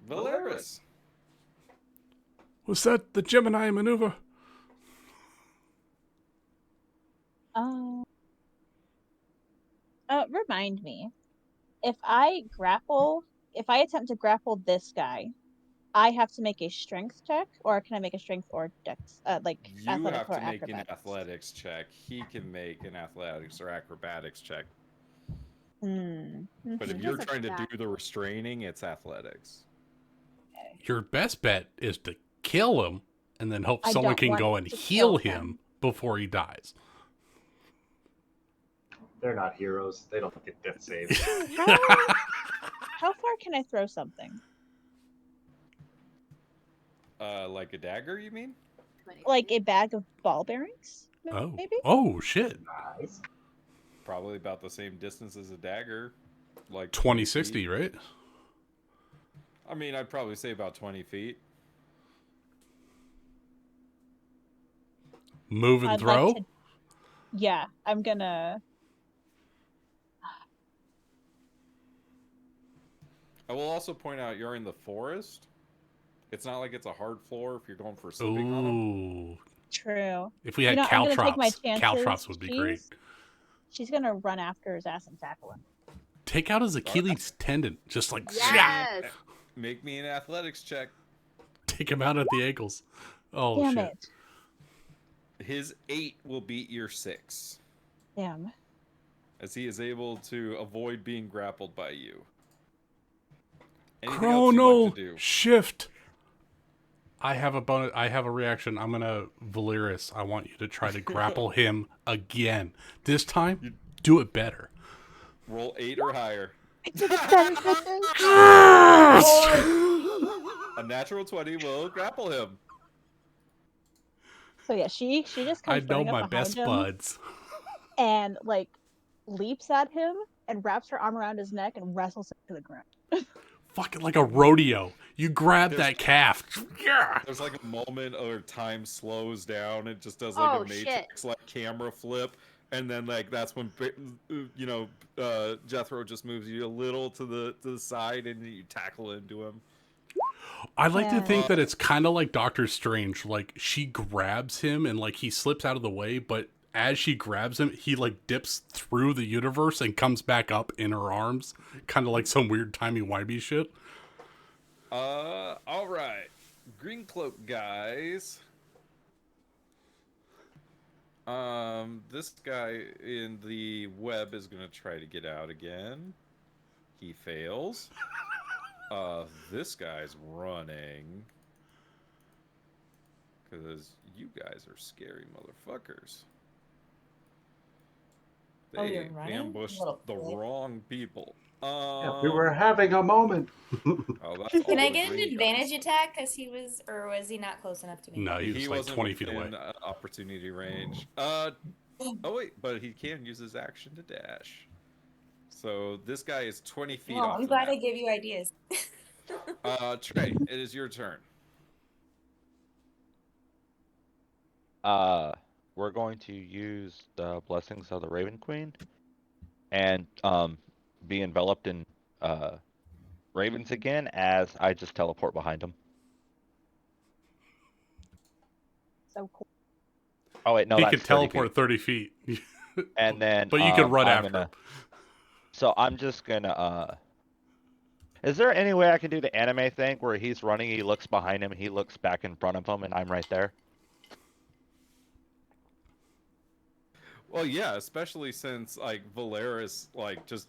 Valeris. Was that the Gemini maneuver? Remind me. If I attempt to grapple this guy, I have to make a strength check, or can I make a strength or dex, You athletics have or to make an acrobatics? athletics check. He can make an athletics or acrobatics check. Mm-hmm. But if you're trying to do the restraining, it's athletics. Your best bet is to kill him and then hope I someone don't can want go and to heal kill him before he dies. They're not heroes. They don't get death saves. How far can I throw something? Like a dagger, you mean? Like a bag of ball bearings? Maybe? Oh, shit. Nice. Probably about the same distance as a dagger. Like 2060, right? I mean, I'd probably say about 20 feet. Move and throw? Yeah, I'm gonna... I will also point out you're in the forest. It's not like it's a hard floor if you're going for slipping on them. Ooh. True. If we had I'm gonna take my caltrops, chances. caltrops would be great. She's gonna run after his ass and tackle him. Take out his Achilles tendon. Just like, Yes. Make me an athletics check. take him out at the ankles. Oh, Damn shit. it. His 8 will beat your 6. Damn. As he is able to avoid being grappled by you. Anything else Chrono you'd like to do? shift. I have a reaction. I'm gonna Valeris. I want you to try to grapple him again. This time, do it better. Roll 8 or higher. A natural 20 will grapple him. So yeah, she just I comes know running up my behind best him buds. and like leaps at him and wraps her arm around his neck and wrestles him to the ground. Fucking like a rodeo. You grab that calf. Yeah. There's like a moment where time slows down. It just does like a Matrix like camera flip, and then like that's when Jethro just moves you a little to the side, and you tackle into him. I like to think that it's kind of like Doctor Strange. Like she grabs him and like he slips out of the way, but as she grabs him, he like dips through the universe and comes back up in her arms, kind of like some weird timey-wimey shit. All right, green cloak guys. This guy in the web is gonna try to get out again. He fails. This guy's running because you guys are scary motherfuckers. They ambushed the wrong people. Yeah, we were having a moment. Can I get an advantage attack because he was, or was he not close enough to me? No, he was like 20 feet away. Opportunity range. Oh wait, but he can use his action to dash. So this guy is 20 feet off. I'm glad I gave you ideas. Trey, it is your turn. We're going to use the blessings of the Raven Queen and be enveloped in ravens again as I just teleport behind him. So cool. Oh wait, no, he that's can teleport 30 feet. And then, but you can run after him. So I'm just gonna. Is there any way I can do the anime thing where he's running, he looks behind him, he looks back in front of him, and I'm right there? Well, yeah, especially since like Valeris like just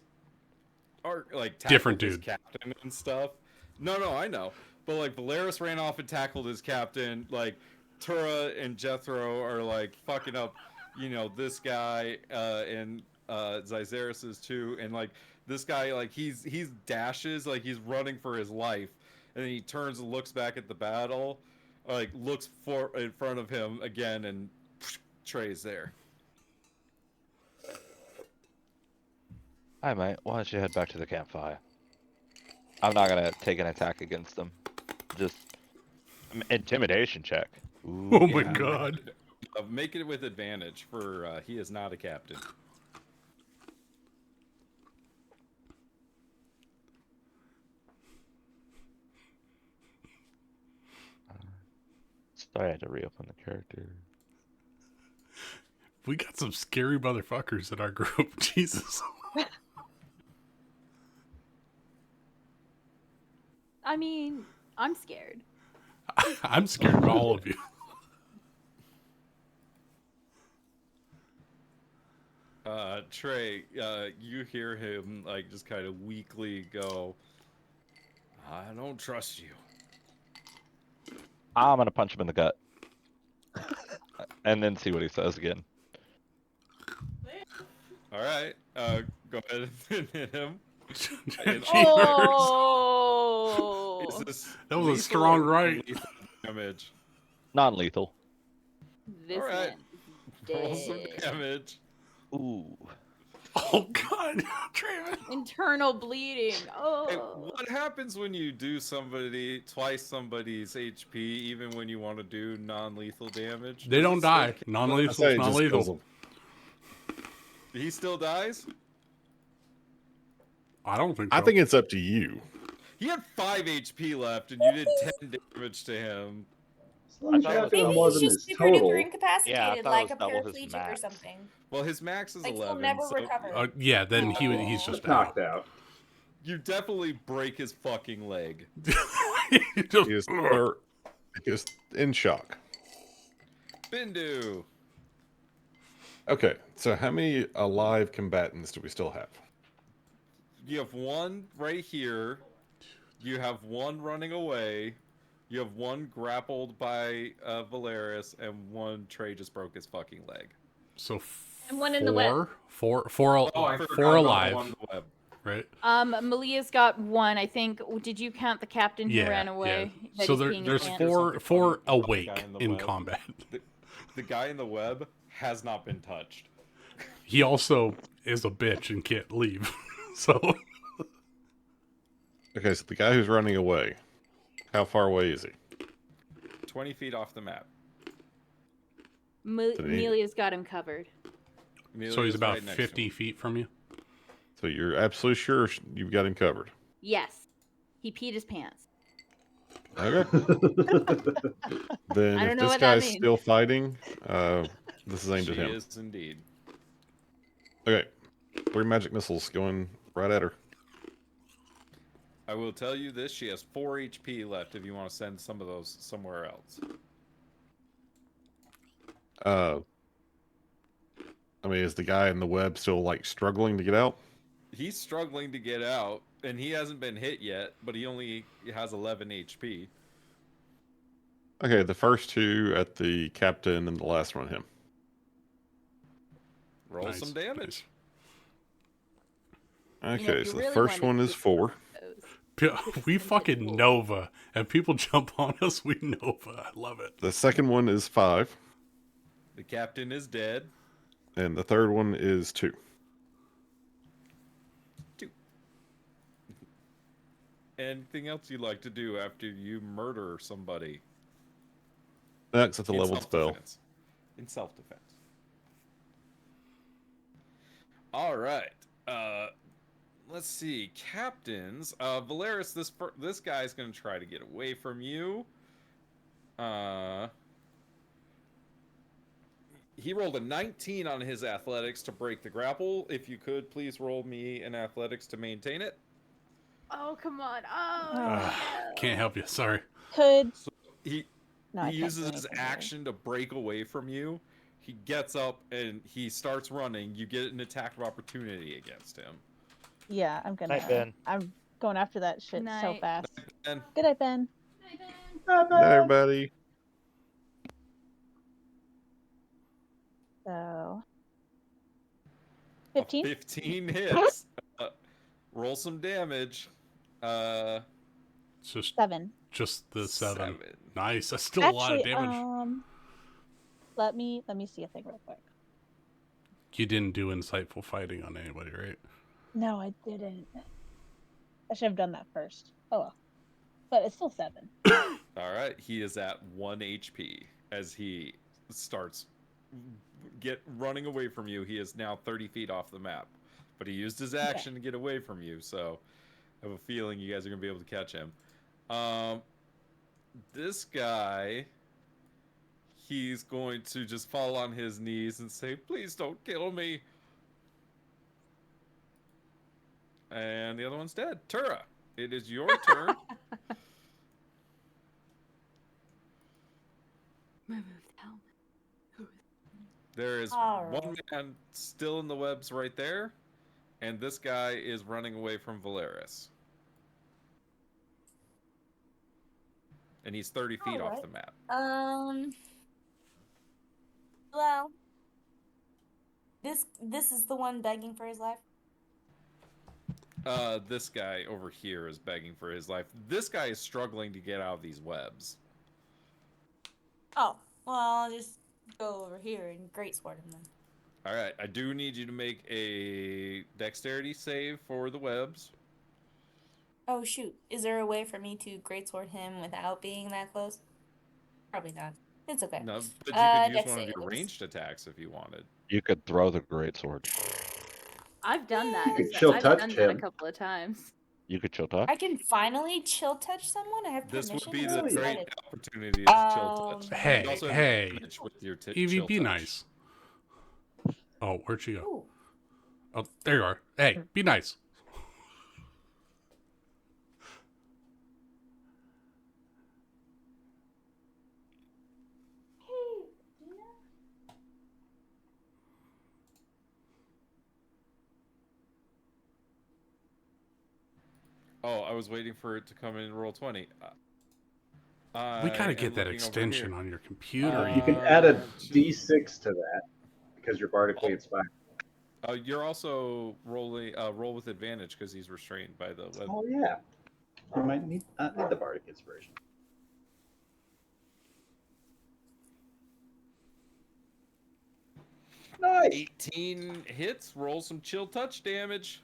are like different dude captain and stuff. No, I know, But like Valeris ran off and tackled his captain. Like Tura and Jethro are like fucking up, this guy and Zyzeris is too. And like this guy, like he's dashes, like he's running for his life, and then he turns and looks back at the battle, like looks in front of him again, and Trey's there. Hi, mate. Why don't you head back to the campfire? I'm not gonna take an attack against them. Just intimidation check. Ooh, Oh my god. Make it with advantage for he is not a captain. Sorry, I had to reopen the character. We got some scary motherfuckers in our group. Jesus. I mean, I'm scared. I'm scared of all of you. Trey, you hear him like just kind of weakly go, "I don't trust you." I'm gonna punch him in the gut. And then see what he says again. All right, go ahead and hit him. Oh! Is this That was a lethal strong or right. lethal damage? Non-lethal. This All right. man Roll some dead. damage. Ooh. Oh god, Travis. Internal bleeding. Hey, Oh. what happens when you do twice somebody's HP, even when you want to do non-lethal damage? They Does don't it still die. count? I Non-lethal say is it not just kills lethal. him. He still dies? I don't think so. I think it's up to you. He had 5 HP left, and you did 10 damage to him. As long as you thought it have was no Maybe more he's than just his super duper total. incapacitated, Yeah, I thought it like was a double his paraplegic or max. something. Well, his max is Like 11. he'll never so recover. yeah, then he's Just just knocked out. out. you definitely break his fucking leg. He just- He is, just in shock. Bindu. Okay, so how many alive combatants do we still have? You have one right here. You have one running away. You have one grappled by Valeris, and one Trey just broke his fucking leg. So And one in the web. four I forgot about the alive, one in the web. right? Malia's got one. I think. Did you count the captain who ran away? Yeah. So That he's peeing his there's pants? four Something funny about the awake guy in the in web. combat. The guy in the web has not been touched. He also is a bitch and can't leave. So Okay, so the guy who's running away, how far away is he? 20 feet off the map. Amelia's got him covered. he's Amelia's about right next to 50 him. feet from you. So you're absolutely sure you've got him covered. Yes. He peed his pants. Okay. Then I don't if know this what that guy's means. still fighting, this is aimed She at him. is indeed. Okay. 3 magic missiles going right at her. I will tell you this, she has 4 HP left if you want to send some of those somewhere else. I mean, is the guy in the web still like struggling to get out? He's struggling to get out, and he hasn't been hit yet, but he only has 11 HP. Okay, the first 2 at the captain and the last one at him. Roll Nice, some damage. Okay, You know, if you so really the first wanted one to is 4. We fucking Nova, and people jump on us. We Nova. I love it. The second one is 5. The captain is dead. And the third one is 2. 2. Anything else you'd like to do after you murder somebody? That's at the In leveled spell. self-defense. In self-defense. All right. Let's see. Captains. Valeris, this guy's going to try to get away from you. He rolled a 19 on his athletics to break the grapple. If you could, please roll me an athletics to maintain it. Oh, come on. Oh. Can't help you. Sorry. Could He no, I he can't uses do his anything here. action to break away from you. He gets up and he starts running. You get an attack of opportunity against him. Yeah, I'm gonna. Night, Ben. I'm going after that shit so Night. fast. And Good night, Ben. Good night, everybody. So 15? 15 hits. Roll some damage. It's just 7. just the 7. 7. Nice. That's still a lot of Actually, damage. let me see a thing real quick. You didn't do insightful fighting on anybody, right? No, I didn't. I should have done that first. Oh well. But it's still 7. All right, he is at 1 HP as he starts running away from you. He is now 30 feet off the map, but he used his action to get away from you. So I have a feeling you guys are gonna be able to catch him. This guy, he's going to just fall on his knees and say, "Please don't kill me." And the other one's dead. Tura, it is your turn. There is one man still in the webs right there, and this guy is running away from Valeris. And he's 30 feet off the map. Well, this is the one begging for his life. This guy over here is begging for his life. This guy is struggling to get out of these webs. Oh, well, I'll just go over here and greatsword him then. All right, I do need you to make a dexterity save for the webs. Oh shoot, is there a way for me to greatsword him without being that close? Probably not. It's okay. No, but you could use dex one of your saves. ranged attacks if you wanted. You could throw the greatsword. I've done that. You could chill I've touch done that a him. couple of times. You could chill touch. I can finally chill touch someone. I have This permission. would be I'm so the great excited. opportunity to chill touch. Hey, You also have hey. advantage with your Evie, chill be touch. nice. Oh, where'd she go? Ooh. Oh, there you are. Hey, be nice. Oh, I was waiting for it to come in and roll 20. We gotta get that extension on your computer. You can add a D6 to that because you're bardically inspired. You're also rolling roll with advantage because he's restrained by the web. Oh yeah, you might need the bardic inspiration. Nice. 18 hits. Roll some chill touch damage.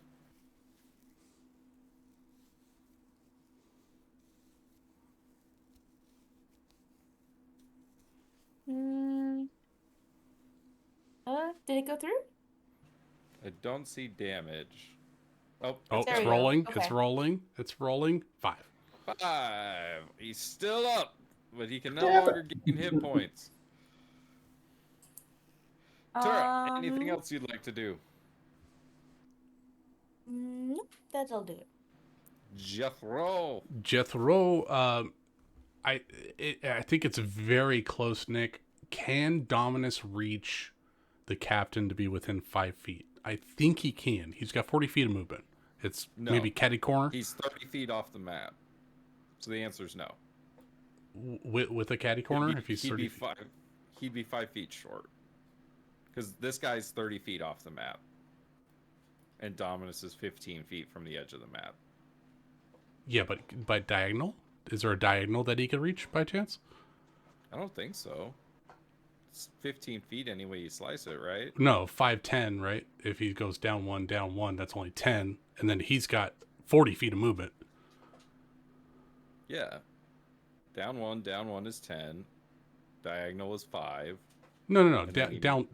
Did it go through? I don't see damage. Oh, Oh, There it's we go. rolling. Okay. It's rolling. It's rolling. 5. 5. He's still up, but he can no Damn it. longer gain hit points. Tura, anything else you'd like to do? Nope, that'll do it. Jethro. I think it's very close, Nick. Can Dominus reach the captain to be within 5 feet? I think he can. He's got 40 feet of movement. It's maybe catty corner. He's 30 feet off the map. So the answer is no. With a catty corner, if he's 30 feet. He'd be 5 feet short. Because this guy's 30 feet off the map. And Dominus is 15 feet from the edge of the map. Yeah, but by diagonal? Is there a diagonal that he could reach by chance? I don't think so. It's 15 feet any way you slice it, right? No, 5'10", right? If he goes down one, that's only 10. And then he's got 40 feet of movement. Yeah. Down one is 10. Diagonal is 5. No. Down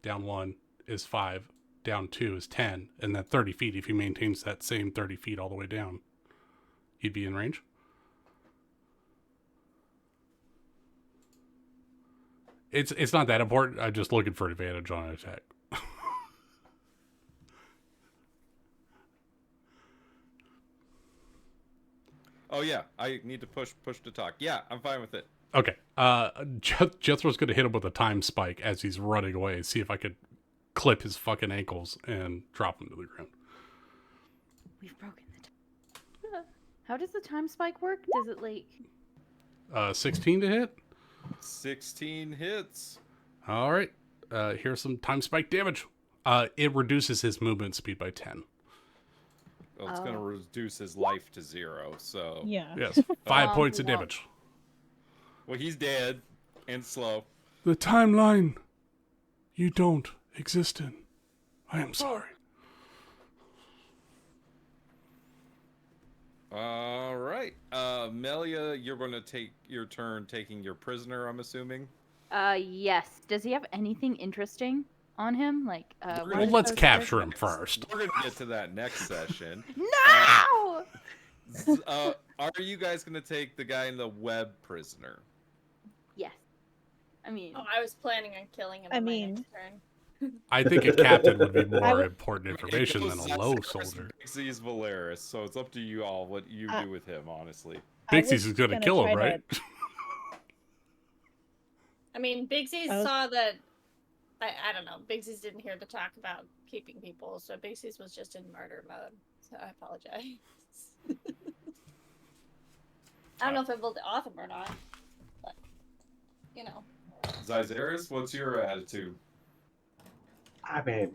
down 1 is 5, down 2 is 10, and then 30 feet. If he maintains that same 30 feet all the way down, he'd be in range. It's not that important. I'm just looking for advantage on an attack. Oh yeah, I need to push to talk. Yeah, I'm fine with it. Okay. Jethro's going to hit him with a time spike as he's running away. See if I could clip his fucking ankles and drop him to the ground. We've broken the How does the time spike work? Does it like 16 to hit. 16 hits. All right. Here's some time spike damage. It reduces his movement speed by 10. Well, it's going to reduce his life to 0, so... Yeah. Yes, 5 points of damage. Well, he's dead and slow. The timeline you don't exist in. I am sorry. All right. Melia, you're going to take your turn taking your prisoner, I'm assuming? Yes. Does he have anything interesting on him? Like, Well, let's capture him first. We're going to get to that next session. No! Are you guys going to take the guy in the web prisoner? Yes. I mean... Oh, I was planning on killing him I on my mean- next turn. I think a captain would be more would- important information than a low soldier. Bixie's Valeris, so it's up to you all what you do with him, honestly. Bixie's is going to kill him, right? I mean, Bigsies saw that... I don't know. Bigsies didn't hear the talk about keeping people, so Bigsies was just in murder mode. So I apologize. I don't know if I built it off him or not, but, you know. Zyzeris, what's your attitude? I mean,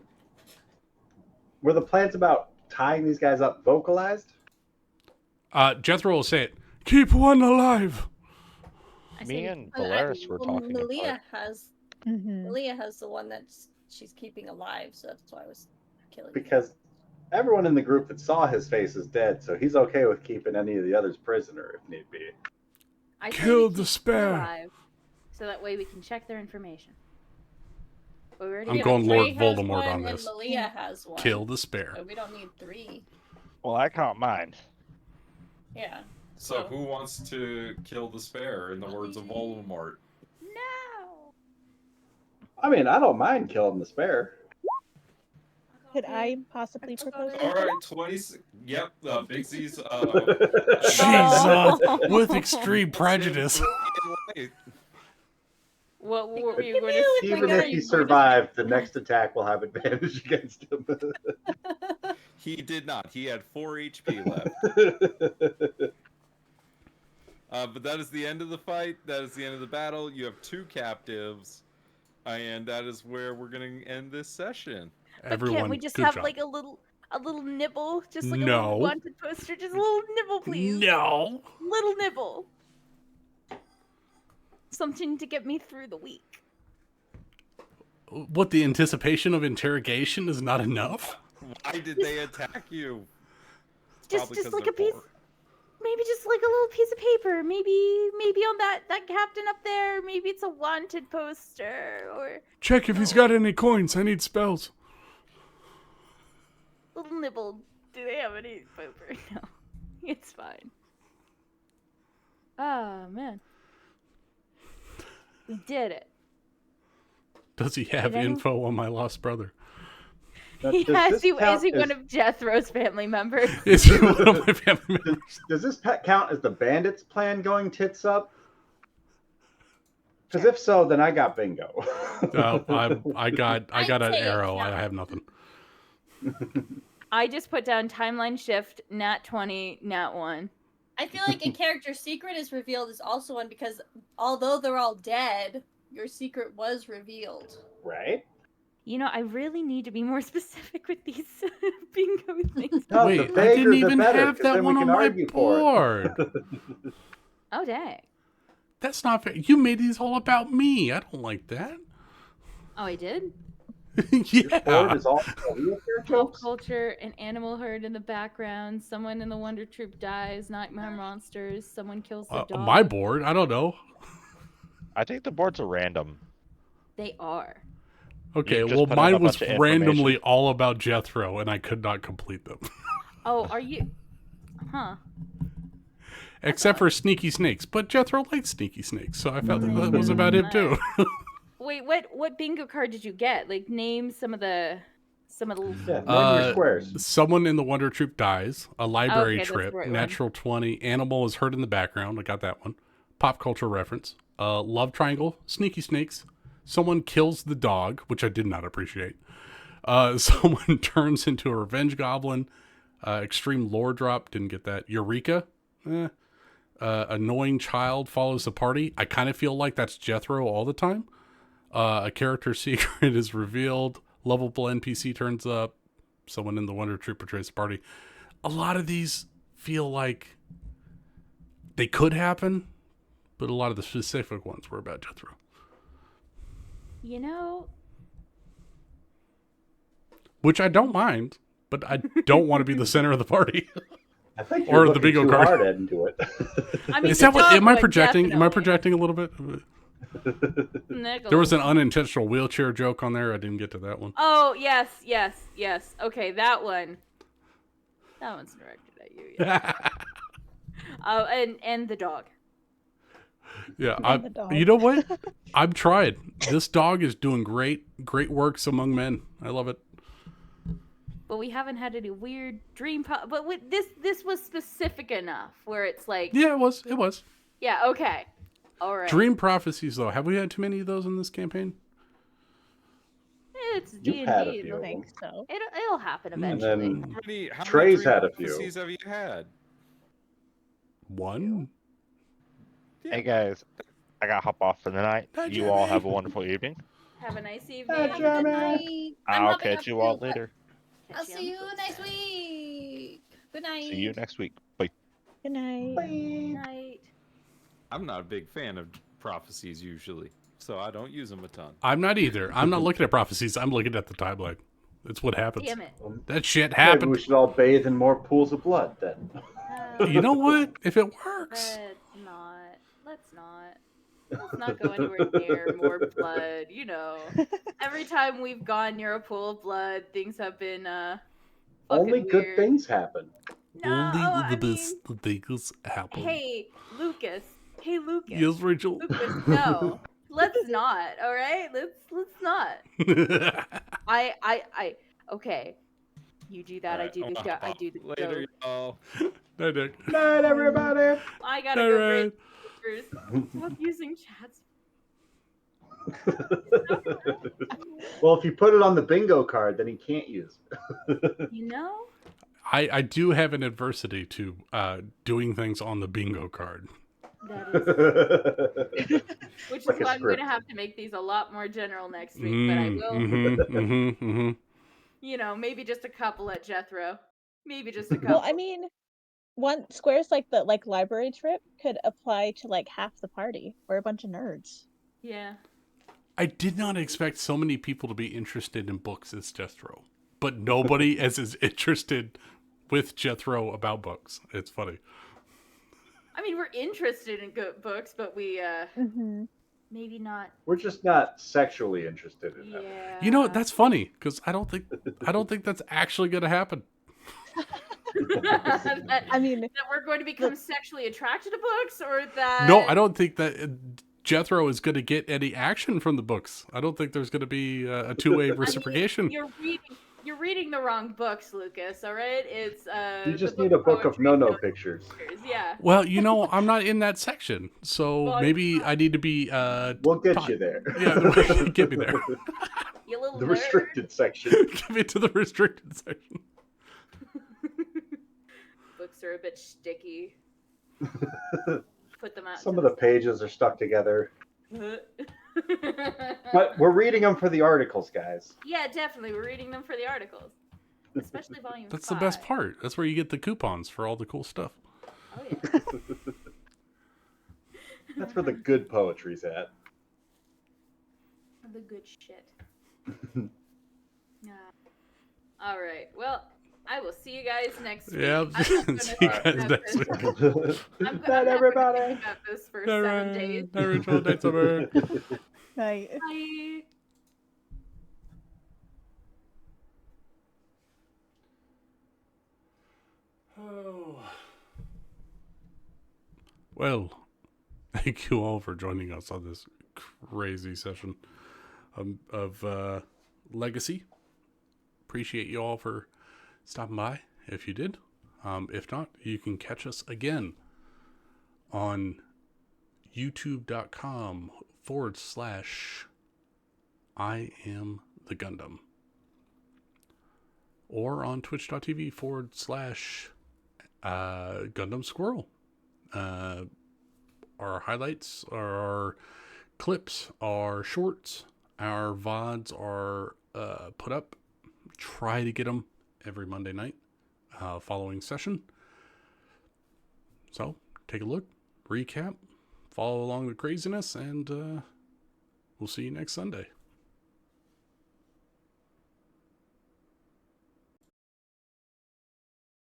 were the plans about tying these guys up vocalized? Jethro will say it. Keep one alive. Me and Valeris were talking Malia about has Mhm. Malia has the one that she's keeping alive, so that's why I was killing him. Because everyone in the group that saw his face is dead, so he's okay with keeping any of the others prisoner if need be. I say Kill we keep despair. them alive, so that way we can check their information. But we already I'm got going Ray Lord has Voldemort one on and this. Malia has one. Kill despair. So we don't need 3. Well, I count mine. Yeah. So who wants to kill the spare, in the words of Voldemort? No. I mean, I don't mind killing the spare. Could I possibly propose? All right, 26. Yep, Bigsy's. Jesus, with extreme prejudice. What were you going to say? Even if he survived, the next attack will have advantage against him. He did not. He had 4 HP left. But that is the end of the fight. That is the end of the battle. You have 2 captives. And that is where we're going to end this session. But Everyone, can't we just good have job. like a little nibble? Just like a No. little wanted poster? Just a little nibble, please. No. Little nibble. Something to get me through the week. What, the anticipation of interrogation is not enough? Why did they attack you? Just Probably 'cause like they're a piece. poor. Maybe just like a little piece of paper. Maybe on that captain up there. Maybe it's a wanted poster or Check if he's got any coins. I need spells. little nibble. Do they have any paper? No, it's fine. Oh man, we did it. Does he have Did anyone- info on my lost brother? Is he one of Jethro's family members? Is he one of my family members? Does this count as the bandits' plan going tits up? Because if so, then I got bingo. I got an say arrow. it's I not. have nothing. I just put down timeline shift, nat 20, nat 1. I feel like a character's secret is revealed is also one because although they're all dead, your secret was revealed. Right? You know, I really need to be more specific with these bingo things. No, Wait, the I didn't vaguer the even better, have 'cause that then we one on can my argue for it. board. Oh, dang. That's not fair. You made these all about me. I don't like that. Oh, I did? Your board Yeah. is all wheelchair Pop jokes? culture, an animal herd in the background, someone in the Wonder Troop dies, nightmare monsters, someone kills the dog. My board. I don't know. I think the boards are random. They are. Okay, You just well, put in a mine was bunch of randomly information. all about Jethro, and I could not complete them. Oh, are you... Huh. Except for Sneaky Snakes. But Jethro likes Sneaky Snakes, so I felt that was about him, too. Wait, what bingo card did you get? Like, name some of the... Yeah, name your squares. Someone in the Wonder Troop dies. A library Okay, that's the trip. right one. Natural 20. Animal is heard in the background. I got that one. Pop culture reference. Love triangle. Sneaky Snakes. Someone kills the dog, which I did not appreciate. Someone turns into a revenge goblin. Extreme lore drop. Didn't get that. Eureka. Annoying child follows the party. I kind of feel like that's Jethro all the time. A character secret is revealed. Lovable NPC turns up. Someone in the Wonder Troop betrays the party. A lot of these feel like they could happen, but a lot of the specific ones were about Jethro. You know, which I don't mind, but I don't want to be the center of the party. I think you're or the looking bingo too card. hard into it. I mean, Is that what? dog Am I would projecting? Am I definitely. projecting a little bit? Nicholas. There was an unintentional wheelchair joke on there. I didn't get to that one. Oh yes. Okay, that one. That one's directed at you. Yeah. Oh, and the dog. Yeah, the dog. you know what? I'm trying. This dog is doing great works among men. I love it. But we haven't had any weird dream. But this was specific enough where it's like. Yeah, it was. Yeah. Okay. All right. Dream prophecies, though. Have we had too many of those in this campaign? It's You've had a D&D. few. I think so. It'll happen And eventually. then How many Trey's dream had a few. prophecies have you had? One. Hey guys, I gotta hop off for the night. Bye, You all Jimmy. have a wonderful evening. Have a nice evening. Bye, Have a Jamie. good night. I'm I'll hopping catch off you too, all but later. I'll see you next week. Good night. See you next week. Bye. Good night. Night. I'm not a big fan of prophecies usually, so I don't use them a ton. I'm not either. I'm not looking at prophecies. I'm looking at the timeline. It's what happens. Damn it. That shit Maybe happened. we should all bathe in more pools of blood then. You know what? If it works. Let's not go anywhere near more blood. You know, every time we've gone near a pool of blood, things have been Only fucking good weird. things happen. No, I mean, things happen. hey Lucas. Yes, Rachel. Lucas, no. Let's not. All right. Let's not. I. Okay. You do that. I do the show. I do the Later, show. y'all. Night, Nick. Night, everybody. I gotta All go. right. Stop using chats. Well, if you put it on the bingo card, then he can't use it. You know. I do have an adversity to doing things on the bingo card. That is. Which is Like a why I'm going script. to have to make these a lot more general next week. But I will. You know, maybe just a couple at Jethro. Maybe just a couple. Well, I mean, one squares like the library trip could apply to like half the party. We're a bunch of nerds. Yeah. I did not expect so many people to be interested in books as Jethro, but nobody is interested with Jethro about books. It's funny. I mean, we're interested in good books, but we maybe not. We're just not sexually interested in them. Yeah. You know, that's funny because I don't think that's actually going to happen. I mean, that we're going to become sexually attracted to books, or that No, I don't think that Jethro is going to get any action from the books. I don't think there's going to be a two-way reciprocation. I mean, you're reading the wrong books, Lucas. All right, it's You just the need a book of poetry no-no and pictures. Yeah. Well, you know, I'm not in that section, so Well, maybe I need to be. We'll get you there. Yeah, get me there. You little The nerd. restricted section. Get me to the restricted section. Books are a bit sticky. Put them out. Some of the pages are stuck together. the. But we're reading them for the articles, guys. Yeah, definitely. We're reading them for the articles, especially volume. That's 5. the best part. That's where you get the coupons for all the cool stuff. Oh yeah. That's where the good poetry's at. The good shit. Yeah. All right. Well, I will see you guys next week. Yeah, I'm not see gonna you talk guys about next this- week. I'm Night, not everybody. gonna talk about this for 7 days. Night, Rachel. Night, Summer. night. Bye. Oh. Well, thank you all for joining us on this crazy session of Legacy. Appreciate you all for stopping by, if you did. If not, you can catch us again on youtube.com/I am the Gundam, or on twitch.tv/Gundam Squirrel. Our highlights, our clips, our shorts, our VODs are put up. Try to get them every Monday night following session. So take a look, recap, follow along the craziness, and we'll see you next Sunday.